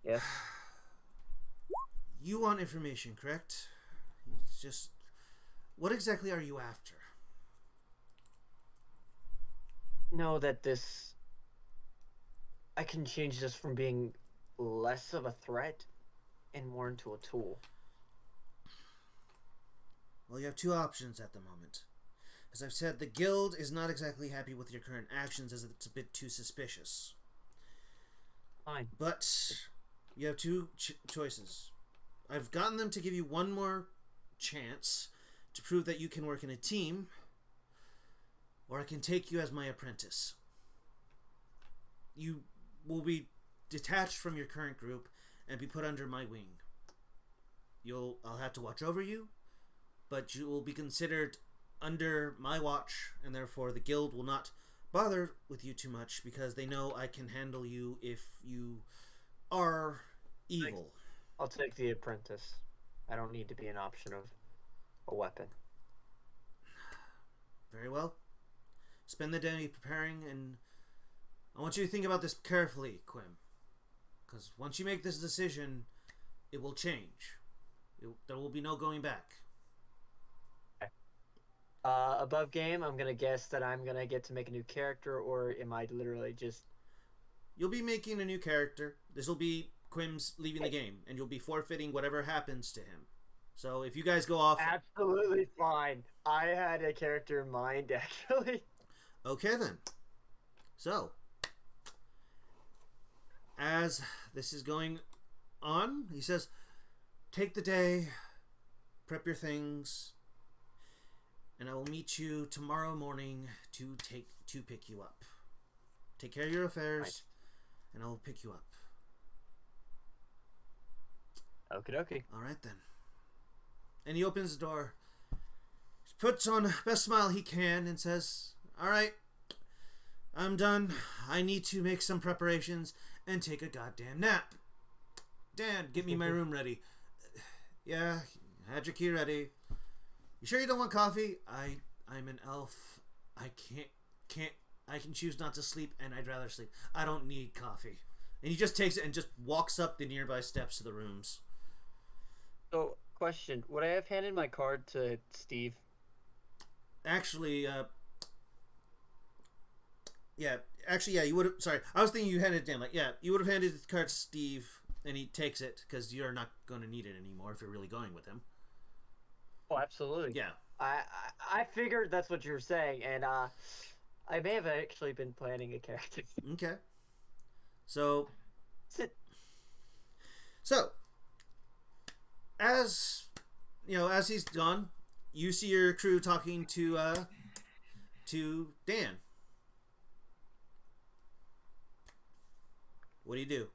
Yes? You want information, correct? It's just... What exactly are you after? Know that I can change this from being less of a threat and more into a tool. Well, you have two options at the moment. As I've said, the guild is not exactly happy with your current actions as it's a bit too suspicious. Fine. But you have two choices. I've gotten them to give you one more chance to prove that you can work in a team, or I can take you as my apprentice. You will be detached from your current group and be put under my wing. I'll have to watch over you, but you will be considered under my watch, and therefore the guild will not bother with you too much because they know I can handle you if you are evil. I'll take the apprentice. I don't need to be an option of a weapon. Very well. Spend the day preparing, and I want you to think about this carefully, Quim. Because once you make this decision, it will change. There will be no going back. Above game, I'm gonna guess that I'm gonna get to make a new character, or am I literally just... You'll be making a new character. This will be Quim's leaving the game, and you'll be forfeiting whatever happens to him. So if you guys go off... Absolutely fine. I had a character in mind, actually. Okay, then. So, as this is going on, he says, take the day, prep your things, and I will meet you tomorrow morning to pick you up. Take care of your affairs, right, and I will pick you up. Okie dokie. All right, then. And he opens the door, puts on the best smile he can, and says, all right, I'm done. I need to make some preparations and take a goddamn nap. Dad, get me my room ready. Yeah, had your key ready. You sure you don't want coffee? I'm an elf. I can choose not to sleep, and I'd rather sleep. I don't need coffee. And he just takes it and just walks up the nearby steps to the rooms. So, question. Would I have handed my card to Steve? Actually, yeah, you would have... Sorry, I was thinking you handed it to him. Like, yeah, you would have handed the card to Steve, and he takes it, because you're not going to need it anymore if you're really going with him. Oh, absolutely. Yeah. I figured that's what you were saying, and I may have actually been planning a character. Okay. So, as he's gone, you see your crew talking to Dan. What do you do?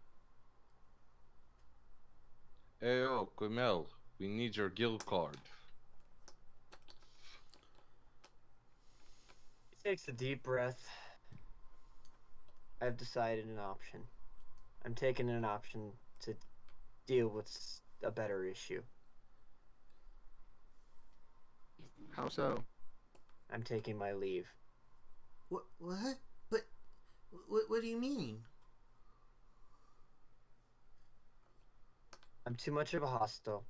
Hey, oh, Quimel, we need your guild card. He takes a deep breath. I've decided an option. I'm taking an option to deal with a better issue. How so? I'm taking my leave. What? But what do you mean? I'm too much of a hostile.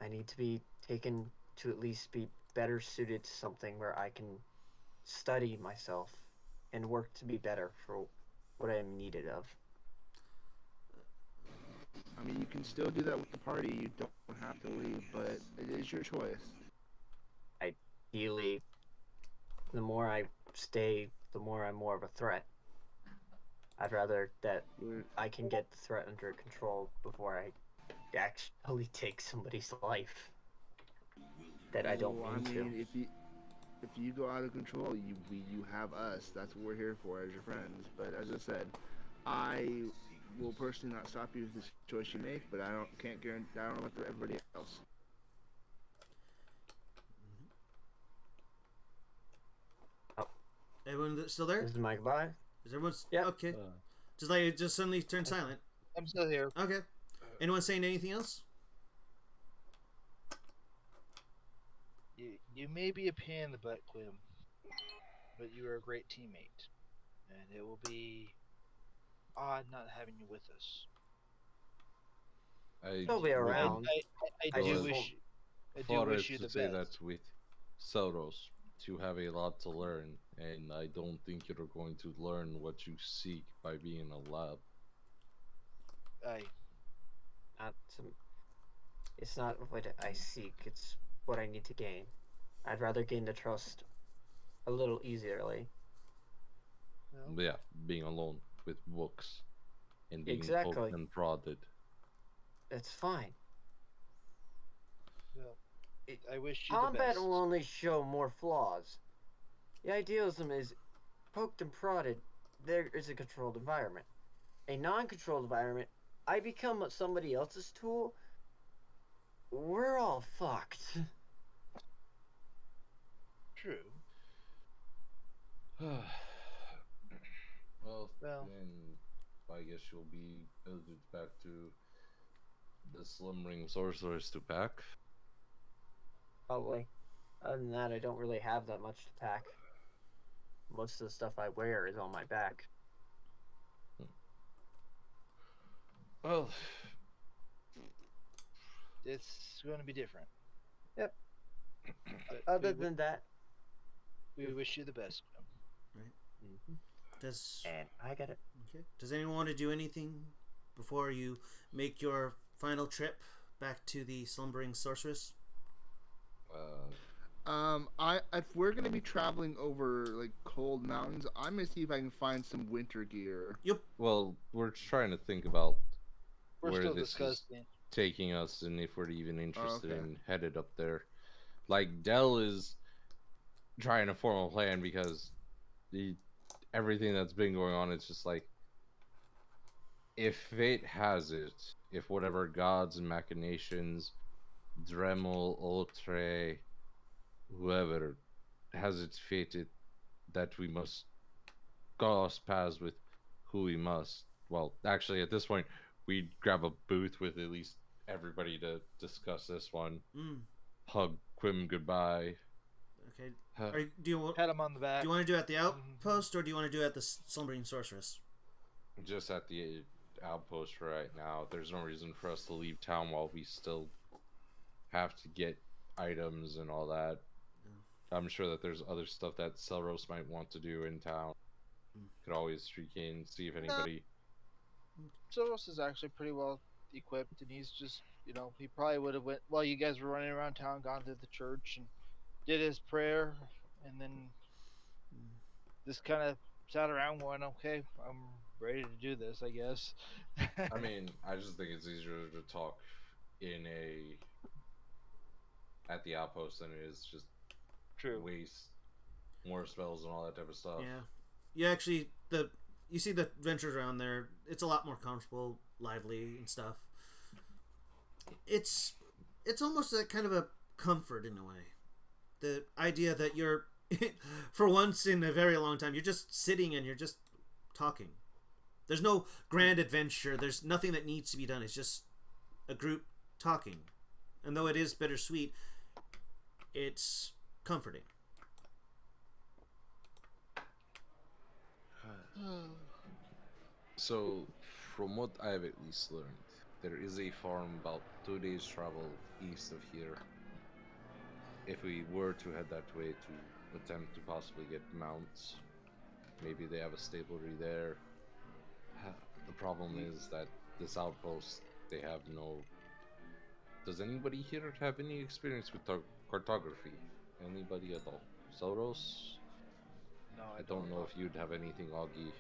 I need to be taken to at least be better suited to something where I can study myself and work to be better for what I am needed of. I mean, you can still do that with the party. You don't have to leave, but it is your choice. Ideally, the more I stay, the more I'm more of a threat. I'd rather that I can get the threat under control before I actually take somebody's life that I don't Well, mean I to. mean, if you go out of control, you have us. That's what we're here for as your friends. But as I said, I will personally not stop you with this choice you make. But can't guarantee. I don't know about everybody else. Everyone still there? This is my goodbye. Is everyone? Yep. Okay. Just like it just suddenly turned silent. I'm still here. Okay. Anyone saying anything else? You may be a pain in the butt, Quim, but you are a great teammate, and it will be odd not having you with us. He'll be around. I do just wish. I do Thought wish it you the to say best. that with Soros, you have a lot to learn, and I don't think you're going to learn what you seek by being in a lab. Not some. It's not what I seek. It's what I need to gain. I'd rather gain the trust a little easierly. But yeah, being alone with books and being Exactly. poked and prodded. It's fine. Well, I wish you the Combat best. will only show more flaws. The idealism is poked and prodded. There is a controlled environment. A non-controlled environment, I become somebody else's tool. We're all fucked. True. Well, Well. then I guess you'll be builded back to the slumbering sorceress to pack. Probably. Other than that, I don't really have that much to pack. Most of the stuff I wear is on my back. Well, It's going to be different. Yep. But Other than that, we wish you the best. Does and I get it. Okay. Does anyone want to do anything before you make your final trip back to the slumbering sorceress? If we're gonna be traveling over like cold mountains, I'm gonna see if I can find some winter gear. Yep. Well, we're trying to think about We're where still this is discussing. taking us and if we're even interested okay. in headed up there. Like Dell is trying to form a plan because everything that's been going on, it's just like, if fate has it, if whatever gods and machinations, Dremel, Otre, whoever has it fated that we must cross paths with who we must. Well, actually, at this point, we'd grab a booth with at least everybody to discuss this one. Hug Quim goodbye. Okay. Do you Pat him on the back. Do you want to do it at the outpost or do you want to do it at the slumbering sorceress? Just at the outpost for right now. There's no reason for us to leave town while we still have to get items and all that. I'm sure that there's other stuff that Selros might want to do in town. Could always streak in, see if anybody. Soros is actually pretty well equipped, and he's just, he probably would have went while you guys were running around town, gone to the church and did his prayer, and then just kind of sat around going, okay, I'm ready to do this, I guess. I mean, I just think it's easier to talk at the outpost than it is just waste more spells and all that type of stuff. Yeah. You see the adventures around there. It's a lot more comfortable, lively, and stuff. it's almost a kind of a comfort in a way. The idea that you're, for once in a very long time, you're just sitting and you're just talking. There's no grand adventure. There's nothing that needs to be done. It's just a group talking. And though it is bittersweet, it's comforting. So, from what I've at least learned, there is a farm about 2 days' travel east of here. If we were to head that way to attempt to possibly get mounts, maybe they have a stablery there. The problem is that this outpost, they have no. Does anybody here have any experience with cartography? Anybody at all? Soros? No, I don't know if you'd have anything, Augie.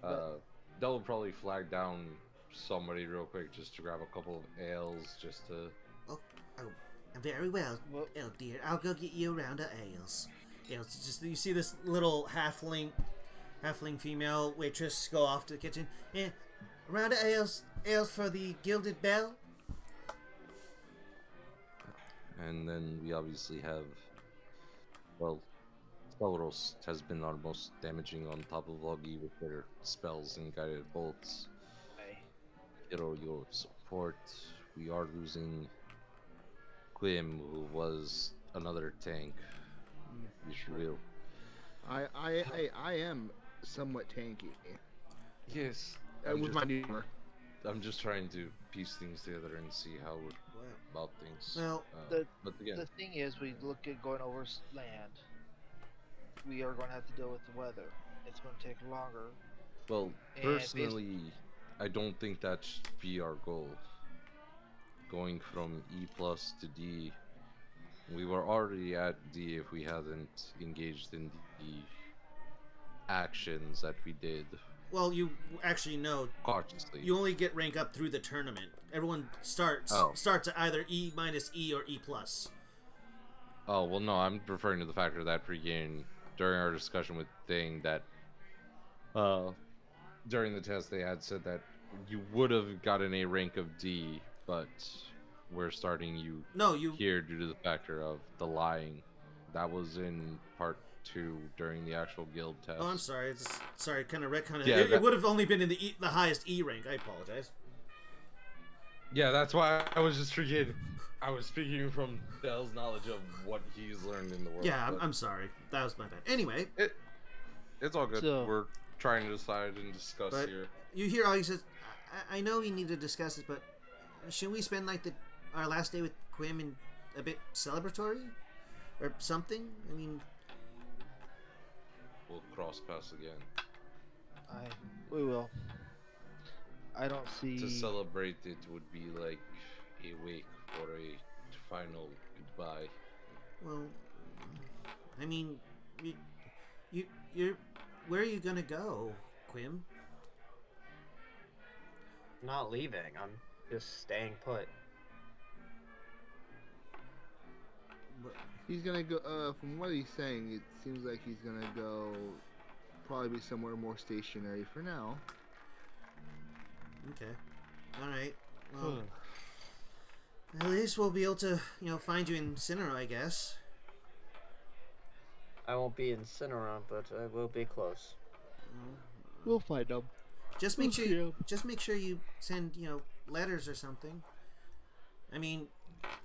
But- They'll probably flag down somebody real quick just to grab a couple of ales, just to. Oh, very well. Well- Oh dear, I'll go get you a round of ales. Ales. Just you see this little halfling female waitress go off to the kitchen. Yeah, a round of ales for the Gilded Bell. And then we obviously have. Well, Sauros has been our most damaging on top of Augie with their spells and guided bolts. Hey. Hero, your support. We are losing Quim, who was another tank. He's real. I am somewhat tanky. Yes. With my new armor. I'm just trying to piece things together and see how we're about things. Well, But again, The thing is, we look at going over land. We are going to have to deal with the weather. It's going to take longer. well, and personally, I don't think that should be our goal. Going from E plus to D, we were already at D if we hadn't engaged in the actions that we did well, you actually know cautiously. you only get rank up through the tournament. Everyone starts at either E minus E or E plus. Oh, well, no, I'm referring to the factor that pregame, during our discussion with Thing, that during the test they had said that you would have gotten a rank of D, but we're starting you here due to the factor of the lying. That was in part 2 during the actual guild test. Oh, I'm sorry. Sorry, kind of retconning. Yeah, It would have only been in the highest E rank. I apologize. Yeah, that's why I was just forgetting. I was speaking from Dell's knowledge of what he's learned in the world. Yeah, but I'm sorry. That was my bad. Anyway, it's all good. So- We're trying to decide and discuss but here. you hear all he says. I know we need to discuss this, but should we spend like our last day with Quim in a bit celebratory or something? I mean, We'll cross paths again. We will. I don't see. To celebrate it would be like a wake or a final goodbye. well, I mean, you're where are you gonna go, Quim? Not leaving. I'm just staying put. He's gonna go. From what he's saying, it seems like he's gonna go. Probably be somewhere more stationary for now. Okay. All right. Well, at least we'll be able to, find you in Cinero, I guess. I won't be in Cinnamon, but I will be close. We'll find them. Just make sure you send, letters or something. I mean,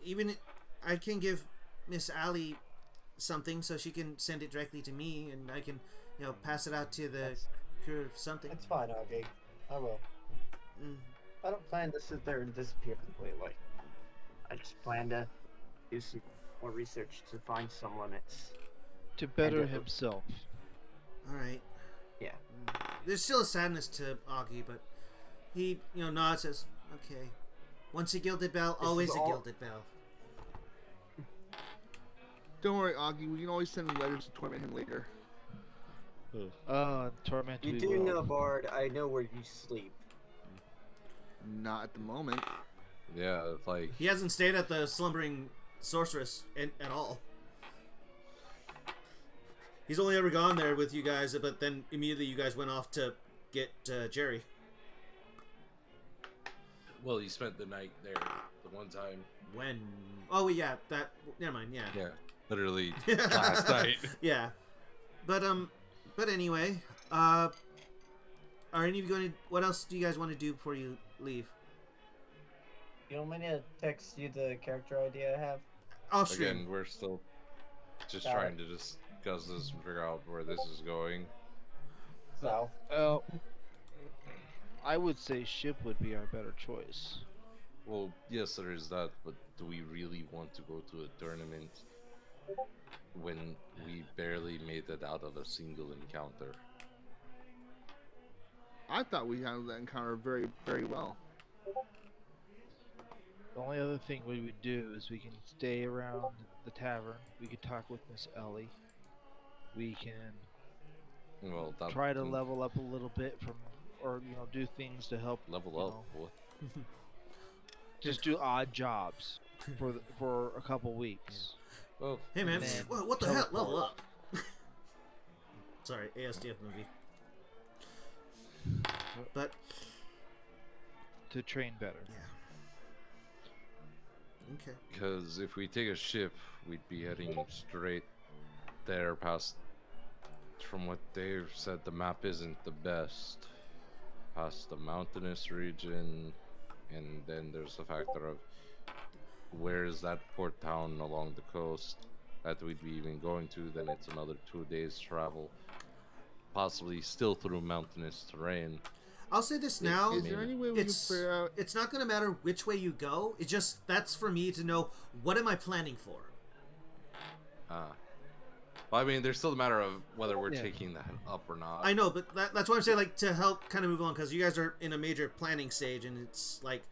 even I can give Miss Allie something so she can send it directly to me, and I can, pass it out to the crew or something. It's fine, Augie. I will. Mm. I don't plan to sit there and disappear completely. I just plan to do some more research to find some limits. To better And, himself. All right. Yeah. There's still a sadness to Augie, but he, nods, says, "Okay. Once a Gilded Bell, This always is a all- Gilded Bell." Don't worry, Augie. We can always send him letters to torment him later. Torment. You we do will. know, Bard, I know where you sleep. Not at the moment. Yeah, it's like He hasn't stayed at the Slumbering Sorceress at all. He's only ever gone there with you guys, but then immediately you guys went off to get Jerry. Well, he spent the night there the one time. When? Oh yeah, that. Never mind. Yeah. Yeah, literally last night. Yeah. But anyway, are any of you going to? What else do you guys want to do before you leave? You want me to text you the character idea I have? Off stream. Again, we're still just Got trying to discuss this and figure out where this is going. South. Well, I would say ship would be our better choice. Well, yes, there is that, but do we really want to go to a tournament when we barely made it out of a single encounter? I thought we handled that encounter very, very well. The only other thing we would do is we can stay around the tavern. We could talk with Miss Ellie. We can Well, that try to can level up a little bit from, or do things to help. level you up. know, What? Just do odd jobs for a couple weeks. Well, Hey man, Man, what the hell? teleport. Level up. Sorry, ASDF movie. But To train better. yeah. Okay. because if we take a ship, we'd be heading straight there past. From what they've said, the map isn't the best. Past the mountainous region, and then there's the factor of where is that port town along the coast that we'd be even going to. Then it's another 2 days travel, possibly still through mountainous terrain. I'll say this now. Is there any way we can It's figure out? it's not going to matter which way you go. It's just that's for me to know what am I planning for. Well, I mean, there's still a matter of whether we're Yeah. taking that up or not. I know, but that's why I'm saying like to help kind of move along because you guys are in a major planning stage and it's like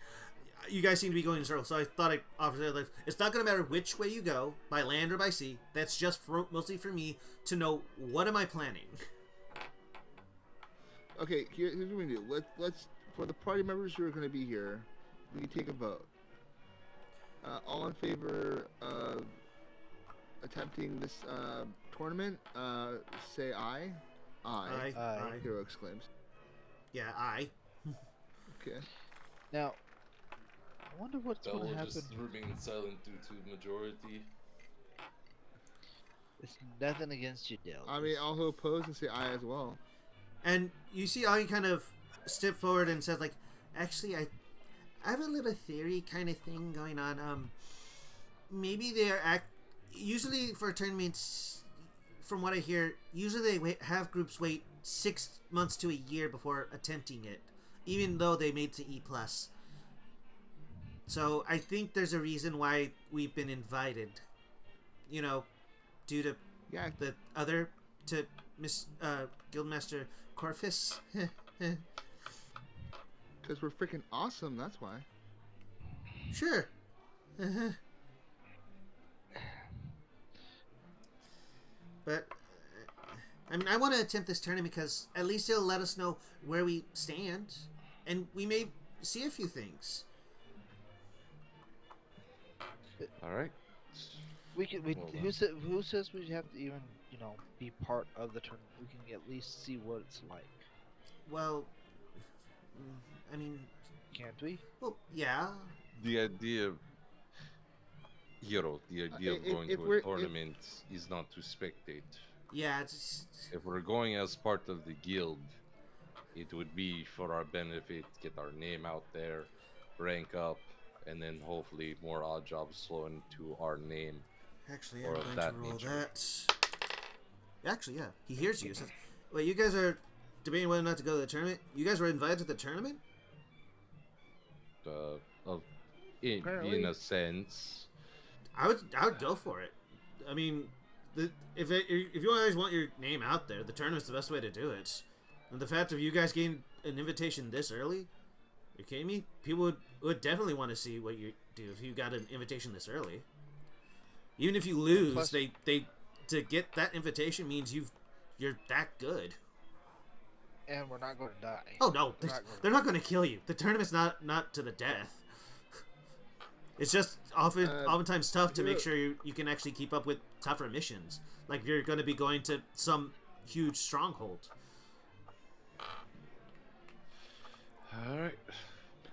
you guys seem to be going in circles. So I thought I'd offer that. Like, it's not going to matter which way you go, by land or by sea. That's just mostly for me to know what am I planning. Okay, here's what we do. Let's for the party members who are going to be here, we can take a vote. All in favor of attempting this tournament, say aye. Aye. Aye. Hero exclaims. Yeah, aye. Okay. Now, I wonder what's going Bella to happen. just remain silent due to majority. It's nothing against you, Dale. I mean, all who oppose and say aye as well. And you see Aye kind of step forward and says like, actually, I have a little theory kind of thing going on. Maybe they're usually for tournaments, from what I hear, usually they have groups wait 6 months to a year before attempting it, even though they made to E+. So I think there's a reason why we've been invited. You know, due to Yeah. the other, to Miss Guildmaster Corfus. Because we're freaking awesome, that's why. Sure. But I mean, I want to attempt this tournament because at least it'll let us know where we stand, and we may see a few things. All right. We can. Well Who says we have to even be part of the tournament? We can at least see what it's like, Well, I mean, can't we? well, yeah. The idea, the idea of If- going if to we're- a tournament is not to spectate. Yeah, it's If we're going as part of the guild, it would be for our benefit, get our name out there, rank up, and then hopefully more odd jobs flow into our name. actually Or I'm of going that to roll nature. that. Actually, yeah, he hears you. Says, wait, you guys are debating whether or not to go to the tournament? You guys were invited to the tournament? In Apparently. a sense. I would go for it. I mean, if you guys want your name out there, the tournament's the best way to do it. And the fact of you guys getting an invitation this early, you kidding me? People would definitely want to see what you do if you got an invitation this early. Even if you lose, Plus- they to get that invitation means you're that good. And we're not going to die. Oh no, We're not gonna- they're not going to kill you. The tournament's not to the death. It's just oftentimes tough to make sure you can actually keep up with tougher missions. Like you're going to be going to some huge stronghold. Alright.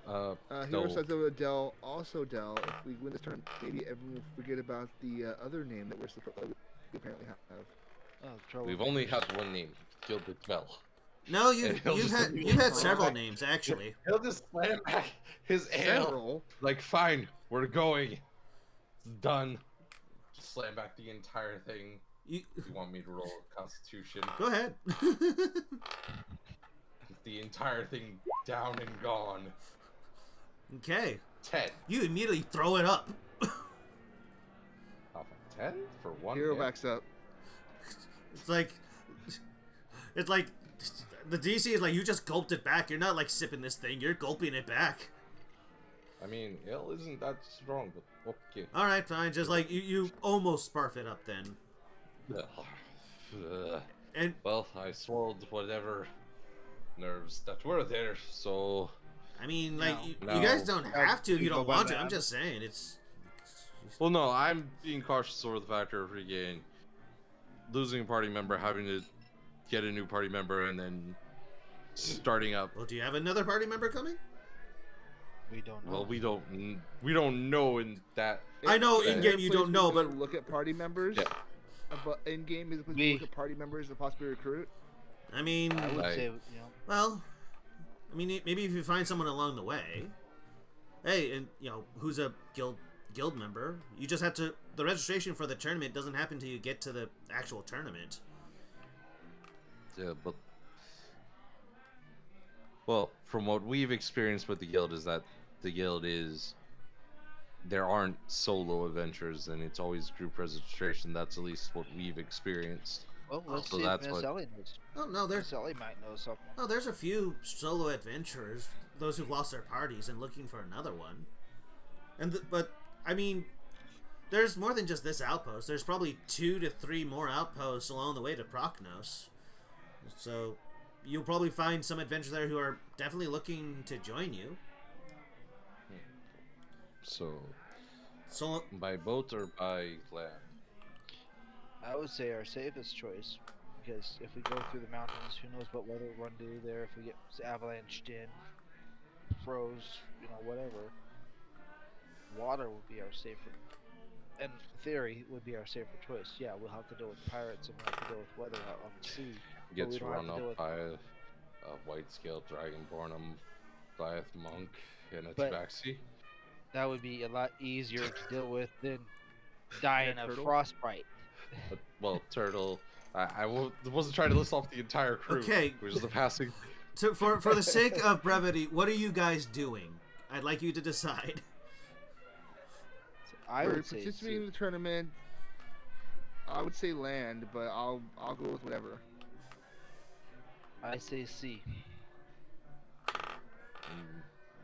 Hero Del- says over to Dell. Also, Dell, if we win this tournament, maybe everyone will forget about the other name that we apparently have. we've only had one name, Gilbert Bell. No, And he'll you've just had immediately several back- names actually. He'll just slam back his ale. Several. Like, fine, we're going. It's done. Just slam back the entire thing. You You want me to roll a Constitution? go ahead. The entire thing down and gone. Okay. 10. You immediately throw it up. Off of 10 for one. Hero hit? backs up. It's like the DC is like you just gulped it back. You're not like sipping this thing. You're gulping it back. I mean, ale isn't that strong, but okay. All right, fine. Just like you almost sparf it up then. And Well, I swallowed whatever nerves that were there, so I mean, like No. you guys don't have to if you go don't by want to. that. I'm just saying it's. well, no, I'm being cautious over the factor of again losing a party member, having to get a new party member, and then starting up. Well, do you have another party member coming? We don't know. Well, we don't know in that. I know Yeah. in game you don't know, but look at party members. Yeah. But in game, is when We- you look at party members to possibly recruit. I mean, I would Like- say, well, I mean maybe if you find someone along the way. Hey, and who's a guild member? You just have to. The registration for the tournament doesn't happen till you get to the actual tournament. Yeah, but well, from what we've experienced with the guild is that the guild is there aren't solo adventures and it's always group registration. That's at least what we've experienced. well, let's So see that's if Miss what- Ellie knows. Oh no, Miss Ellie might know something. there's a few solo adventurers, those who've lost their parties and looking for another one. But I mean, there's more than just this outpost. There's probably 2 to 3 more outposts along the way to Proknos. So you'll probably find some adventurers there who are definitely looking to join you. So By boat or by land? I would say our safest choice, because if we go through the mountains, who knows what weather we're going to do there. If we get avalanched in, froze, whatever. Water would be our safer, in theory, would be our safer choice. Yeah, we'll have to deal with pirates and we'll have to deal with weather out on the sea. Gets we don't have run to deal up with- by a white scale dragonborn, Goliath monk in a But- tabaxi. That would be a lot easier to deal with than dying of turtle? frostbite. Well, turtle. Wasn't trying to list off the entire crew. Okay. Which is the passing. So for the sake of brevity, what are you guys doing? I'd like you to decide. I For would say participating in the tournament, I would say land, but I'll go with whatever. I say C. Mm,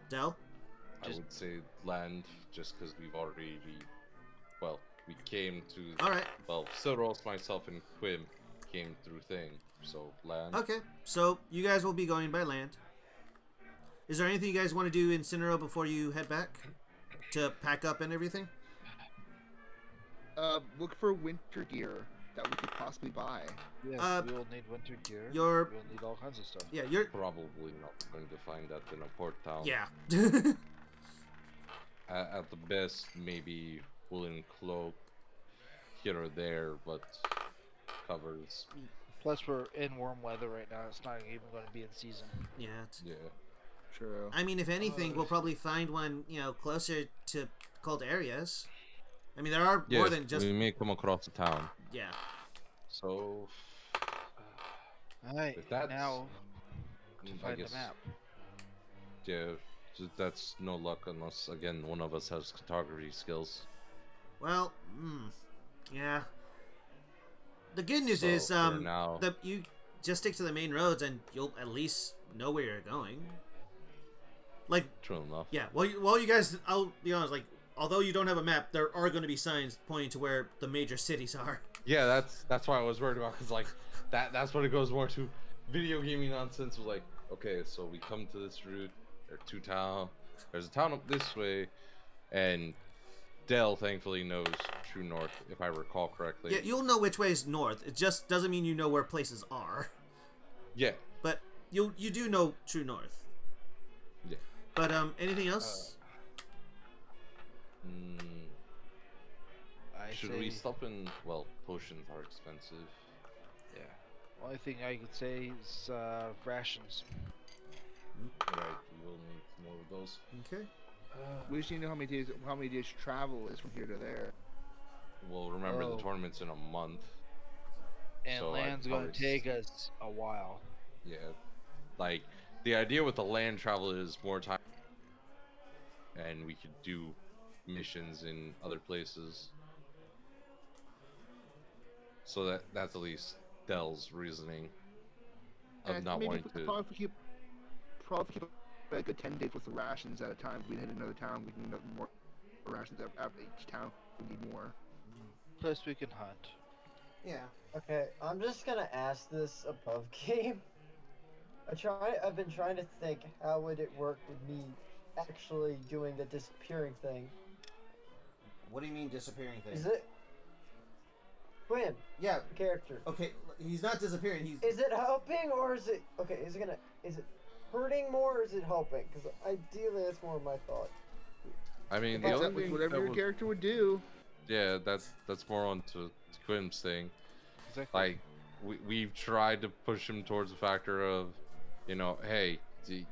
Del? I Just- would say land, just because we've already, we came to. All right. Well, Silros, myself, and Quim came through thing, so land. Okay, so you guys will be going by land. Is there anything you guys want to do in Cinero before you head back to pack up and everything? Look for winter gear that we could possibly buy. Yes, Uh, we will need winter gear. Your We'll need all kinds of stuff. yeah, you're Probably not going to find that in a port town. yeah. At the best, maybe woolen cloak here or there, but covers. Plus, we're in warm weather right now. It's not even going to be in season. Yeah. It's, Yeah. True. I mean, if anything, we'll probably find one closer to cold areas. I mean, there are more than just we may come across a town. yeah. So All right, if that's now to I find guess the map. yeah, that's no luck unless again one of us has cartography skills. Well, yeah. The good news So, is for now- you just stick to the main roads and you'll at least know where you're going. Like True enough. yeah, well you guys, I'll be honest, like although you don't have a map, there are going to be signs pointing to where the major cities are. Yeah, that's why I was worried about, because like that's what it goes more to. Video gaming nonsense was like, okay, so we come to this route. There are 2 towns. There's a town up this way, and Dell thankfully knows true north, if I recall correctly. Yeah, you'll know which way is north. It just doesn't mean you know where places are. Yeah. But you do know true north. Yeah. But anything else? Should we stop in? Well, potions are expensive. Yeah. Only thing I could say is rations. Right, we will need more of those. Okay. We just need to know how many days travel is from here to there. Well, remember the tournament's in a month. And so land's going to take us a while. Yeah. Like, the idea with the land travel is more time. And we could do missions in other places. So that's at least Dell's reasoning of And not maybe wanting to. Probably keep like a 10 days worth of rations at a time. If we hit another town, we can get more rations at each town. We need more. Plus, we can hunt. Yeah. Okay, I'm just gonna ask this above game. I've been trying to think how would it work with me actually doing the disappearing thing. What do you mean disappearing thing? Is it Quinn? Yeah. Character. Okay, he's not disappearing. He's. Is it helping or is it okay? Is it hurting more or is it helping? Because ideally that's more of my thought. I mean, the only thing whatever your character would do. Yeah, that's more on to Quinn's thing. Exactly. Like, we've tried to push him towards the factor of, you know, hey, the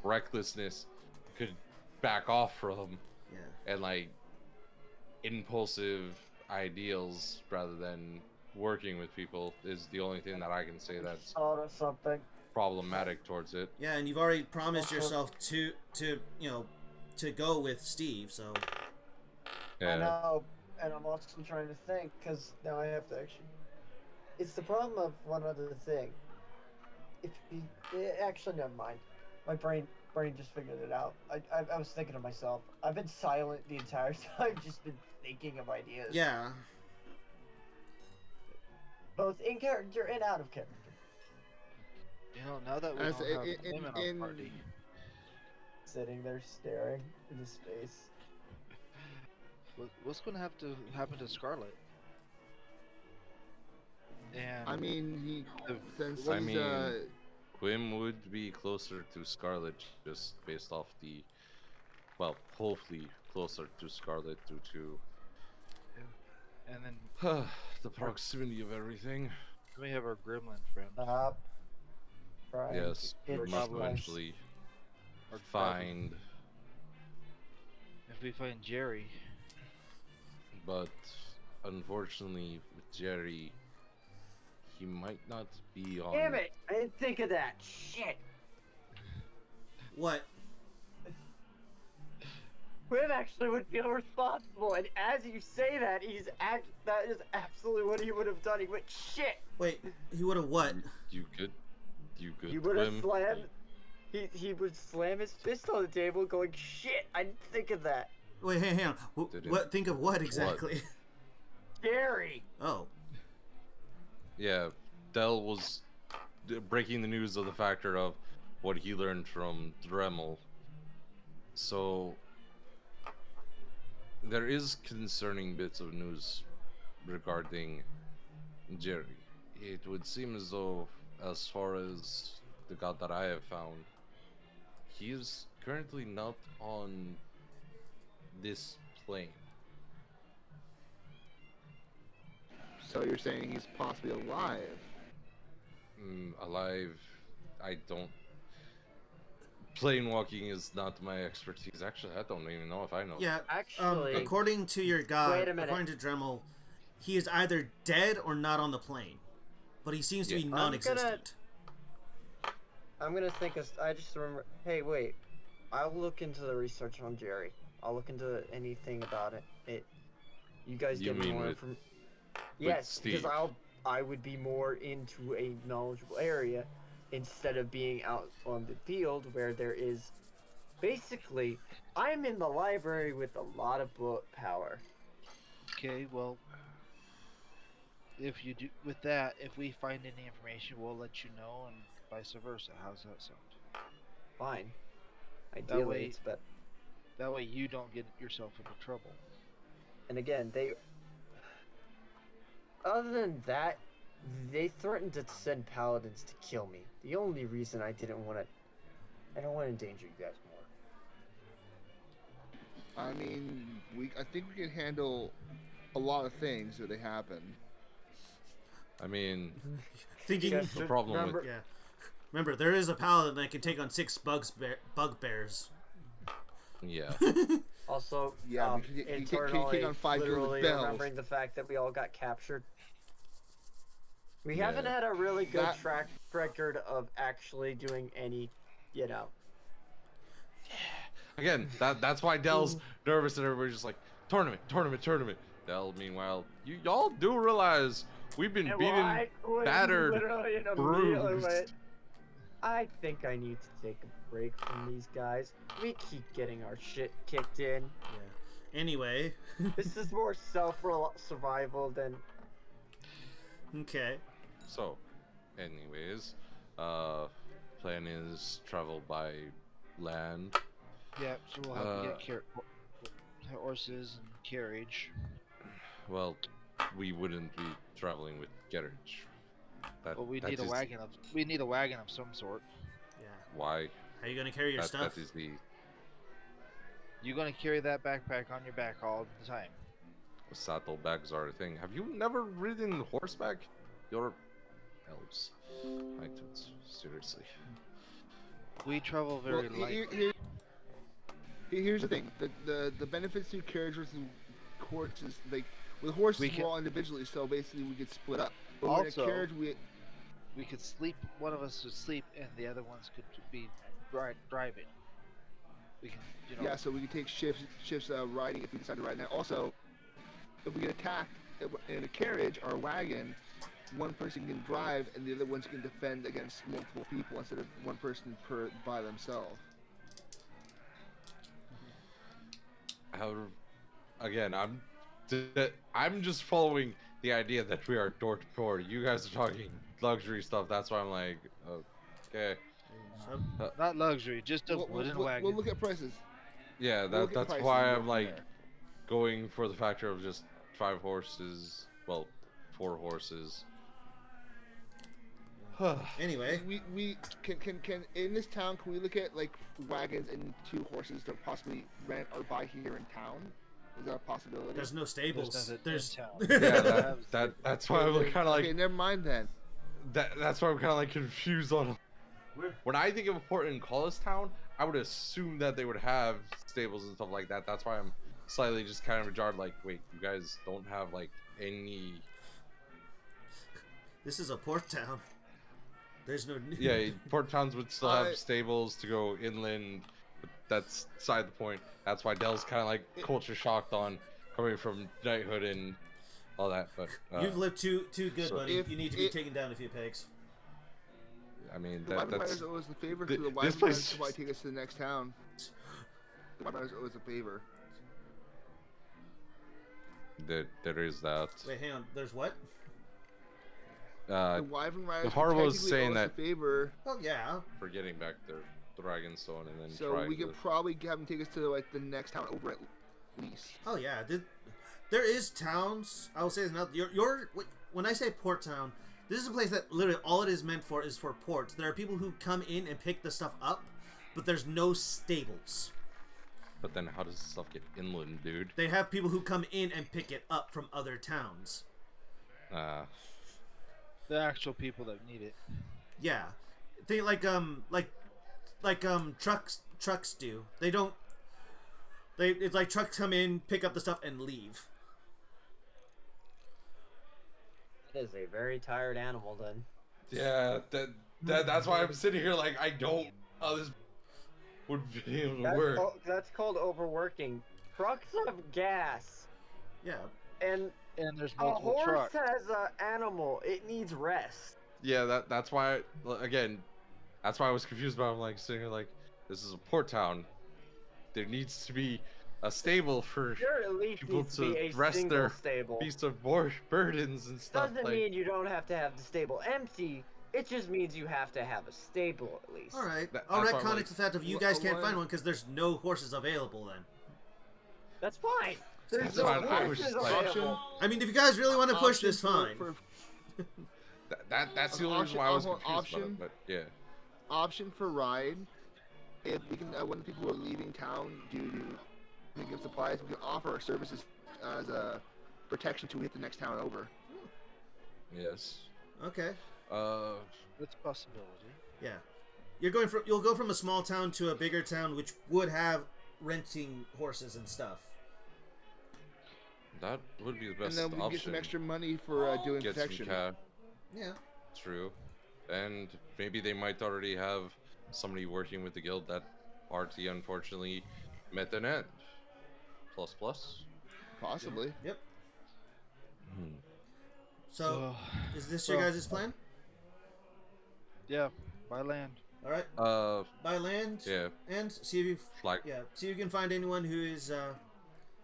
recklessness could back off from, and like impulsive ideals rather than working with people is the only thing that I can say that's something problematic towards it. Yeah, and you've already promised yourself to to go with Steve, so. Yeah. I know, and I'm also trying to think because now I have to actually. It's the problem of one other thing. If you actually never mind, my brain just figured it out. I was thinking to myself. I've been silent the entire time, just been thinking of ideas. Yeah. Both in character and out of character. You know, now that we don't have him in our party, sitting there staring into space. What's going to have to happen to Scarlet? And I mean, Quim would be closer to Scarlet just based off the, well, hopefully closer to Scarlet due to, and then the proximity of everything. We have our gremlin friend. Yes, we must eventually find. If we find Jerry. But unfortunately, with Jerry, he might not be on. Damn it! I didn't think of that. Shit. What? Quinn actually would feel responsible, and as you say that, that is absolutely what he would have done. He went, shit! Wait, he would have what? You could He would have slammed... He would slam his fist on the table going, shit, I didn't think of that. Wait, hang on. What? Think of what exactly? Gary! Oh. Yeah, Dell was breaking the news of the factor of what he learned from Dremel. So there is concerning bits of news regarding Jerry. It would seem as though, as far as the god that I have found, he is currently not on this plane. So you're saying he's possibly alive? Alive, I don't... Plane walking is not my expertise. Actually, I don't even know if I know. Yeah, actually, according to your god, according to Dremel, he is either dead or not on the plane. But he seems to be non-existent. I'm gonna think of... I just remember... Hey, wait. I'll look into the research on Jerry. I'll look into anything about it. You guys get more from... Yes, because I would be more into a knowledgeable area instead of being out on the field where there is... Basically, I'm in the library with a lot of book power. Okay, well... If you do with that, if we find any information, we'll let you know, and vice versa. How's that sound? Fine. Ideally, it's better. That way, you don't get yourself into trouble. And again, other than that, they threatened to send paladins to kill me. The only reason I don't want to endanger you guys more. I mean, I think we can handle a lot of things if they happen. I mean, Thinking, Yes, the problem remember, with yeah. Remember, there is a paladin that can take on 6 bugbears. yeah, also, Yeah, we can take internally, on 5 gilded literally bells. remembering the fact that we all got captured. We Yeah. haven't had a really good That- track record of actually doing any, you know. again, that's why Dell's nervous and everybody's just like tournament. Dell, meanwhile, y'all do realize we've been And beaten, battered, literally and immediately bruised. went, I think I need to take a break from these guys. We keep getting our shit kicked in. Yeah. Anyway. This is more self-survival than... Okay. So, anyways, plan is travel by land. Yeah, so we'll have to get horses and carriage. Well, we wouldn't be traveling with carriage. But we that need a is wagon of some sort. Yeah. why How are you gonna carry your stuff? that is the You're gonna carry that backpack on your back all the time. saddlebags are a thing. Have you never ridden horseback? You're elves. Items, seriously. We travel Well, very light. here's the thing: the benefits to carriage versus horses, like with horses We can- we're all individually, so basically we could split up. But with Also- a carriage, We could sleep. One of us would sleep, and the other ones could be driving. We can, yeah, so we can take shifts riding if we decide to ride. Now, also, if we get attacked in a carriage or a wagon, one person can drive and the other ones can defend against multiple people instead of one person by themselves. However, again, I'm just following the idea that we are door to door. You guys are talking luxury stuff. That's why I'm like, okay. So, Not luxury, just a wooden wagon. We'll look at prices. Yeah, We'll look at that's prices why and go I'm from like there. going for the factor of just 5 horses. Well, 4 horses. anyway. We can in this town, can we look at like wagons and 2 horses to possibly rent or buy here in town? Is that a possibility? There's no stables. There's nothing in There's Yeah, that's why I'm kind of like Okay, never mind then. that's why I'm kind of like confused on. Where- When I think of a port in Collistown, I would assume that they would have stables and stuff like that. That's why I'm slightly just kind of jarred. Like, wait, you guys don't have like any? This is a port town. There's no. Yeah, port towns would still have I- stables to go inland. But that's beside the point. That's why Dell's kind of like culture shocked on coming from knighthood and all that. But You've lived too good, so buddy. if- You need to be if- taken down a few pegs. I mean The Wyvern that's Riders owe us a favor, Th- so the this Wyvern place Riders is- might take us to the next town. The Wyvern Riders owe us a favor. there is that. Wait, hang on. There's what? The Wyvern Riders Harbour was technically saying owe us that- a favor, Oh yeah. For getting back their Dragonstone and then so try we to- could probably have them take us to like the next town over at least. Oh yeah. There is towns. I will say this now. When I say port town, this is a place that literally all it is meant for is for ports. There are people who come in and pick the stuff up, but there's no stables. But then how does the stuff get inland, dude? They have people who come in and pick it up from other towns. The actual people that need it. Yeah, they like trucks do. They don't. It's like trucks come in, pick up the stuff, and leave. That is a very tired animal, then. Yeah, that's why I'm sitting here like I don't. Oh, this would be able to work. That's called overworking. Trucks have gas, Yeah. and And there's a multiple horse trucks. has an animal. It needs rest. Yeah, that's why. Again, that's why I was confused about. I'm like sitting here like this is a port town. There needs to be a stable for There at least people needs to be to a rest single their stable. beasts of burdens and stuff. Doesn't like, mean you don't have to have the stable empty. It just means you have to have a stable at least. All right. That- I'll that's why I'm retcon like, it to the fact of you wh- guys can't why- find one because there's no horses available. Then. That's fine. There's That's no fine, I was horses just like- available. I mean, if you guys really want to push Option this, for- fine. for- that's the only reason Option- why I was hold on, confused about it. option? But yeah, option for ride. If we can, when people are leaving town due to and give supplies. We can offer our services as a protection till we hit the next town over. Yes. Okay. That's a possibility. Yeah. You'll go from a small town to a bigger town, which would have renting horses and stuff. That would be the And best then we option. get some extra money for doing Get protection. some cash. Yeah. True. And maybe they might already have somebody working with the guild. That party, unfortunately, met an end. Plus, plus. Possibly. Yep. Hmm. So, is this your well, guys' plan? Yeah, buy land. All right. Buy land. Yeah. And see if you Flag. see if you can find anyone who is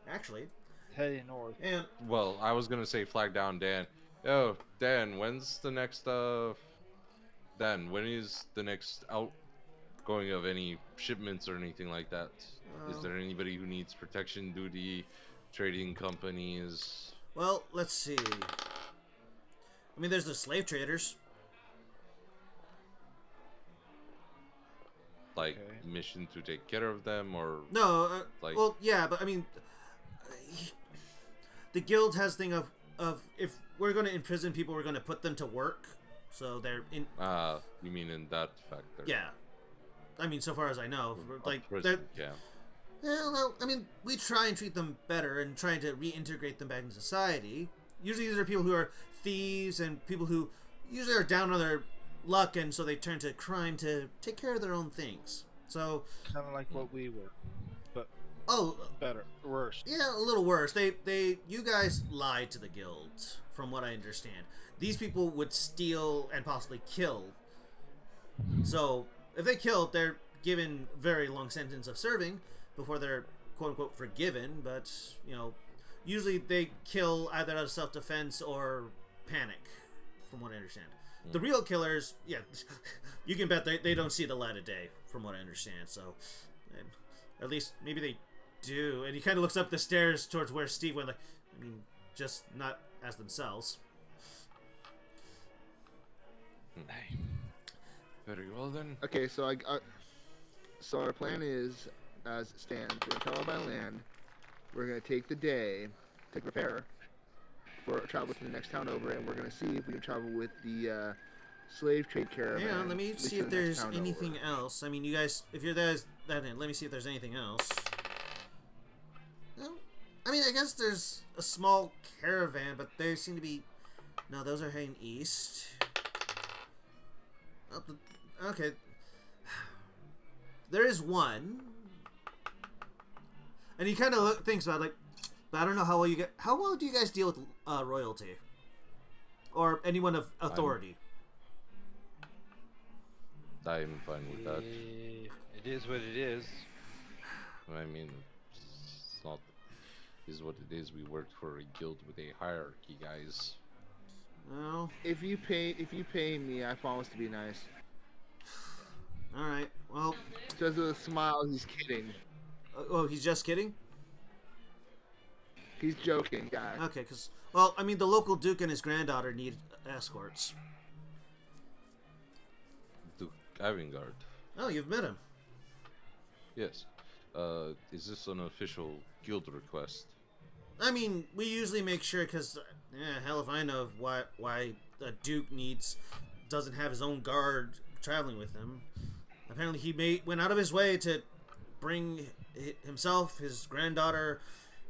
actually. Heading north. And Well, I was gonna say flag down Dan. Yo, Dan, when's the next Dan, when is the next outgoing of any shipments or anything like that? Is there anybody who needs protection duty, trading companies? well, let's see. I mean, there's the slave traders. Like Okay. mission to take care of them, or No, like well, yeah, but I mean, the guild has thing of if we're going to imprison people, we're going to put them to work, so they're in. you mean in that factor? Yeah, I mean, so far as I know, like prison, they're. yeah. Yeah, well, I mean, we try and treat them better and trying to reintegrate them back into society. Usually, these are people who are thieves and people who usually are down on their luck, and so they turn to crime to take care of their own things. So, Kind of like what we were, but oh, better, worse. yeah, a little worse. You guys lied to the guild, from what I understand. These people would steal and possibly kill. So, if they killed, they're given very long sentence of serving before they're quote unquote forgiven. But usually they kill either out of self-defense or panic, from what I understand. The real killers, yeah, you can bet they don't see the light of day, from what I understand. So, and at least maybe they do. And he kind of looks up the stairs towards where Steve went. Like, I mean, just not as themselves. Very well then. Okay, so so our plan is, as it stands, we're gonna travel by land. We're gonna take the day to prepare for travel to the next town over, and we're gonna see if we can travel with the slave trade caravan. Hang on, let me at least see to if the next there's town anything over. else. I mean, you guys, if you're that in, let me see if there's anything else. No, I mean, I guess there's a small caravan, but they seem to be. No, those are heading east. Oh, okay. There is one, and he kind of thinks about it, like, but I don't know how well you get. How well do you guys deal with royalty, or anyone of authority? I'm fine with that. It is what it is. I mean, it's not. Is what it is. We worked for a guild with a hierarchy, guys. No. If you pay me, I promise to be nice. All right. Well. Says with a smile, he's kidding. Oh, he's just kidding. He's joking, guy. Okay, because well, I mean, the local duke and his granddaughter need escorts. Duke Avangard. Oh, you've met him. Yes. Is this an official guild request? I mean, we usually make sure because, hell if I know why a duke doesn't have his own guard traveling with him. Apparently, he went out of his way to bring himself, his granddaughter,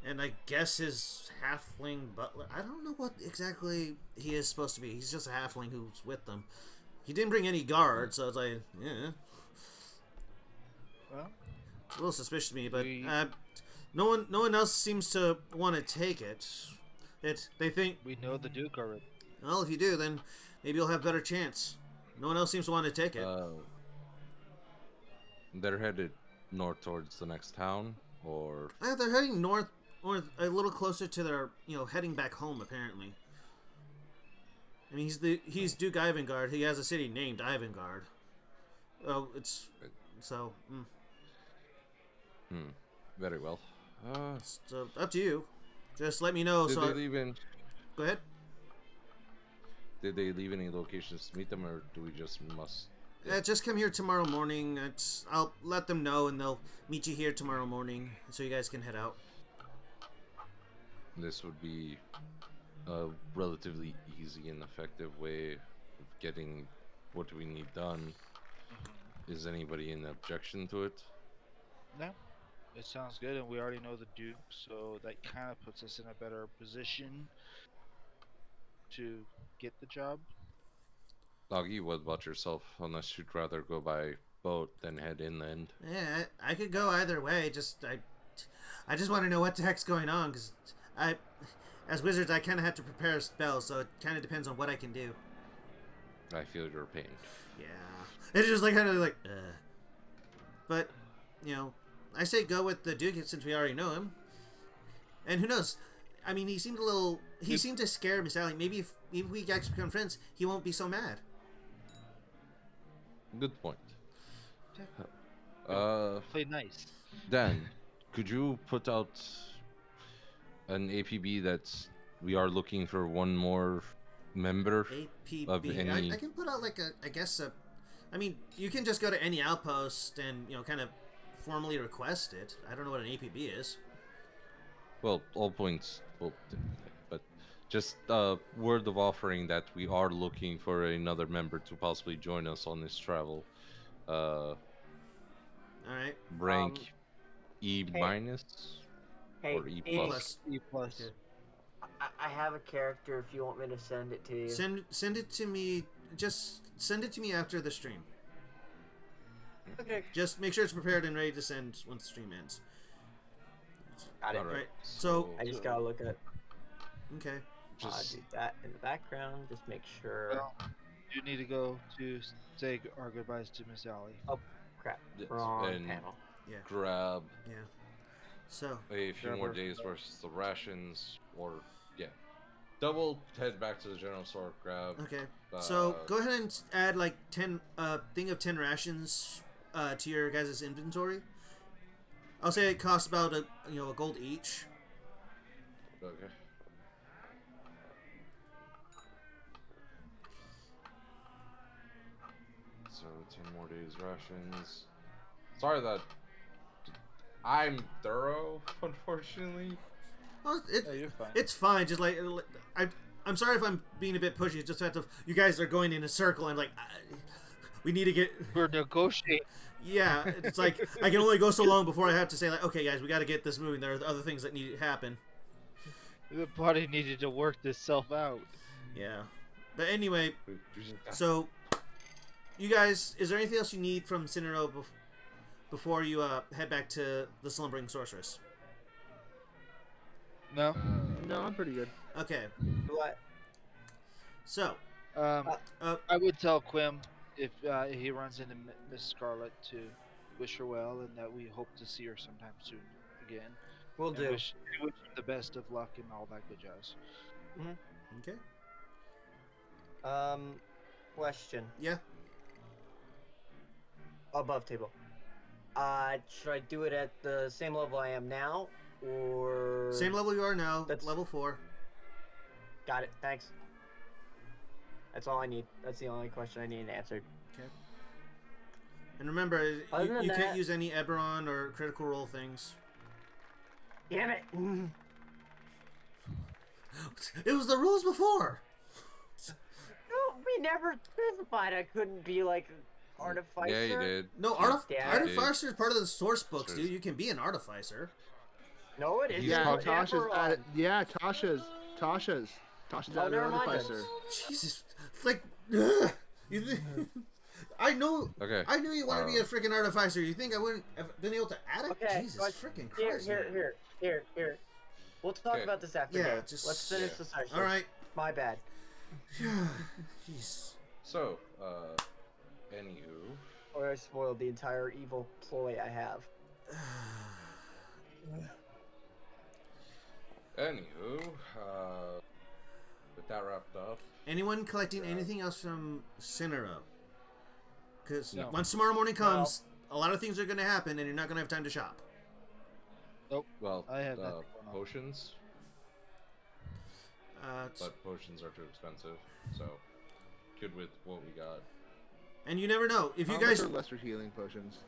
and I guess his halfling butler. I don't know what exactly he is supposed to be. He's just a halfling who's with them. He didn't bring any guards, so it's like, yeah. Well, It's a little suspicious to me, but We- no one else seems to want to take it. They think, we know the Duke already. well, if you do, then maybe you'll have a better chance. No one else seems to want to take it. They're headed north towards the next town, or They're heading north, or a little closer to their, heading back home. Apparently. I mean, he's Duke Ivangard. He has a city named Ivangard. Oh, it's so. very well. It's up to you. Just let me know. Did So they leave in? go ahead. Did they leave any locations to meet them, or do we just must Just come here tomorrow morning. I'll let them know, and they'll meet you here tomorrow morning, so you guys can head out. This would be a relatively easy and effective way of getting what we need done. Is anybody in objection to it? No, it sounds good, and we already know the Duke, so that kind of puts us in a better position to get the job. Doggy, what about yourself? Unless you'd rather go by boat than head inland. Yeah, I could go either way. I just want to know what the heck's going on, because as wizards, I kind of have to prepare a spell, so it kind of depends on what I can do. I feel your pain. Yeah, it's just like kind of like, but I say go with the Duke since we already know him, and who knows? I mean, he seemed to scare Miss Allie. Maybe if we actually become friends, he won't be so mad. Good point. Play nice. Dan, could you put out an APB that we are looking for one more member APB. of any? I can put out like I mean, you can just go to any outpost and kind of formally request it. I don't know what an APB is. Well, all points. Well, but just word of offering that we are looking for another member to possibly join us on this travel. All right. Rank E hey. minus Hey, or E E plus. plus. E plus. Okay. I have a character if you want me to send it to you. Send it to me. Just send it to me after the stream. Okay. Just make sure it's prepared and ready to send once the stream ends. Got it. All Right. So I just gotta look at. okay. just Do that in the background. Just make sure. Well, you need to go to say our goodbyes to Miss Allie. Oh crap! Yes, Wrong and panel. Yeah. grab Yeah. So a few Grab more our days stuff. versus the rations, or double head back to the general store, grab. okay. So go ahead and add like 10 thing of 10 rations to your guys' inventory. I'll say it costs about a gold each. Okay. So 10 more days rations. Sorry that I'm thorough, unfortunately. Well, Yeah, you're fine. it's fine. Just like I'm sorry if I'm being a bit pushy. It's just that you guys are going in a circle and like we need to get. We're negotiating. Yeah, it's like I can only go so long before I have to say like, okay, guys, we got to get this moving. There are other things that need to happen. The party needed to work this self out. Yeah, but anyway, so you guys, is there anything else you need from Cinero before you head back to the Slumbering Sorceress? No. No, I'm pretty good. Okay, What? so I would tell Quim if he runs into Miss Scarlet to wish her well, and that we hope to see her sometime soon again. We'll And do. wish him the best of luck and all that good jazz. okay, Question. yeah. Above table. Should I do it at the same level I am now, or Same level you are now, That's- level 4. Got it. Thanks. That's all I need. That's the only question I need answered. Okay. And remember, Other you than can't that- use any Eberron or critical role things. Damn it! It was the rules before. No, we never specified I couldn't be like an artificer. Yeah, you did. No, Yeah, Artificer is part of the source books, Sure. dude. You can be an artificer. No, it isn't. Yeah, It's Tasha's. Eberron. Tasha's Oh, an never mind artificer. Jesus, like, ugh. I know. Okay. I knew you wanted to be a freaking artificer. You think I wouldn't have been able to add it? Okay, Jesus but freaking Here, Christ. man. here. We'll talk Okay. about this after. Yeah, game. just- Let's finish yeah. the session. All right. My bad. Jeez. So, anywho, Or I spoiled the entire evil ploy I have. with that wrapped up, Anyone collecting anything else from Cinero? Because No. once tomorrow morning comes, a lot of things are going to happen, and you're not going to have time to shop. well, I have nothing going on. potions, Uh, but potions are too expensive. So, good with what we got. And you never know. If you How guys... much are lesser healing potions?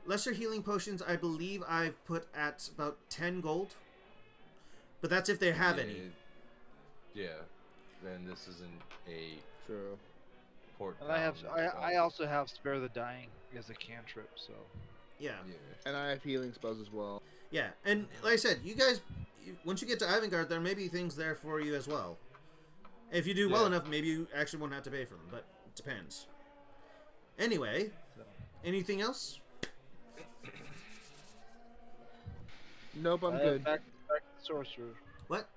Lesser healing potions, I believe I've put at about 10 gold. But that's if they have any. Yeah. Then this isn't a True. port And I have down, I also have Spare the Dying as a cantrip, so Yeah. Yeah. And I have healing spells as well. Yeah. And like I said, you guys, once you get to Ivengard, there may be things there for you as well. If you do well Yeah. enough, maybe you actually won't have to pay for them, but it depends. Anyway, so. anything else? Nope, I'm good. Back to the sorcerer. What?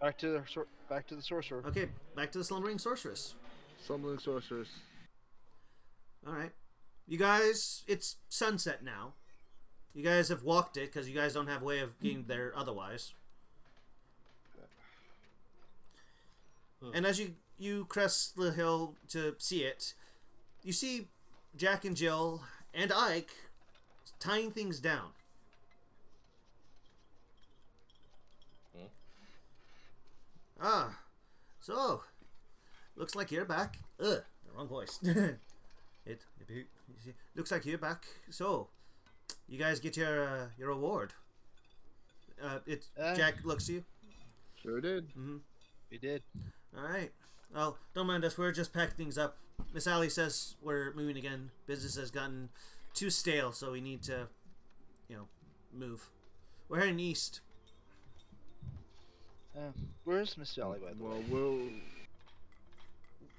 Back to the sorcerer. Okay, back to the Slumbering Sorceress. Summoning sorcerers. Alright. You guys, it's sunset now. You guys have walked it because you guys don't have a way of getting there otherwise. And as you crest the hill to see it, you see Jack and Jill and Ike tying things down. Ah, so looks like you're back. Ugh, the wrong voice. Looks like you're back. So, you guys get your reward. Jack looks to you. Sure did. Mm-hmm. We did. All right. Well, don't mind us. We're just packing things up. Miss Allie says we're moving again. Business has gotten too stale, so we need to, move. We're heading east. Where's Miss Sally, by the way?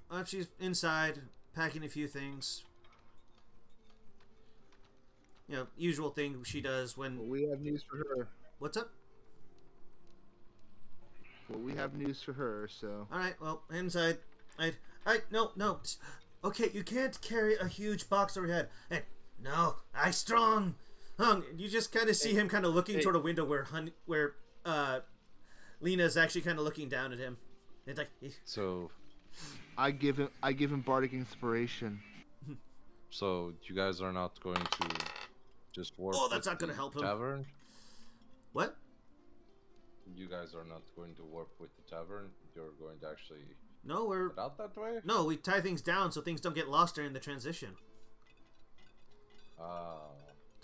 Well, She's inside packing a few things. Usual thing she does when. we have news for her. What's up? Well, we have news for her, so. All right. Well, inside. No. Okay, you can't carry a huge box over your head. Hey, no, I strong. You just kind of see him kind of looking toward a window where Lena's actually kind of looking down at him. It's like. So I give him bardic inspiration. So you guys are not going to just warp? Oh, that's with not going to the help him. Tavern? What? You guys are not going to warp with the tavern. You're going to actually No, head out that way. No, we tie things down so things don't get lost during the transition.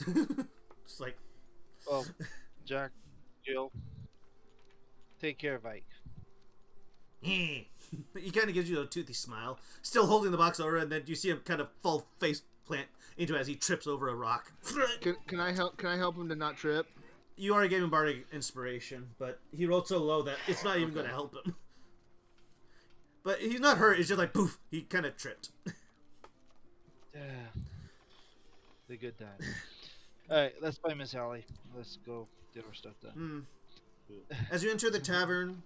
It's like. Well, Jack, Jill, take care of Ike. He kind of gives you a toothy smile, still holding the box over, and then you see him kind of fall face plant into it as he trips over a rock. Can I help him to not trip? You already gave him bardic inspiration, but he rolled so low that it's not even going to help him. But he's not hurt. It's just like poof. He kind of tripped. Yeah. The good time. Alright, let's buy Miss Allie. Let's go get our stuff done. As you enter the tavern,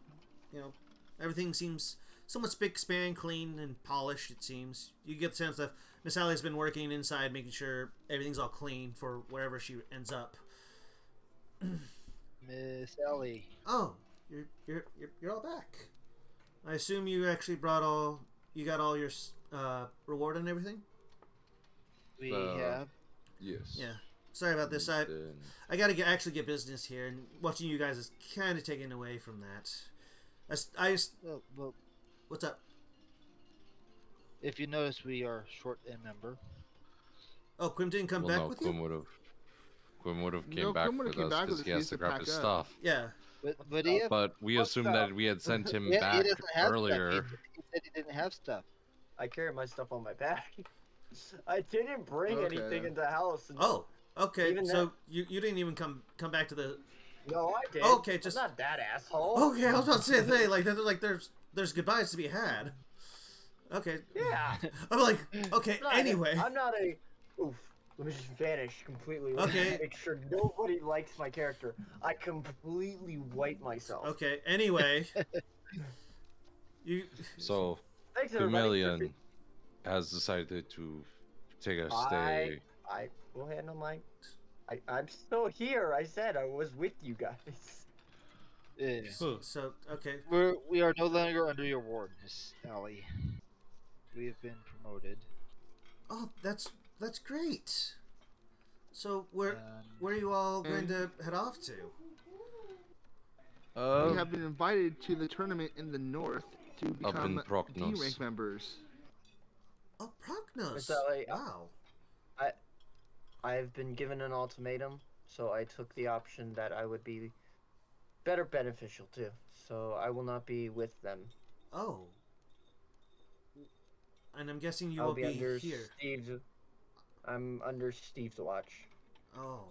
everything seems somewhat spick, span, clean, and polished, it seems. You get the sense that Miss Allie's been working inside, making sure everything's all clean for wherever she ends up. Miss Allie. Oh, you're all back. I assume you actually got all your reward and everything? We have. Yes. Yeah. Sorry about this. I got to actually get business here, and watching you guys is kind of taken away from that. Well, What's up? if you notice, we are short a member. Oh, Quim didn't come back with you? Quim would have came No, back Quim would've with came us back because with he us. has He to used to grab pack his up. stuff. Yeah. But he But we what assumed stuff? that we had sent him He back doesn't have earlier. Stuff. He said he didn't have stuff. I carry my stuff on my back. I didn't bring Okay, anything then. into the house. Oh, okay. Even So you didn't even come back to the. No, I did. Okay, just. I'm not that asshole. Okay, I was about to say there's goodbyes to be had. Okay. Yeah. I'm like, okay. Anyway. I'm not a. Oof. Let me just vanish completely. Let me Okay. make sure nobody likes my character. I completely wipe myself. Okay. Anyway. So Thanks, everybody. Chameleon has decided to take a stay. I will handle my. I'm still here. I said I was with you guys. Yeah. So okay. We are no longer under your ward, Miss Allie. We have been promoted. Oh, that's great. So where are you all going to head off to? We have been invited to the tournament in the north to Up in become Prochnos. D-rank members. Oh, Prognos. Miss Ellie, Wow. I've been given an ultimatum, so I took the option that I would be better beneficial to. So I will not be with them. Oh. And I'm guessing you I'll will be be under here. I'm under Steve's watch. Oh.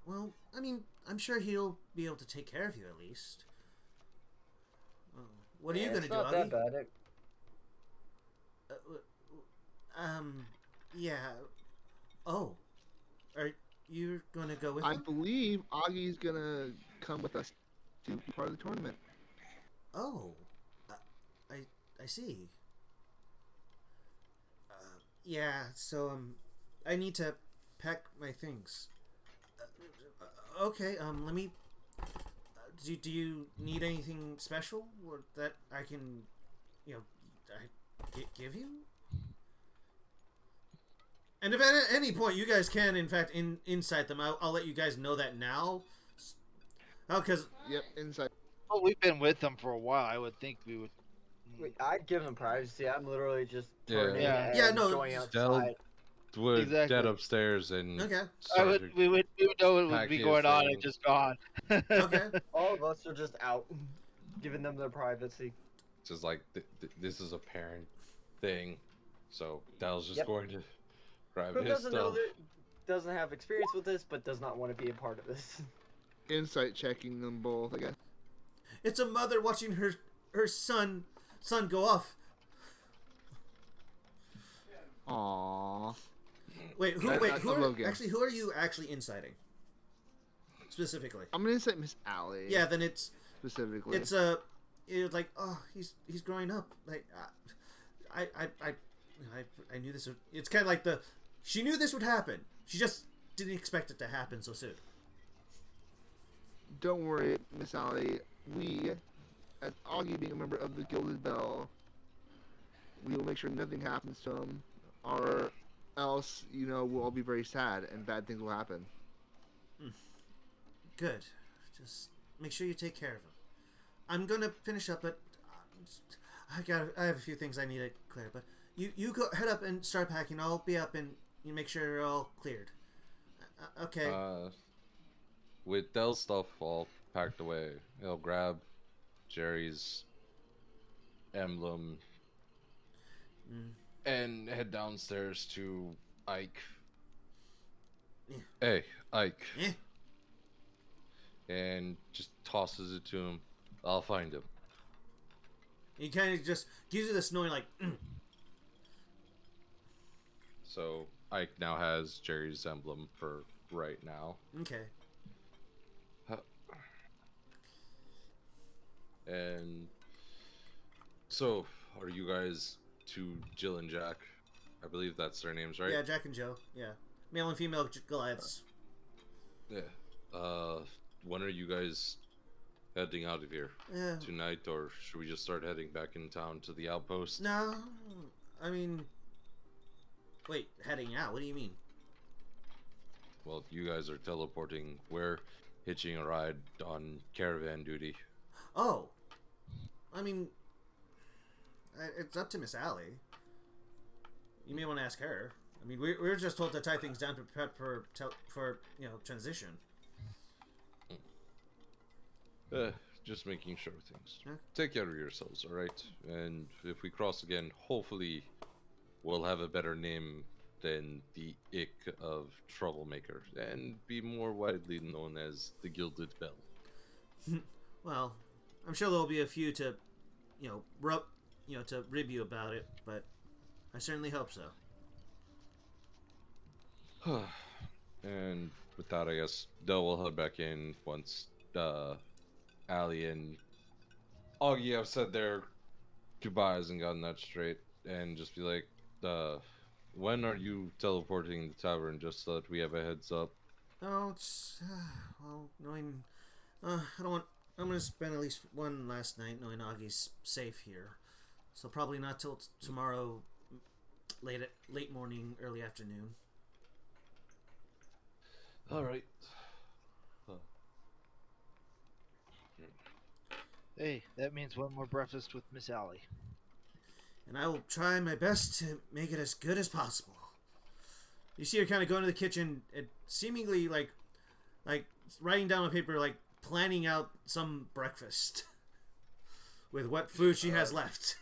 Well, I mean, I'm sure he'll be able to take care of you at least. Oh. What are you Yeah, gonna it's do, not that Augie? bad. Um, yeah. Oh, are you gonna go with I them? believe Augie's gonna come with us to be part of the tournament. Oh, uh, I I see. Yeah. So I need to pack my things. Okay. Let me. Do you need anything special or that I can, you know, give you? And if at any point you guys can, in fact, incite them, I'll let you guys know that now. Oh, because Yep, inside. Well, we've been with them for a while. I would think we would. I'd give them privacy. I'm literally just Yeah. turning Yeah. Yeah, and no, going Del outside. would Exactly. dead upstairs and okay, start to We would know what would pack be his going on thing. and just gone. okay. All of us are just out, giving them their privacy. Just like this is a parent thing, so Del's just Yep. going to grab Who his doesn't know stuff. that doesn't have experience with this, but does not want to be a part of this? Insight checking them both, I guess. It's a mother watching her son go off. Aww. Wait, who? I- Wait, I- who? I Are, love games. actually, who are you actually inciting? Specifically. I'm gonna incite Miss Allie. Yeah, then it's Specifically. it's like, oh, he's growing up. Like I knew this would. It's kind of like she knew this would happen. She just didn't expect it to happen so soon. Don't worry, Miss Allie. We, as Augie being a member of the Gilded Bell, we will make sure nothing happens to him, or else, we'll all be very sad and bad things will happen. Good. Just make sure you take care of him. I'm gonna finish up, but I have a few things I need to clear. But you go head up and start packing. I'll be up and you make sure you're all cleared. Okay. With Del's stuff all packed away, he'll grab Jerry's emblem and head downstairs to Ike. Yeah. Hey, Ike. Yeah. And just tosses it to him. I'll find him. He kind of just gives you this knowing, like, So Ike now has Jerry's emblem for right now. okay. And so, are you guys to Jill and Jack? I believe that's their names, right? Yeah, Jack and Joe. Yeah, male and female Goliaths. Yeah. When are you guys heading out of here? Yeah. Tonight, or should we just start heading back in town to the outpost? No, I mean, wait, heading out? What do you mean? Well, you guys are teleporting. We're hitching a ride on caravan duty. Oh, I mean, it's up to Miss Allie. You may want to ask her. I mean, we were just told to tie things down to prep for transition. Just making sure things. Huh? Take care of yourselves, alright? And if we cross again, hopefully we'll have a better name than the Ick of Troublemaker, and be more widely known as the Gilded Bell. Well, I'm sure there'll be a few to, to rib you about it, but I certainly hope so. And with that, I guess Del will head back in once Allie and Augie have said their goodbyes and gotten that straight, and just be like, when are you teleporting the tavern, just so that we have a heads up? Oh, it's knowing, I don't want. I'm gonna spend at least one last night knowing Augie's safe here, so probably not till tomorrow, late morning, early afternoon. All right. Hey, that means one more breakfast with Miss Allie. and I will try my best to make it as good as possible. You see her kind of go into the kitchen and seemingly like writing down on paper, like planning out some breakfast with what food she has left.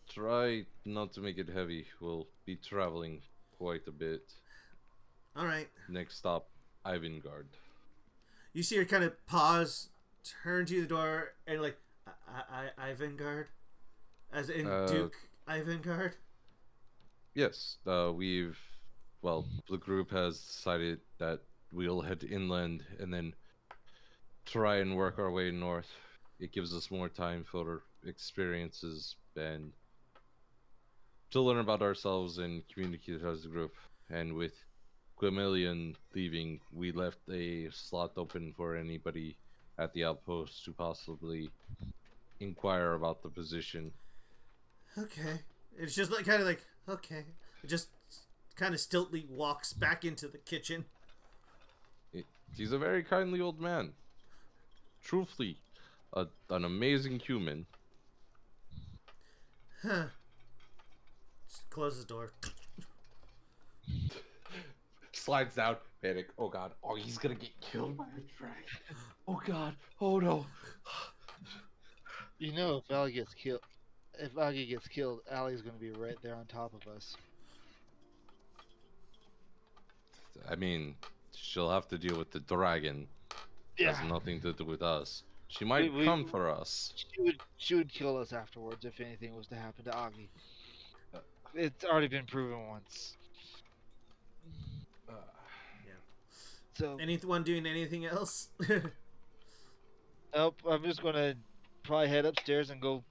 Try not to make it heavy. We'll be traveling quite a bit. All right. Next stop, Ivengard. You see her kind of pause, turn to the door, and like, Ivengard? As in Duke Ivengard? Yes, the group has decided that we'll head inland and then try and work our way north. It gives us more time for experiences and to learn about ourselves and communicate as a group. And with Quimilian leaving, we left a slot open for anybody at the outpost to possibly inquire about the position. Okay. It's just like kind of like, okay. It just kind of stiltly walks back into the kitchen. He's a very kindly old man. Truthfully, an amazing human. Huh. Just close the door. Slides down, panic. Oh god. Oh, he's gonna get killed by a dragon. Oh god. Oh no. You know, if Aggie gets killed, Allie's gonna be right there on top of us. I mean, she'll have to deal with the dragon. It has nothing to do with us. She might come for us. She would kill us afterwards if anything was to happen to Aggie. It's already been proven once. Yeah. So Anyone doing anything else? nope. I'm just gonna probably head upstairs and go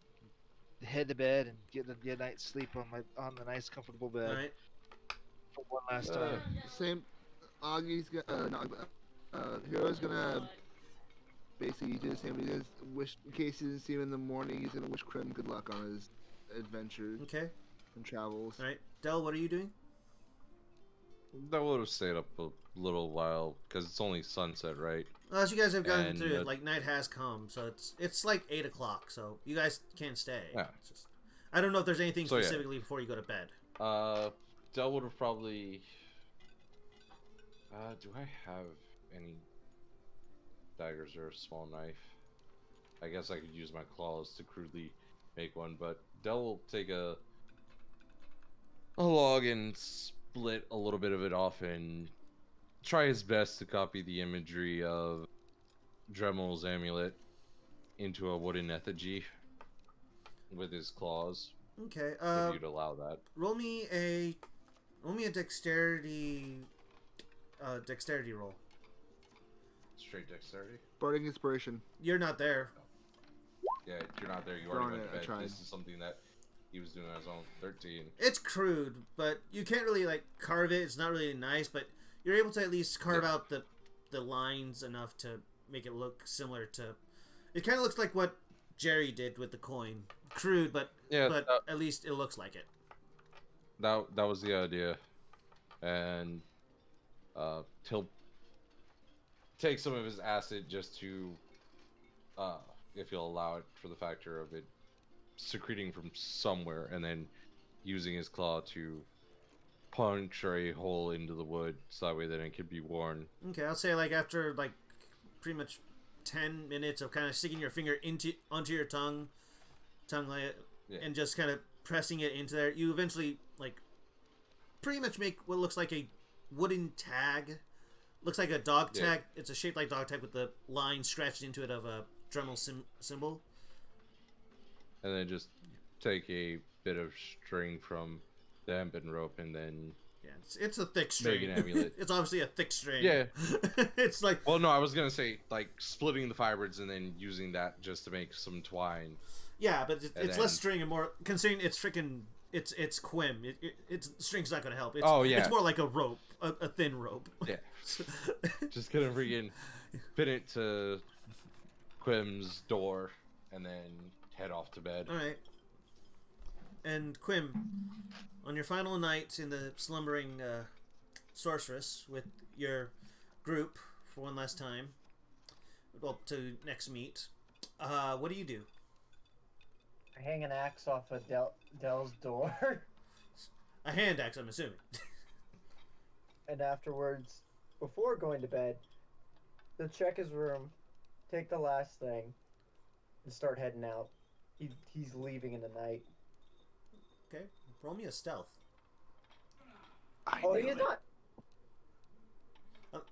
head to bed and get a night's sleep on the nice comfortable bed All right. for one last time. Same. Augie's Hero's gonna basically do the same. He does wish, in case he doesn't see him in the morning, he's gonna wish Krim good luck on his adventures Okay. and travels. All right. Del, what are you doing? That would have stayed up a little while because it's only sunset, right? Well, as you guys have gotten And, through it, like night has come, so it's like 8 o'clock, so you guys can't stay. Yeah. It's just, I don't know if there's anything So, yeah. specifically before you go to bed. Del would have probably. Do I have any daggers or a small knife? I guess I could use my claws to crudely make one, but Del will take a log and split a little bit of it off and try his best to copy the imagery of Dremel's amulet into a wooden effigy with his claws. Okay. If you'd allow that. Roll me a dexterity roll. Straight dexterity? Bardic inspiration. You're not there. Yeah, you're not there. You Darn already went it, to I bed. tried. This is something that he was doing on his own. 13. It's crude, but you can't really like carve it. It's not really nice, but you're able to at least carve out the lines enough to make it look similar to. It kind of looks like what Jerry did with the coin. Crude, but at least it looks like it. That was the idea, and he'll take some of his acid just to, if you'll allow it, for the factor of it secreting from somewhere, and then using his claw to puncture a hole into the wood so that way then it can be worn. Okay, I'll say like after like pretty much 10 minutes of kind of sticking your finger onto your tongue like, and just kind of pressing it into there, you eventually like pretty much make what looks like a wooden tag. Looks like a dog tag. It's a shaped like dog tag with the line scratched into it of a Dremel symbol. And then just take a bit of string from the hempen rope and then it's a thick string. make an amulet. It's obviously a thick string. Yeah. It's like, well, no, I was gonna say like splitting the fibers and then using that just to make some twine. Yeah, but it's less string and more, considering it's freaking it's Quim. It's string's not gonna help. It's, it's more like a rope, a thin rope. Yeah. Just gonna freaking pin it to Quim's door and then head off to bed. All right. And Quim, on your final night in the slumbering sorceress with your group for one last time, well, to next meet, what do you do? I hang an axe off of Dell's door, A hand axe, I'm assuming. and afterwards, before going to bed, he'll check his room, take the last thing, and start heading out. He's leaving in the night. Okay, roll me a stealth. Oh, he's not.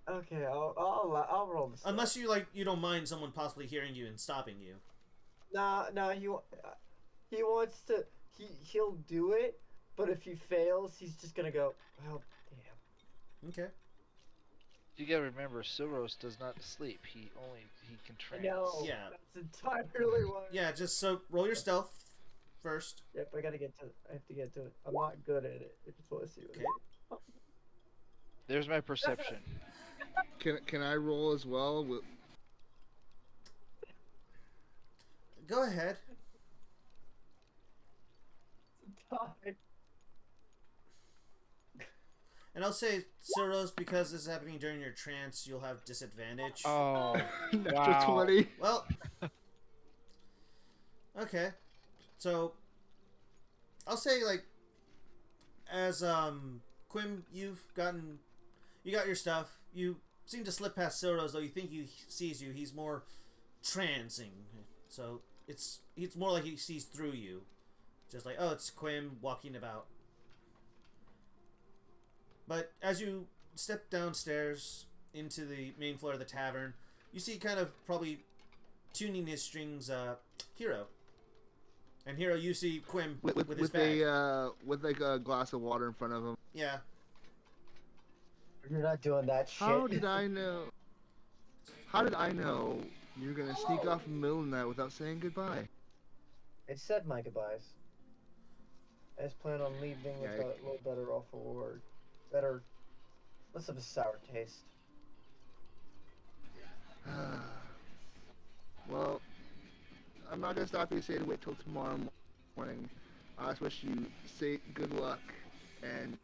Okay, I'll roll this. Unless you don't mind someone possibly hearing you and stopping you. No, he wants to. He'll do it, but if he fails, he's just gonna go. Oh, damn. Okay. You gotta remember, Silros does not sleep. He can trance. No, Yeah. that's entirely why. Yeah, just so roll your stealth first. Yep, I have to get to it. I'm not good at it. I just want to see what. Okay. There's my perception. Can I roll as well? Go ahead. Die. And I'll say, Soros, because this is happening during your trance, you'll have disadvantage. Oh, Natural wow. 20. Well, okay. So, I'll say, like, as, Quim, you got your stuff. You seem to slip past Soros, though you think he sees you. He's more trancing. So, it's more like he sees through you. Just like, oh, it's Quim walking about. But as you step downstairs into the main floor of the tavern, you see kind of probably tuning his strings, Hero. And Hero, you see Quim with his bag. With like a glass of water in front of him. Yeah. You're not doing that shit. How did I know? How did I know you were gonna sneak off in the middle of the night without saying goodbye? I said my goodbyes. I just plan on leaving with a little better off reward. Less of a sour taste. Well, I'm not gonna stop you to say to wait till tomorrow morning. I just wish you good luck and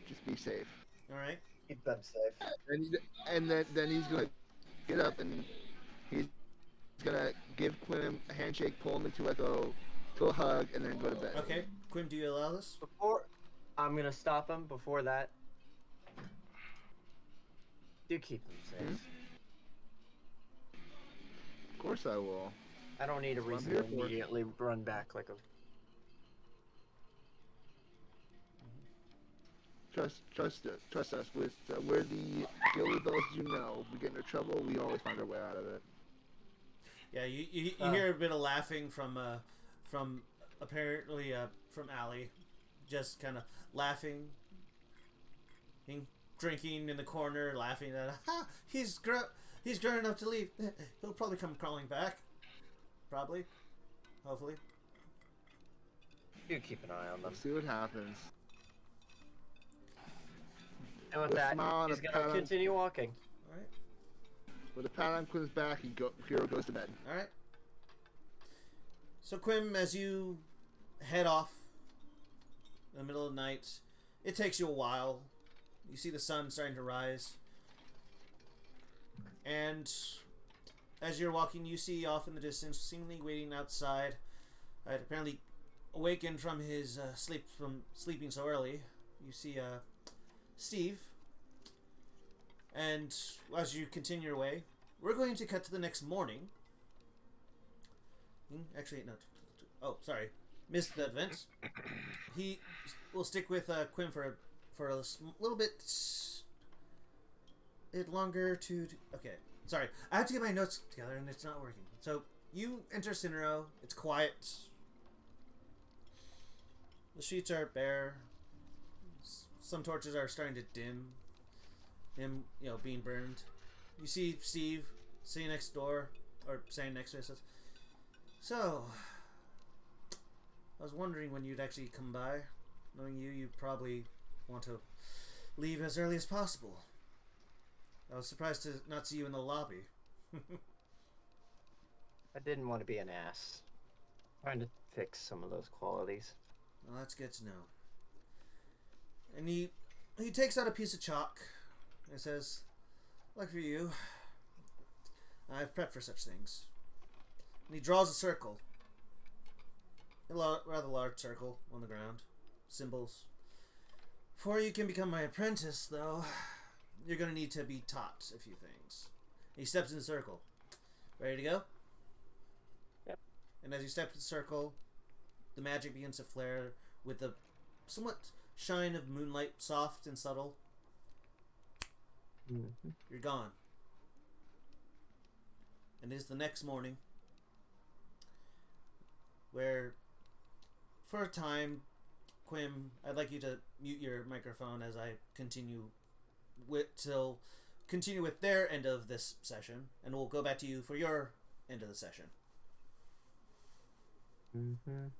just be safe. All right. Keep them safe. And then he's gonna get up and he's gonna give Quim a handshake, pull him into a hug, and then go to bed. Okay. Quim, do you allow this? I'm gonna stop him before that. Do keep them safe. Of course I will. I don't need a That's what I'm reason here to for. immediately run back like a. Trust us. We're the Gilly Bells, you know. We get into trouble, we always find our way out of it. Yeah, you hear a bit of laughing from apparently from Allie, just kind of laughing, drinking in the corner, laughing at he's grown enough to leave. He'll probably come crawling back. Probably, hopefully. You keep an eye on them. We'll see what happens. And with With a that, smile and he's a gonna pat on- continue walking. All right. With a pat on Quim's back, Hero goes to bed. All right. So Quim, as you head off in the middle of the night, it takes you a while. You see the sun starting to rise, and as you're walking, you see off in the distance, seemingly waiting outside, apparently awakened from his sleeping so early. You see Steve, and as you continue your way, we're going to cut to the next morning. Actually, no. Oh, sorry. Missed the event. He will stick with Quim for a little bit longer to... Okay, sorry. I have to get my notes together and it's not working. So, you enter Cinero. It's quiet. The streets are bare. Some torches are starting to dim. Him, being burned. You see Steve sitting next door, or standing next to us. So, I was wondering when you'd actually come by. Knowing you'd probably want to leave as early as possible. I was surprised to not see you in the lobby. I didn't want to be an ass. Trying to fix some of those qualities. Well, that's good to know. And he takes out a piece of chalk and says, "Lucky for you, I've prepped for such things." And he draws a circle. rather large circle on the ground. Symbols. Before you can become my apprentice, though, you're going to need to be taught a few things. He steps in the circle. Ready to go? Yep. And as you step in the circle, the magic begins to flare with the somewhat shine of moonlight, soft and subtle. Mm-hmm. You're gone. And it is the next morning where, for a time, Quim, I'd like you to mute your microphone as I continue with their end of this session, and we'll go back to you for your end of the session. Okay.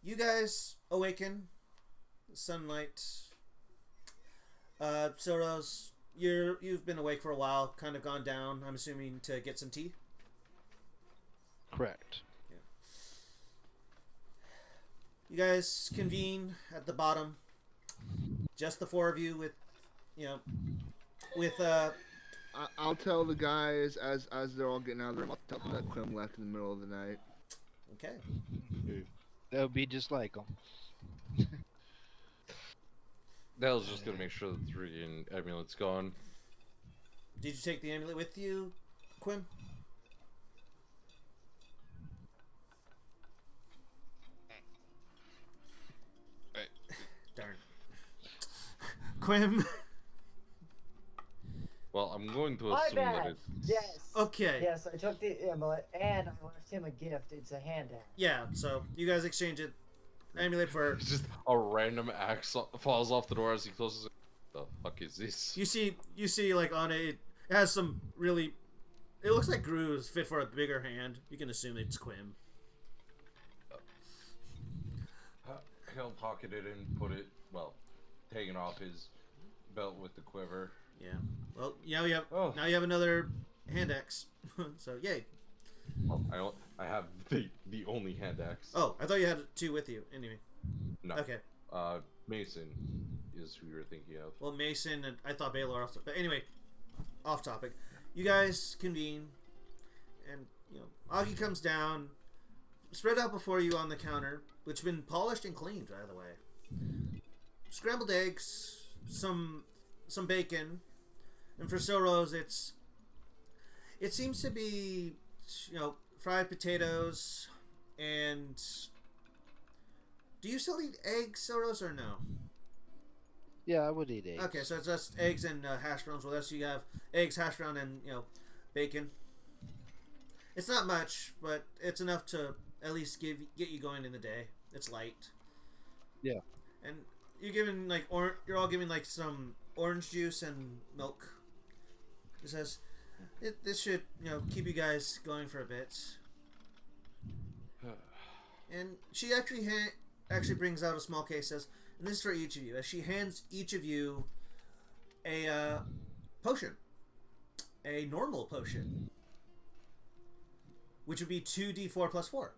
You guys awaken. Sunlight. Soros, you've been awake for a while, kind of gone down, I'm assuming, to get some tea? Correct. You guys convene at the bottom. Just the four of you with I'll tell the guys as they're all getting out of the room. I'll tell them that Quim left in the middle of the night. Okay. That would be just like them. Dale's just gonna make sure that the freaking amulet's gone. Did you take the amulet with you, Quim? Darn. Quim. Well, I'm going to My assume that bad. it's... Yes. Okay. Yes, I took the amulet and I left him a gift. It's a hand axe. Yeah, so you guys exchange it. Amulet for... It's just a random axe falls off the door as he closes it. The fuck is this? You see like on it has some really... It looks like grooves fit for a bigger hand. You can assume it's Quim. He'll pocket it and put it, well, taking off his belt with the quiver. Yeah. Well, now you have another hand axe. So yay. Well, I have the only hand axe. Oh, I thought you had two with you. Anyway. No. Okay. Mason is who you're thinking of. Well, Mason and I thought Baylor also. But anyway, off topic. You guys convene, and Augie comes down, spread out before you on the counter, which has been polished and cleaned, by the way. Scrambled eggs, some bacon, and for Soros, it seems to be fried potatoes and. Do you still eat eggs, Soros, or no? Yeah, I would eat eggs. Okay, so it's just eggs and hash browns. With us, you have eggs, hash brown, and bacon. It's not much, but it's enough to at least get you going in the day. It's light. Yeah. And you're all giving like some orange juice and milk. It says this should keep you guys going for a bit. And she actually brings out a small case. Says, and this is for each of you. As she hands each of you a potion, a normal potion, which would be 2d4 plus 4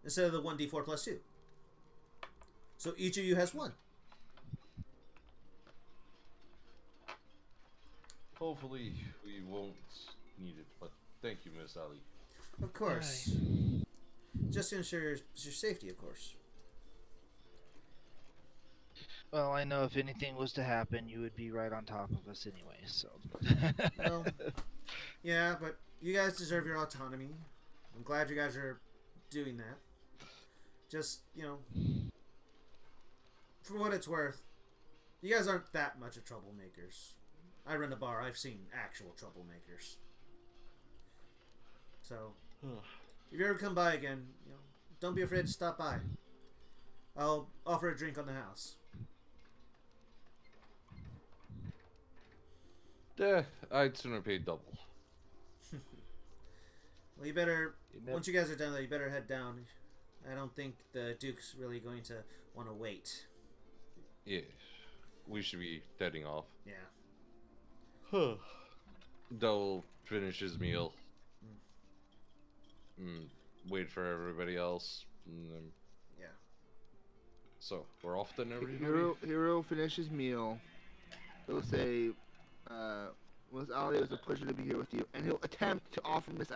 instead of the 1d4 plus 2. So each of you has one. Hopefully we won't need it, but thank you, Miss Ali. Of course. Just to ensure your safety, of course. Well, I know if anything was to happen, you would be right on top of us anyway, so. Well, yeah, but you guys deserve your autonomy. I'm glad you guys are doing that. Just, for what it's worth, you guys aren't that much of troublemakers. I run a bar. I've seen actual troublemakers. So, if you ever come by again, don't be afraid to stop by. I'll offer a drink on the house. I'd sooner pay double. Well, you better, once you guys are done, though, you better head down. I don't think the Duke's really going to want to wait. Yeah, we should be heading off. Yeah. Dell finish his meal. Wait for everybody else. And then... Yeah. So, we're off then, everybody? Hero finishes meal. He'll say, Miss Ali, it was a pleasure to be here with you. And he'll attempt to offer Miss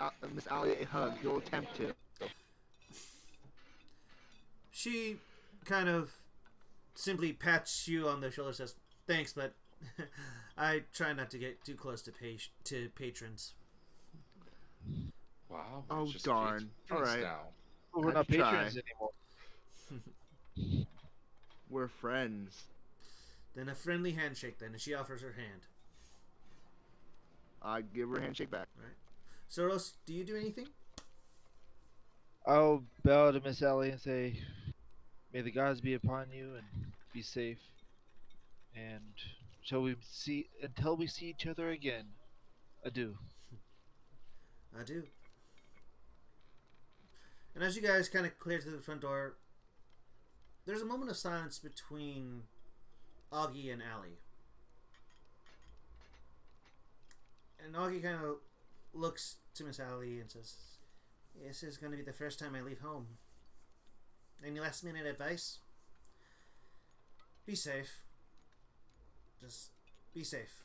Ali a hug. He'll attempt to. She kind of simply pats you on the shoulder, says, "Thanks, but I try not to get too close to patrons." Wow. Oh, just darn. patrons Alright. now. We're Had not to try. patrons anymore. We're friends. Then a friendly handshake, then, and she offers her hand. I give her a handshake back. Right. Soros, do you do anything? I'll bow to Miss Ellie and say, "May the gods be upon you and be safe. And until we see each other again. Adieu." I do. And as you guys kind of clear to the front door, there's a moment of silence between Augie and Allie. And Augie kind of looks to Miss Allie and says, "This is going to be the first time I leave home. Any last minute advice? Be safe. Just be safe.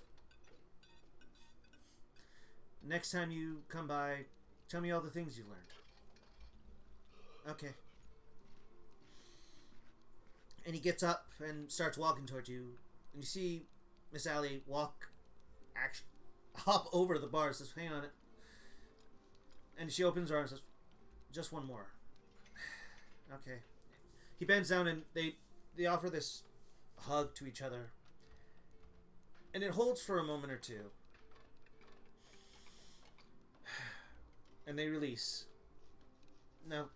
Next time you come by, tell me all the things you learned." "Okay." And he gets up and starts walking towards you. And you see Miss Allie hop over the bar and says, "Hang on." And she opens her arms and says, "Just one more." "Okay." He bends down and they offer this hug to each other. And it holds for a moment or two. And they release. Now,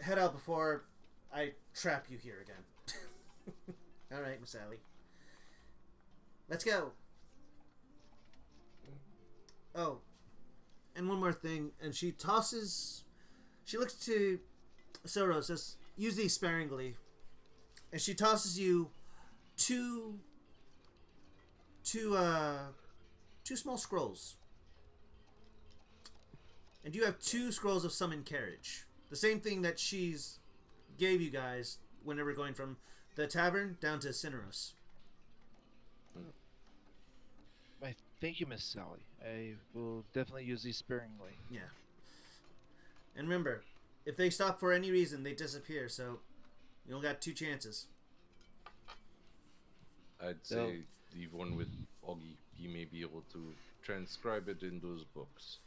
head out before I trap you here again. Alright, Miss Allie. Let's go. Oh, and one more thing. And she looks to Soros, says, "Use these sparingly." And she tosses you two small scrolls. And you have 2 scrolls of summon carriage. The same thing that she's gave you guys whenever going from the tavern down to Cineros. Thank you, Miss Sally. I will definitely use these sparingly. Yeah. And remember, if they stop for any reason, they disappear, so you only got 2 chances. I'd say leave one with Augie. He may be able to transcribe it in those books.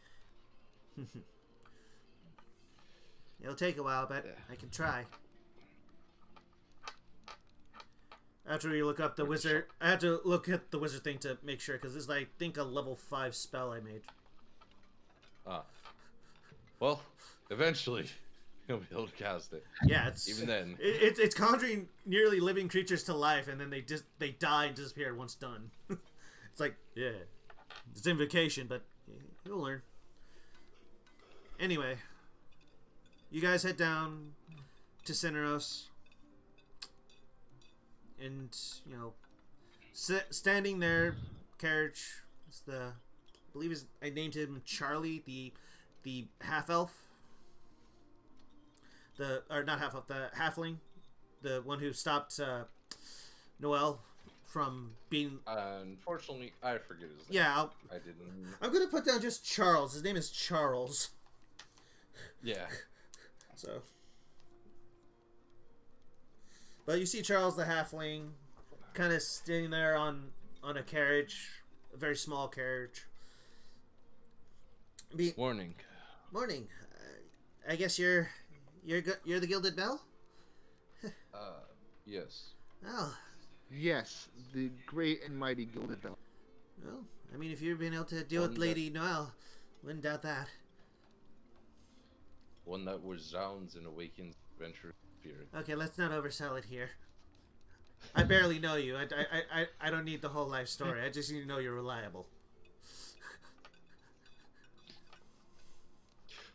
It'll take a while, but I can try. After you look up the wizard, I had to look at the wizard thing to make sure, because this is, I think, a level 5 spell I made. Well, eventually he'll be able to cast it. Yeah, it's Even then. It's conjuring nearly living creatures to life, and then they die and disappear once done. It's like, yeah, it's invocation, but you'll learn. Anyway, you guys head down to Cineros, and standing there, carriage. It's I believe I named him Charlie, the half elf. Not half elf, the halfling, the one who stopped Noel from being. Unfortunately, I forget his name. Yeah, I didn't. I'm gonna put down just Charles. His name is Charles. Yeah. So, but you see Charles the halfling, kind of sitting there on a carriage, a very small carriage. Morning. Morning. I guess you're the Gilded Bell. Yes. Oh, Yes, the great and mighty Gilded Bell. well. I mean, if you've been able to deal with Lady Noel, wouldn't doubt that. One that resounds and awakens adventurous spirit. Okay, let's not oversell it here. I barely know you. I don't need the whole life story. I just need to know you're reliable.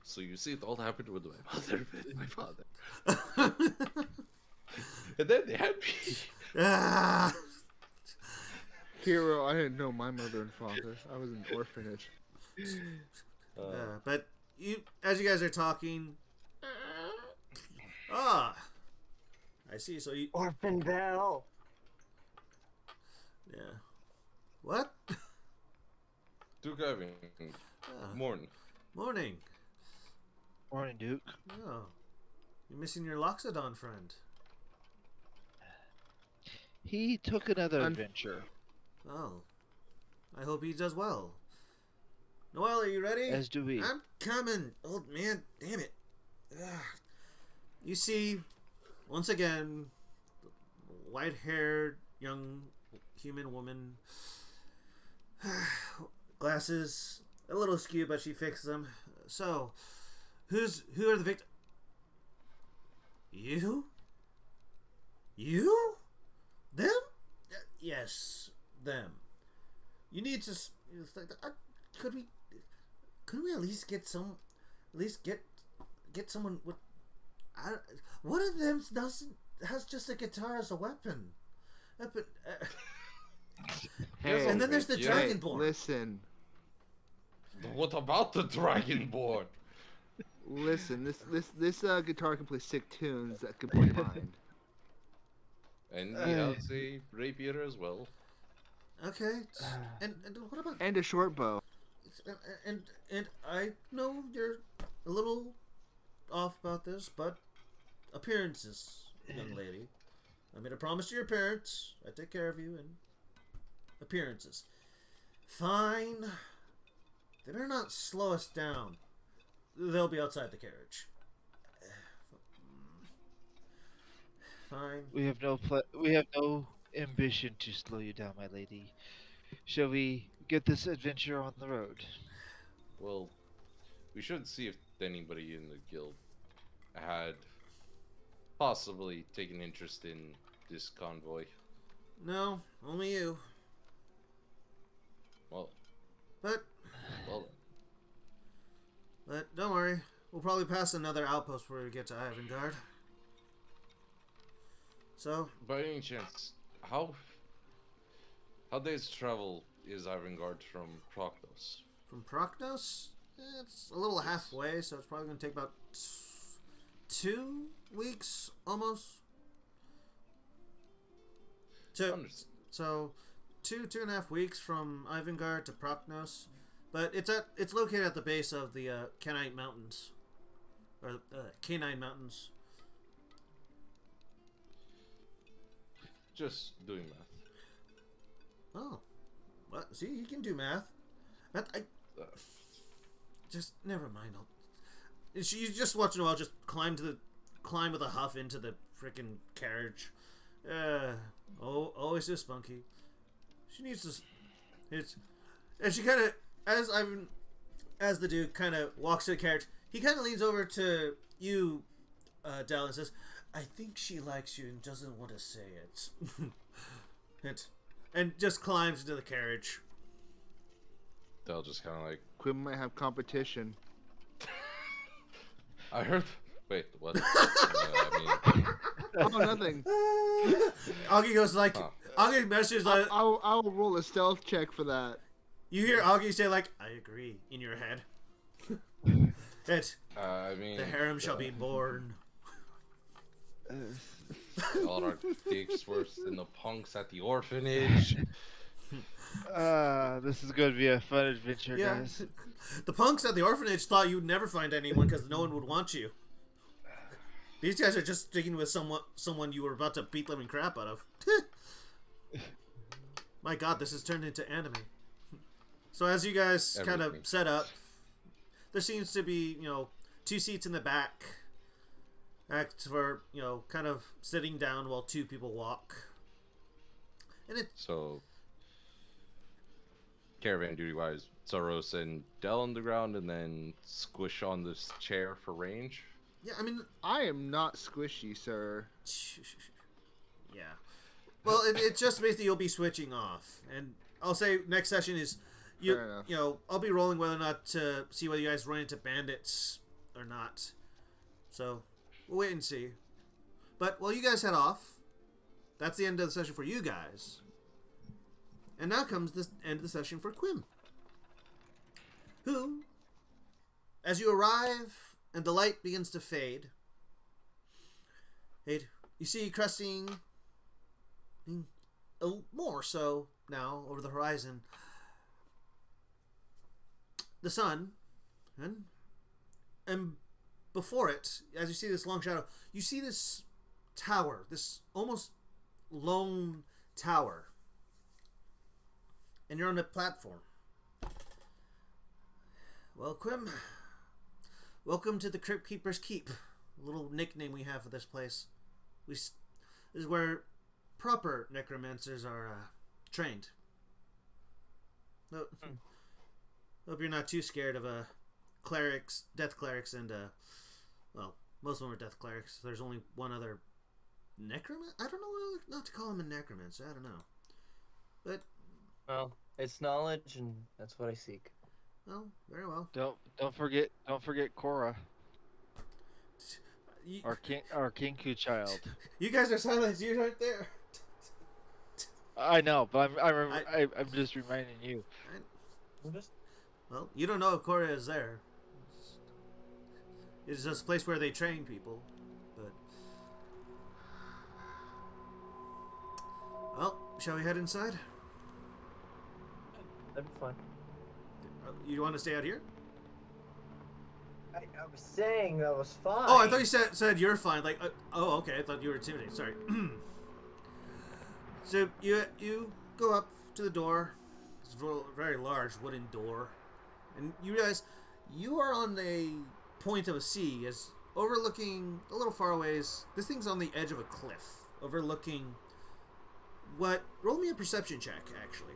So you see, it all happened with my mother and my father. And then they had me. Ah! Hero, I didn't know my mother and father. I was an orphanage. But as you guys are talking, I see. So you, Orphan Bell. yeah. What? Duke Ivan. Oh, Morning. morning. Morning, Duke. Oh, you're missing your Loxodon friend. He took another adventure. Oh, I hope he does well. Noel, are you ready? As do we. I'm coming, old man. Damn it. Ugh. You see, once again, white-haired young human woman, glasses, a little askew, but she fixes them. So, who are the victims? You? You? Them? Yes, them. You need to. Could we? Could we at least get some? At least get someone with. One of them has just a guitar as a weapon. Hey, and then there's the hey, Dragonborn. Listen, What about the Dragonborn? listen. This guitar can play sick tunes that could blow your mind. And he has a rapier as well. Okay. And what about And a short bow. and I know you're a little off about this, but appearances, young lady. I made a promise to your parents. I take care of you and appearances. Fine. They better not slow us down. They'll be outside the carriage. Fine. We have no ambition to slow you down, my lady. Shall we get this adventure on the road? Well, we should see if anybody in the guild had possibly taken interest in this convoy. No, only you. Well, But well, don't worry. We'll probably pass another outpost before we get to Ivengard. So, by any chance, how days travel is Ivengard from Proctos? from Procnos, it's a little halfway, so it's probably going to take about 2 weeks, almost. So 2.5 weeks from Ivengard to Procnos, but it's located at the base of the Canine Mountains, or Canine Mountains. Just doing math. Oh, what? See, you can do math. Just never mind. You just watch Noel just climb with a huff into the freaking carriage. Always so spunky. She needs to. And she kind of, as the dude kind of walks to the carriage, he kind of leans over to you, Dell, and says, "I think she likes you and doesn't want to say it." and just climbs into the carriage. They'll just kind of like. Quinn might have competition. I heard. Wait, what? I mean, Oh, nothing. Augie goes like, Huh. Augie messages like, I'll roll a stealth check for that. you hear Augie say like, "I agree," in your head. I mean, The harem shall be born. all our dicks worse than the punks at the orphanage. This is going to be a fun adventure, Yeah. guys. The punks at the orphanage thought you'd never find anyone because no one would want you. These guys are just sticking with someone you were about to beat living crap out of. My God, this has turned into anime. So as you guys kind of Everything. set up, there seems to be 2 seats in the back. Act for kind of sitting down while 2 people walk. And it So, caravan duty wise, Soros and Dell on the ground, and then Squish on this chair for range. yeah, I mean. I am not squishy, sir. Yeah. Well, it just basically you'll be switching off, and I'll say next session is Fair enough. I'll be rolling whether or not to see whether you guys run into bandits or not. So we'll wait and see. But while you guys head off, that's the end of the session for you guys. And now comes the end of the session for Quim, who, as you arrive and the light begins to fade, you see cresting more so now over the horizon. The sun, and before it, as you see this long shadow, you see this tower, this almost lone tower, and you're on a platform. Well, Quim, welcome to the Crypt Keeper's Keep, a little nickname we have for this place. This is where proper necromancers are trained. Hope you're not too scared of clerics, death clerics, and well, most of them are death clerics. There's only one other necromancer. I don't know whether not to call him a necromancer. I don't know, but Well, it's knowledge, and that's what I seek. well, very well. Don't forget Cora, our Kinku child. You guys are silent. You aren't there. I know, but I'm just reminding you. I'm just Well, you don't know if Cora is there. It's just a place where they train people, but. Well, shall we head inside? that'd be fun. You want to stay out here? I was saying that was fine. Oh, I thought you said you're fine. Like, oh, okay. I thought you were intimidated. Sorry. So you go up to the door. It's a very large wooden door, and you realize you are on a point of a sea, as overlooking a little far away. This thing's on the edge of a cliff, overlooking what. Roll me a perception check, actually.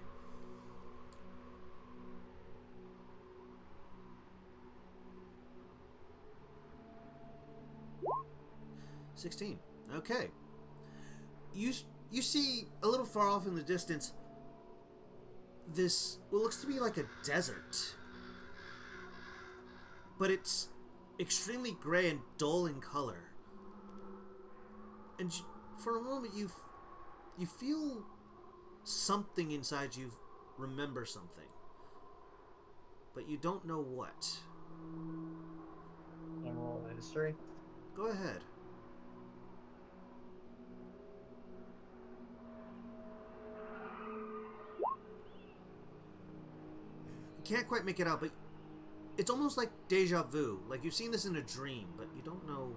16. Okay. You see a little far off in the distance this what looks to be like a desert. But it's extremely gray and dull in color. And for a moment you feel something inside you remember something. But you don't know what. Can I roll a history? Go ahead. You can't quite make it out, but it's almost like deja vu. Like you've seen this in a dream, but you don't know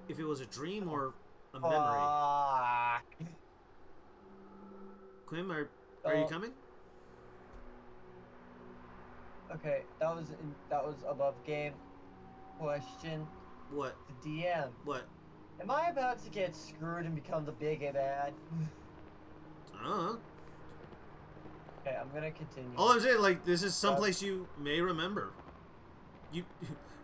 if it was a dream or a memory. Quim, are you coming? Okay, that was above game. Question. What? The DM. What? Am I about to get screwed and become the big bad? I don't know. Okay, I'm gonna continue. All I'm saying, like, this is someplace you may remember. You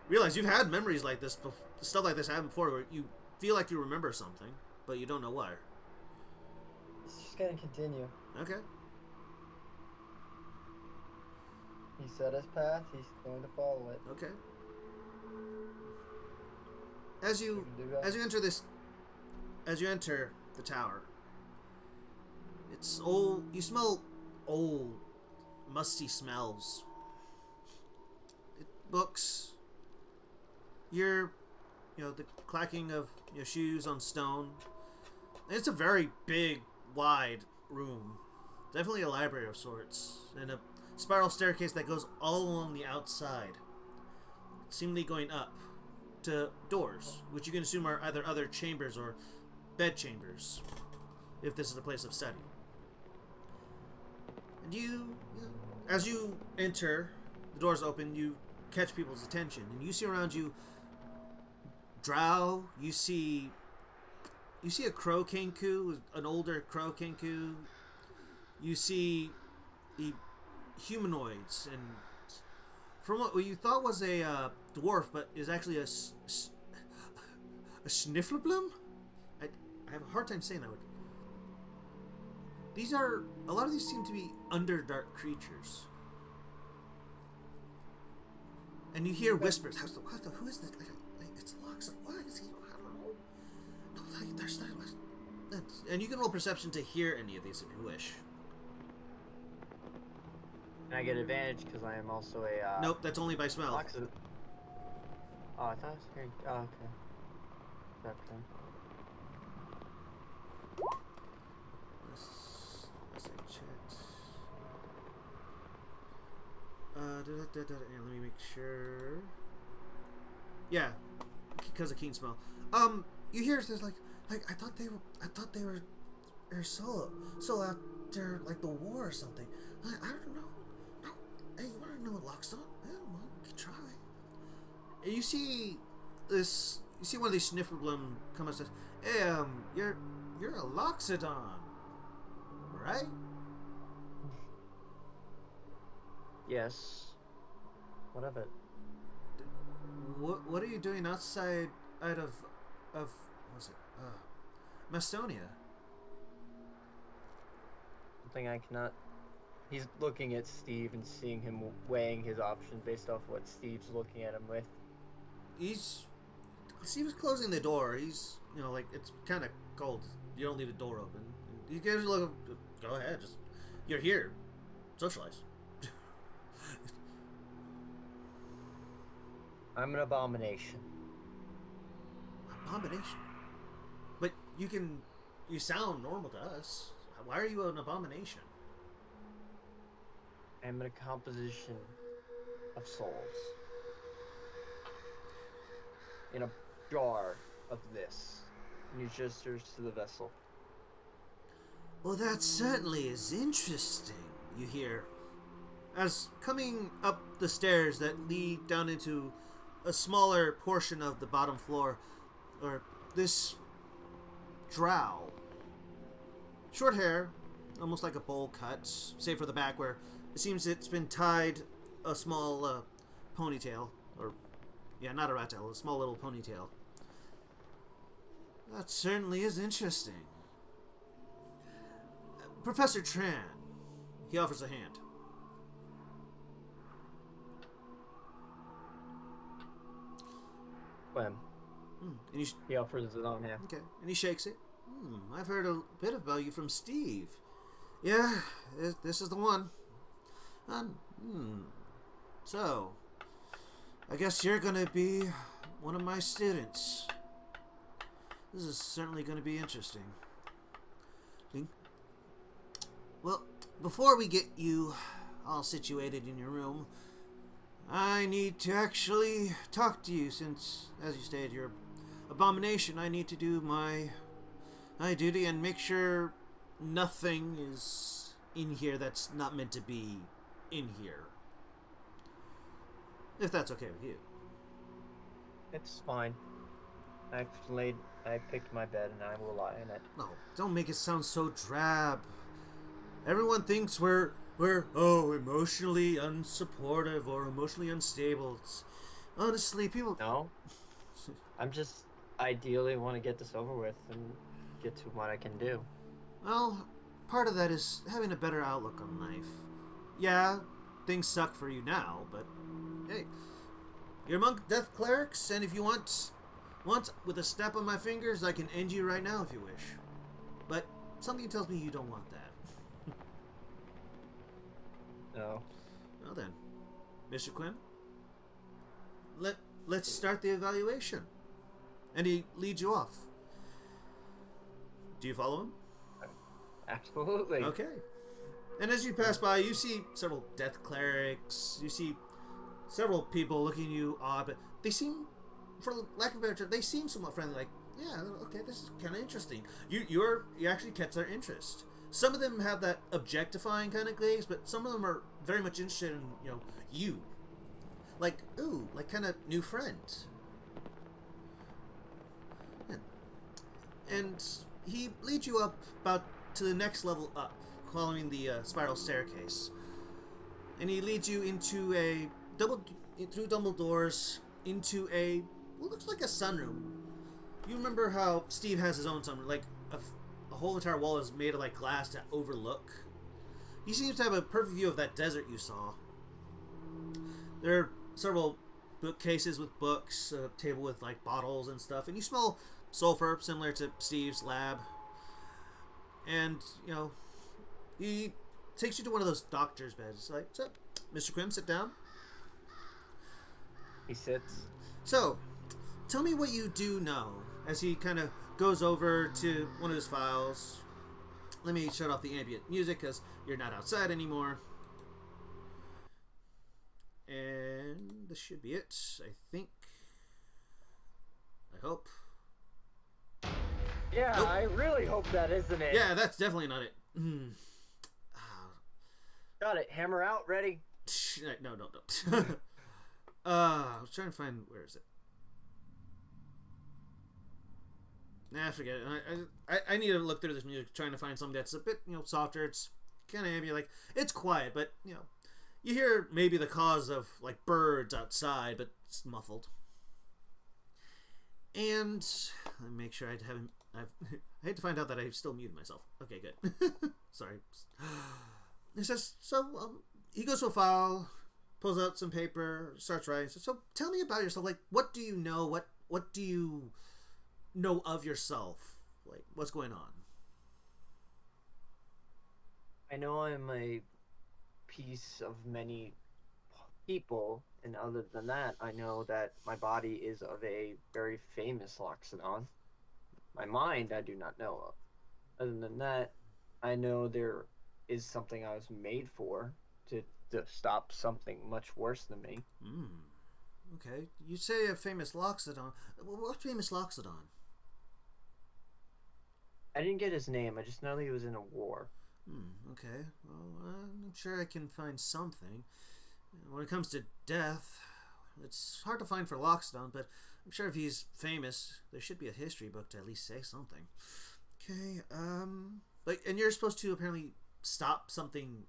realize you've had memories like this, stuff like this happened before, where you feel like you remember something, but you don't know why. It's just gonna continue. Okay. He set his path. He's going to follow it. Okay. As you enter the tower, it's old. You smell old, musty smells. Books. The clacking of your shoes on stone. And it's a very big, wide room. Definitely a library of sorts, and a spiral staircase that goes all along the outside, seemingly going up to doors, which you can assume are either other chambers or bed chambers, if this is a place of study. And as you enter, the doors open, you catch people's attention, and you see around you drow. You see a crow kenku, an older crow kenku. You see the humanoids, and from what you thought was a dwarf, but is actually a sniffleblum. I have a hard time saying that word. A lot of these seem to be underdark creatures. And you hear whispers. Who is this? It's Lux. What is he? I don't know. No, there's not. And you can roll perception to hear any of these if you wish. Can I get advantage because I am also a... Nope, that's only by smell. Oh, I thought I was hearing... Oh, okay. Perception. Say chat. And let me make sure. Yeah, because of keen smell. You hear there's like I thought they were solo after like the war or something. I don't know. No, hey, you want to know what locks on? Well, you can try. And you see this. You see one of these snifferblum come and says, "Hey, you're a Loxodon, right?" Yes. What of it? What are you doing outside out of what was it? Mastonia. Something I cannot. He's looking at Steve and seeing him weighing his options based off what Steve's looking at him with. Steve's closing the door. He's, like, it's kind of cold. You don't leave the door open. And he gives you a look. Go ahead, you're here. Socialize. I'm an abomination. Abomination. But you sound normal to us. Why are you an abomination? I'm a composition of souls. In a jar of this. And he gestures to the vessel. Well, that certainly is interesting, you hear. As coming up the stairs that lead down into a smaller portion of the bottom floor, or this drow. Short hair, almost like a bowl cut, save for the back where it seems it's been tied a small ponytail, or, yeah, not a rat tail, a small little ponytail. That certainly is interesting. Professor Tran, he offers a hand. Clem. And he offers his own hand. Okay, and he shakes it. I've heard a bit about you from Steve. Yeah, this is the one. So, I guess you're gonna be one of my students. This is certainly gonna be interesting. Well, before we get you all situated in your room, I need to actually talk to you since, as you stated, you're abomination. I need to do my duty and make sure nothing is in here that's not meant to be in here. If that's okay with you. It's fine. I picked my bed and I will lie in it. No, don't make it sound so drab. Everyone thinks we're emotionally unsupportive or emotionally unstable. Honestly, people... No. I'm just ideally want to get this over with and get to what I can do. Well, part of that is having a better outlook on life. Yeah, things suck for you now, but hey, you're among death clerics, and if you want, with a snap of my fingers, I can end you right now if you wish. But something tells me you don't want that. No. Well then, Mr. Quinn, let's start the evaluation. And he leads you off. Do you follow him? Absolutely. Okay. And as you pass by, you see several death clerics. You see several people looking at you odd, but they seem, for lack of a better term, they seem somewhat friendly. Like, yeah, okay, this is kind of interesting. You actually catch their interest. Some of them have that objectifying kind of gaze, but some of them are very much interested in, you. Like, ooh, like kind of new friends. And he leads you up about to the next level up, following the spiral staircase. And he leads you into through double doors, into what looks like a sunroom. You remember how Steve has his own sunroom, like a whole entire wall is made of like glass to overlook. He seems to have a perfect view of that desert you saw. There are several bookcases with books, a table with like bottles and stuff, and you smell sulfur similar to Steve's lab. And he takes you to one of those doctor's beds. It's like, so, Mr. Quim, sit down. He sits. So, tell me what you do know. As he kind of goes over to one of his files. let me shut off the ambient music because you're not outside anymore. And this should be it, I think. I hope. Yeah, Nope. I really hope that isn't it. Yeah, that's definitely not it. Got it. Hammer out. Ready. No, don't. I was trying to find, where is it? Nah, forget it. I need to look through this music, trying to find something that's a bit, softer. It's kind of ambient, like it's quiet, but you hear maybe the cause of like birds outside, but it's muffled. And let me make sure I hate to find out that I've still muted myself. Okay, good. Sorry. It says, so he goes to a file, pulls out some paper, starts writing. So tell me about yourself. Like, what do you know? What do you know of yourself? Like, what's going on? I know I'm a piece of many people, and other than that, I know that my body is of a very famous Loxodon. My mind, I do not know of. Other than that, I know there is something I was made for to stop something much worse than me. Okay. You say a famous Loxodon. What famous Loxodon? I didn't get his name. I just know that he was in a war. Okay. Well, I'm sure I can find something. When it comes to death, it's hard to find for Loxodon, but I'm sure if he's famous, there should be a history book to at least say something. Okay, and you're supposed to apparently stop something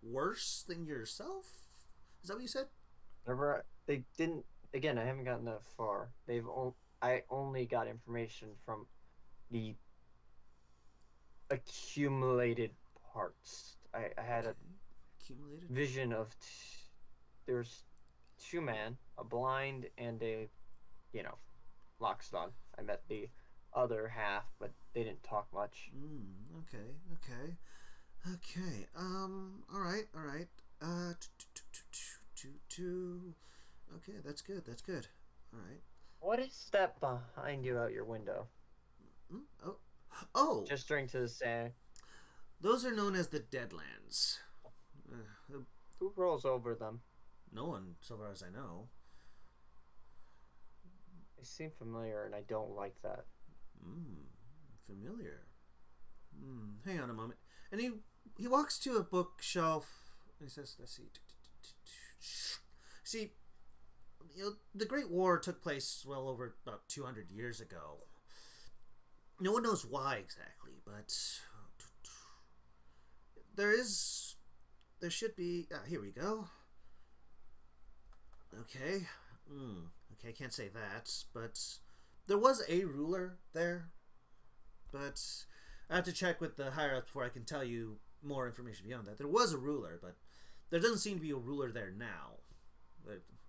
worse than yourself? Is that what you said? Whenever they didn't, again, I haven't gotten that far. I only got information from the accumulated parts. I had a accumulated vision of there's two men, a blind and a, Loxodon. I met the other half, but they didn't talk much. Okay. All right. Okay, that's good. All right. What is that behind you out your window? Oh! Gesturing to the sand. Those are known as the Deadlands. Who rolls over them? No one, so far as I know. They seem familiar, and I don't like that. Familiar. Hang on a moment. And he walks to a bookshelf, and he says, let's see. See, the Great War took place well over about 200 years ago. No one knows why exactly, but there should be, here we go. Okay. Okay, I can't say that, but there was a ruler there, but I have to check with the higher-ups before I can tell you more information beyond that. There was a ruler, but there doesn't seem to be a ruler there now.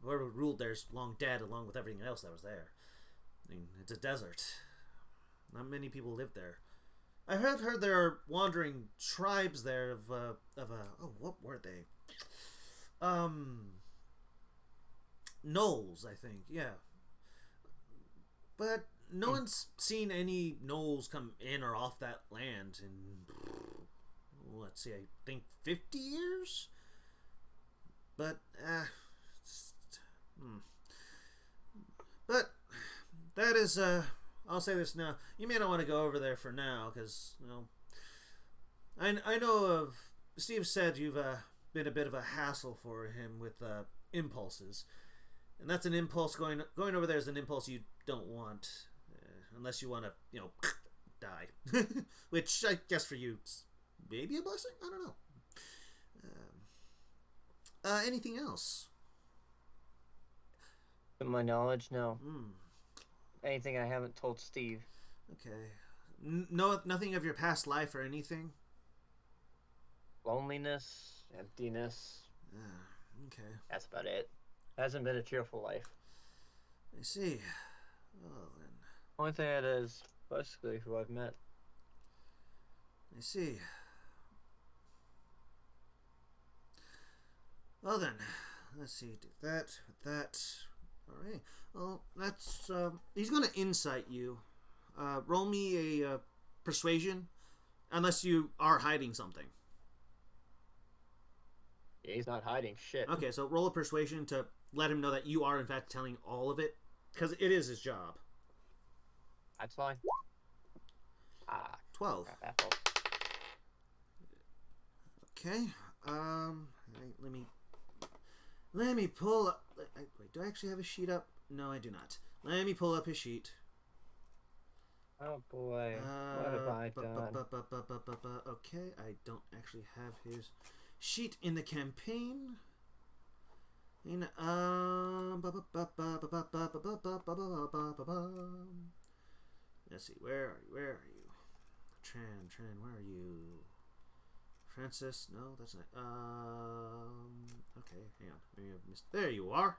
Whoever ruled there's long dead, along with everything else that was there. I mean, it's a desert. Not many people live there. I have heard there are wandering tribes there of what were they? Gnolls, I think. Yeah. But no one's seen any gnolls come in or off that land in, let's see, I think 50 years? But, But, that is, I'll say this now. You may not want to go over there for now, because, I know of, Steve said you've been a bit of a hassle for him with impulses. And that's an impulse, going over there is an impulse you don't want, unless you want to, die. Which, I guess for you, it's maybe a blessing? I don't know. Anything else? To my knowledge, no. Anything I haven't told Steve. Okay. No, nothing of your past life or anything? Loneliness, emptiness. Okay. That's about it. Hasn't been a cheerful life. I see. Well, then. Only thing that is basically who I've met. I see. Well then, let's see. Do that with that. All right. Well, that's. He's going to insight you. Roll me a persuasion Unless you are hiding something. Yeah, he's not hiding shit. Okay, so roll a persuasion to let him know that you are in fact telling all of it, because it is his job. That's fine. 12. Crap apple. Okay. Let me pull up. Wait, do I actually have a sheet up? No, I do not. Let me pull up his sheet. Oh boy, what have I done? Okay, I don't actually have his sheet in the campaign. Let's see, where are you? Where are you? Tran, where are you? Francis, no, that's not. Okay, hang on. Maybe I've missed. There you are.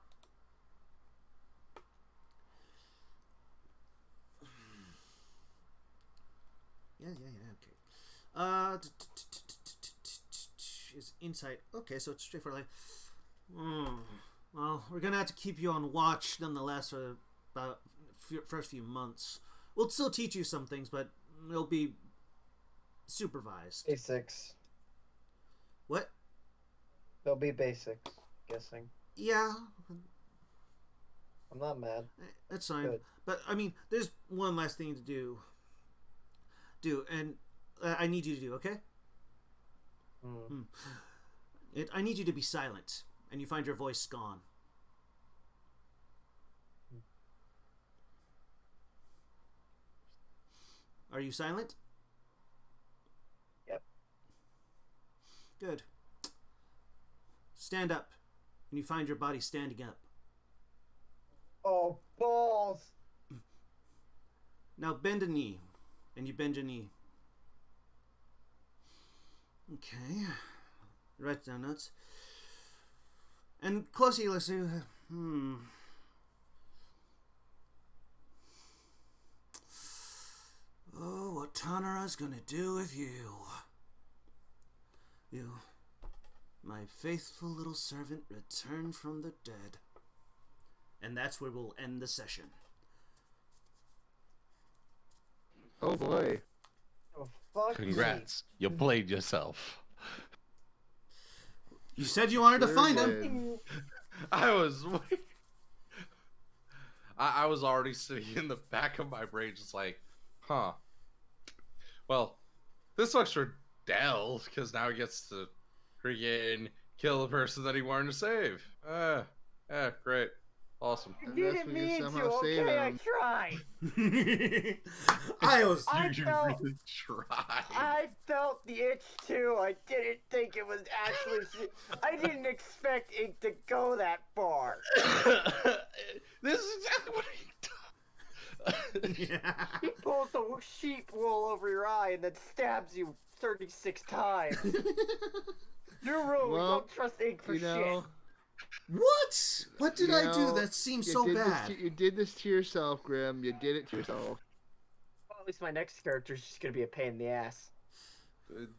Yeah, okay. Is insight. Okay, so it's straightforward. Well, we're gonna have to keep you on watch nonetheless for about first few months. We'll still teach you some things, but it'll be supervised. Basics. What? They'll be basics, guessing. Yeah, I'm not mad. that's fine. Good. But I mean, there's one last thing to do, and I need you to do. Okay. I need you to be silent, and you find your voice gone. Are you silent? Yep. Good. Stand up, and you find your body standing up. Oh, balls! Now bend a knee, and you bend your knee. Okay. Write down notes. And closely listen. Oh, what Tanara's gonna do with you? You, my faithful little servant, returned from the dead. And that's where we'll end the session. Oh boy. Oh, fuck Congrats. You played yourself. You said you wanted to Sure find did. him. I was I was already sitting in the back of my brain just like, huh. Well, this sucks for Dell, because now he gets to freaking kill the person that he wanted to save. Yeah, great. Awesome. I Unless didn't we can mean to, somehow save okay? I him. tried. I was. You felt- really tried. I felt the itch too. I didn't think it was actually. I didn't expect it to go that far. This is exactly what he done. He pulls the sheep wool over your eye and then stabs you 36 times. New rule: Well, don't trust ink for You know, shit. What? What did you I do know, that seems you so did this bad? you did this to yourself, Grim. You did it to yourself. Well, at least my next character is just gonna be a pain in the ass.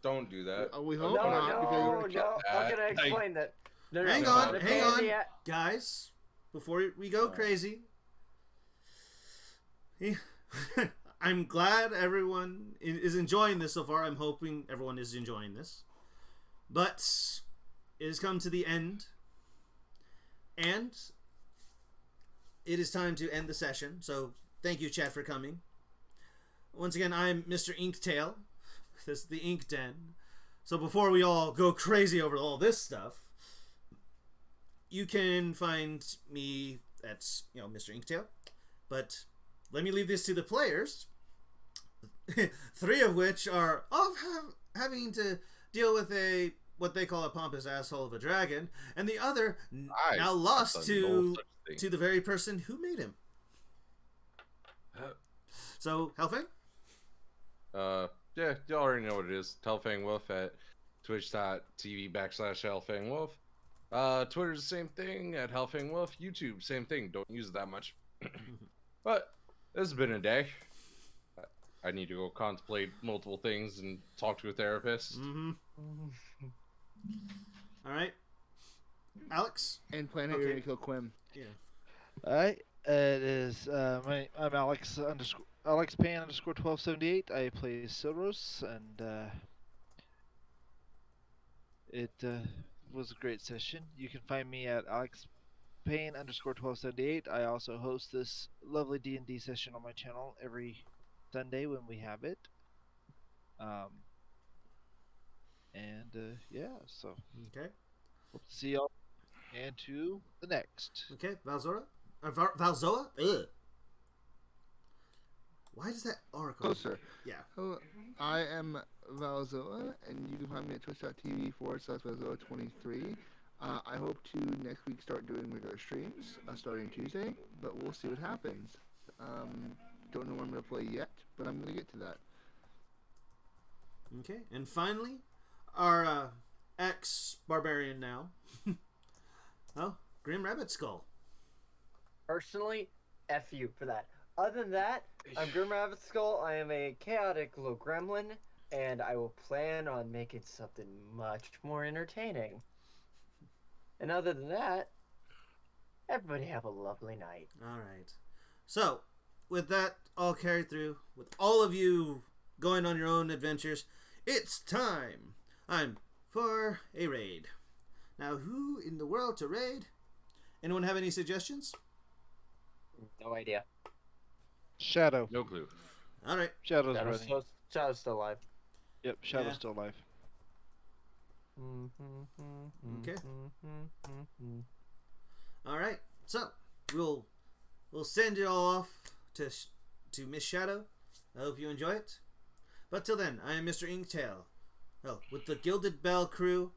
Don't do that. We No, hope not, because no, you're gonna no. I'm gonna Like- explain that. No, Hang no, on, I'm a hang pain in on. the Guys, before we go crazy, I'm glad everyone is enjoying this so far. I'm hoping everyone is enjoying this. But it has come to the end. And it is time to end the session. So thank you, chat, for coming. Once again, I'm Mr. Inktail. This is the Ink Den. So before we all go crazy over all this stuff, you can find me at, Mr. Inktail. But let me leave this to the players. 3 of which are having to deal with what they call a pompous asshole of a dragon, and the other now lost I've done no such thing. to the very person who made him. So, Hellfang? Yeah, you already know what it is. Hellfang Wolf at twitch.tv/Hellfang Wolf. Twitter's the same thing at Hellfang Wolf. YouTube, same thing. Don't use it that much. But this has been a day. I need to go contemplate multiple things and talk to a therapist. All right. Alex? and plan how Okay. you're gonna kill Quim. Yeah. Alright, it is, I'm Alex AlexPayne underscore 1278. I play Silros, and it was a great session. You can find me at AlexPayne underscore 1278. I also host this lovely D&D session on my channel every Sunday when we have it. Yeah, so Okay. hope to see y'all and to the next. Okay, Valzora? Valzoa? Ugh. Why does that oracle? Closer. Yeah. Hello, I am Valzoa, and you can find me at twitch.tv/Valzoa23. I hope to next week start doing regular streams starting Tuesday, but we'll see what happens. Don't know what I'm going to play yet, but I'm going to get to that. Okay, and finally, our ex-barbarian now. Oh, Grim Rabbit Skull. Personally, F you for that. Other than that, I'm Grim Rabbit Skull. I am a chaotic little gremlin, and I will plan on making something much more entertaining. And other than that, everybody have a lovely night. All right. So, with that all carried through, with all of you going on your own adventures, it's time. I'm for a raid. Now, who in the world to raid? Anyone have any suggestions? No idea. Shadow. No clue. All right. Shadow's running. Shadow's still alive. Yep, Shadow's Yeah. still alive. Okay. All right. So we'll send it all off to Miss Shadow. I hope you enjoy it. But till then, I am Mr. Inktail. Well, with the Gilded Bell crew,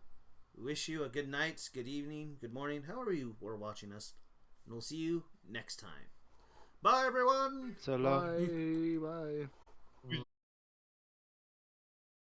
we wish you a good night, good evening, good morning, however you were watching us, and we'll see you next time. Bye, everyone. So long. Bye. Bye.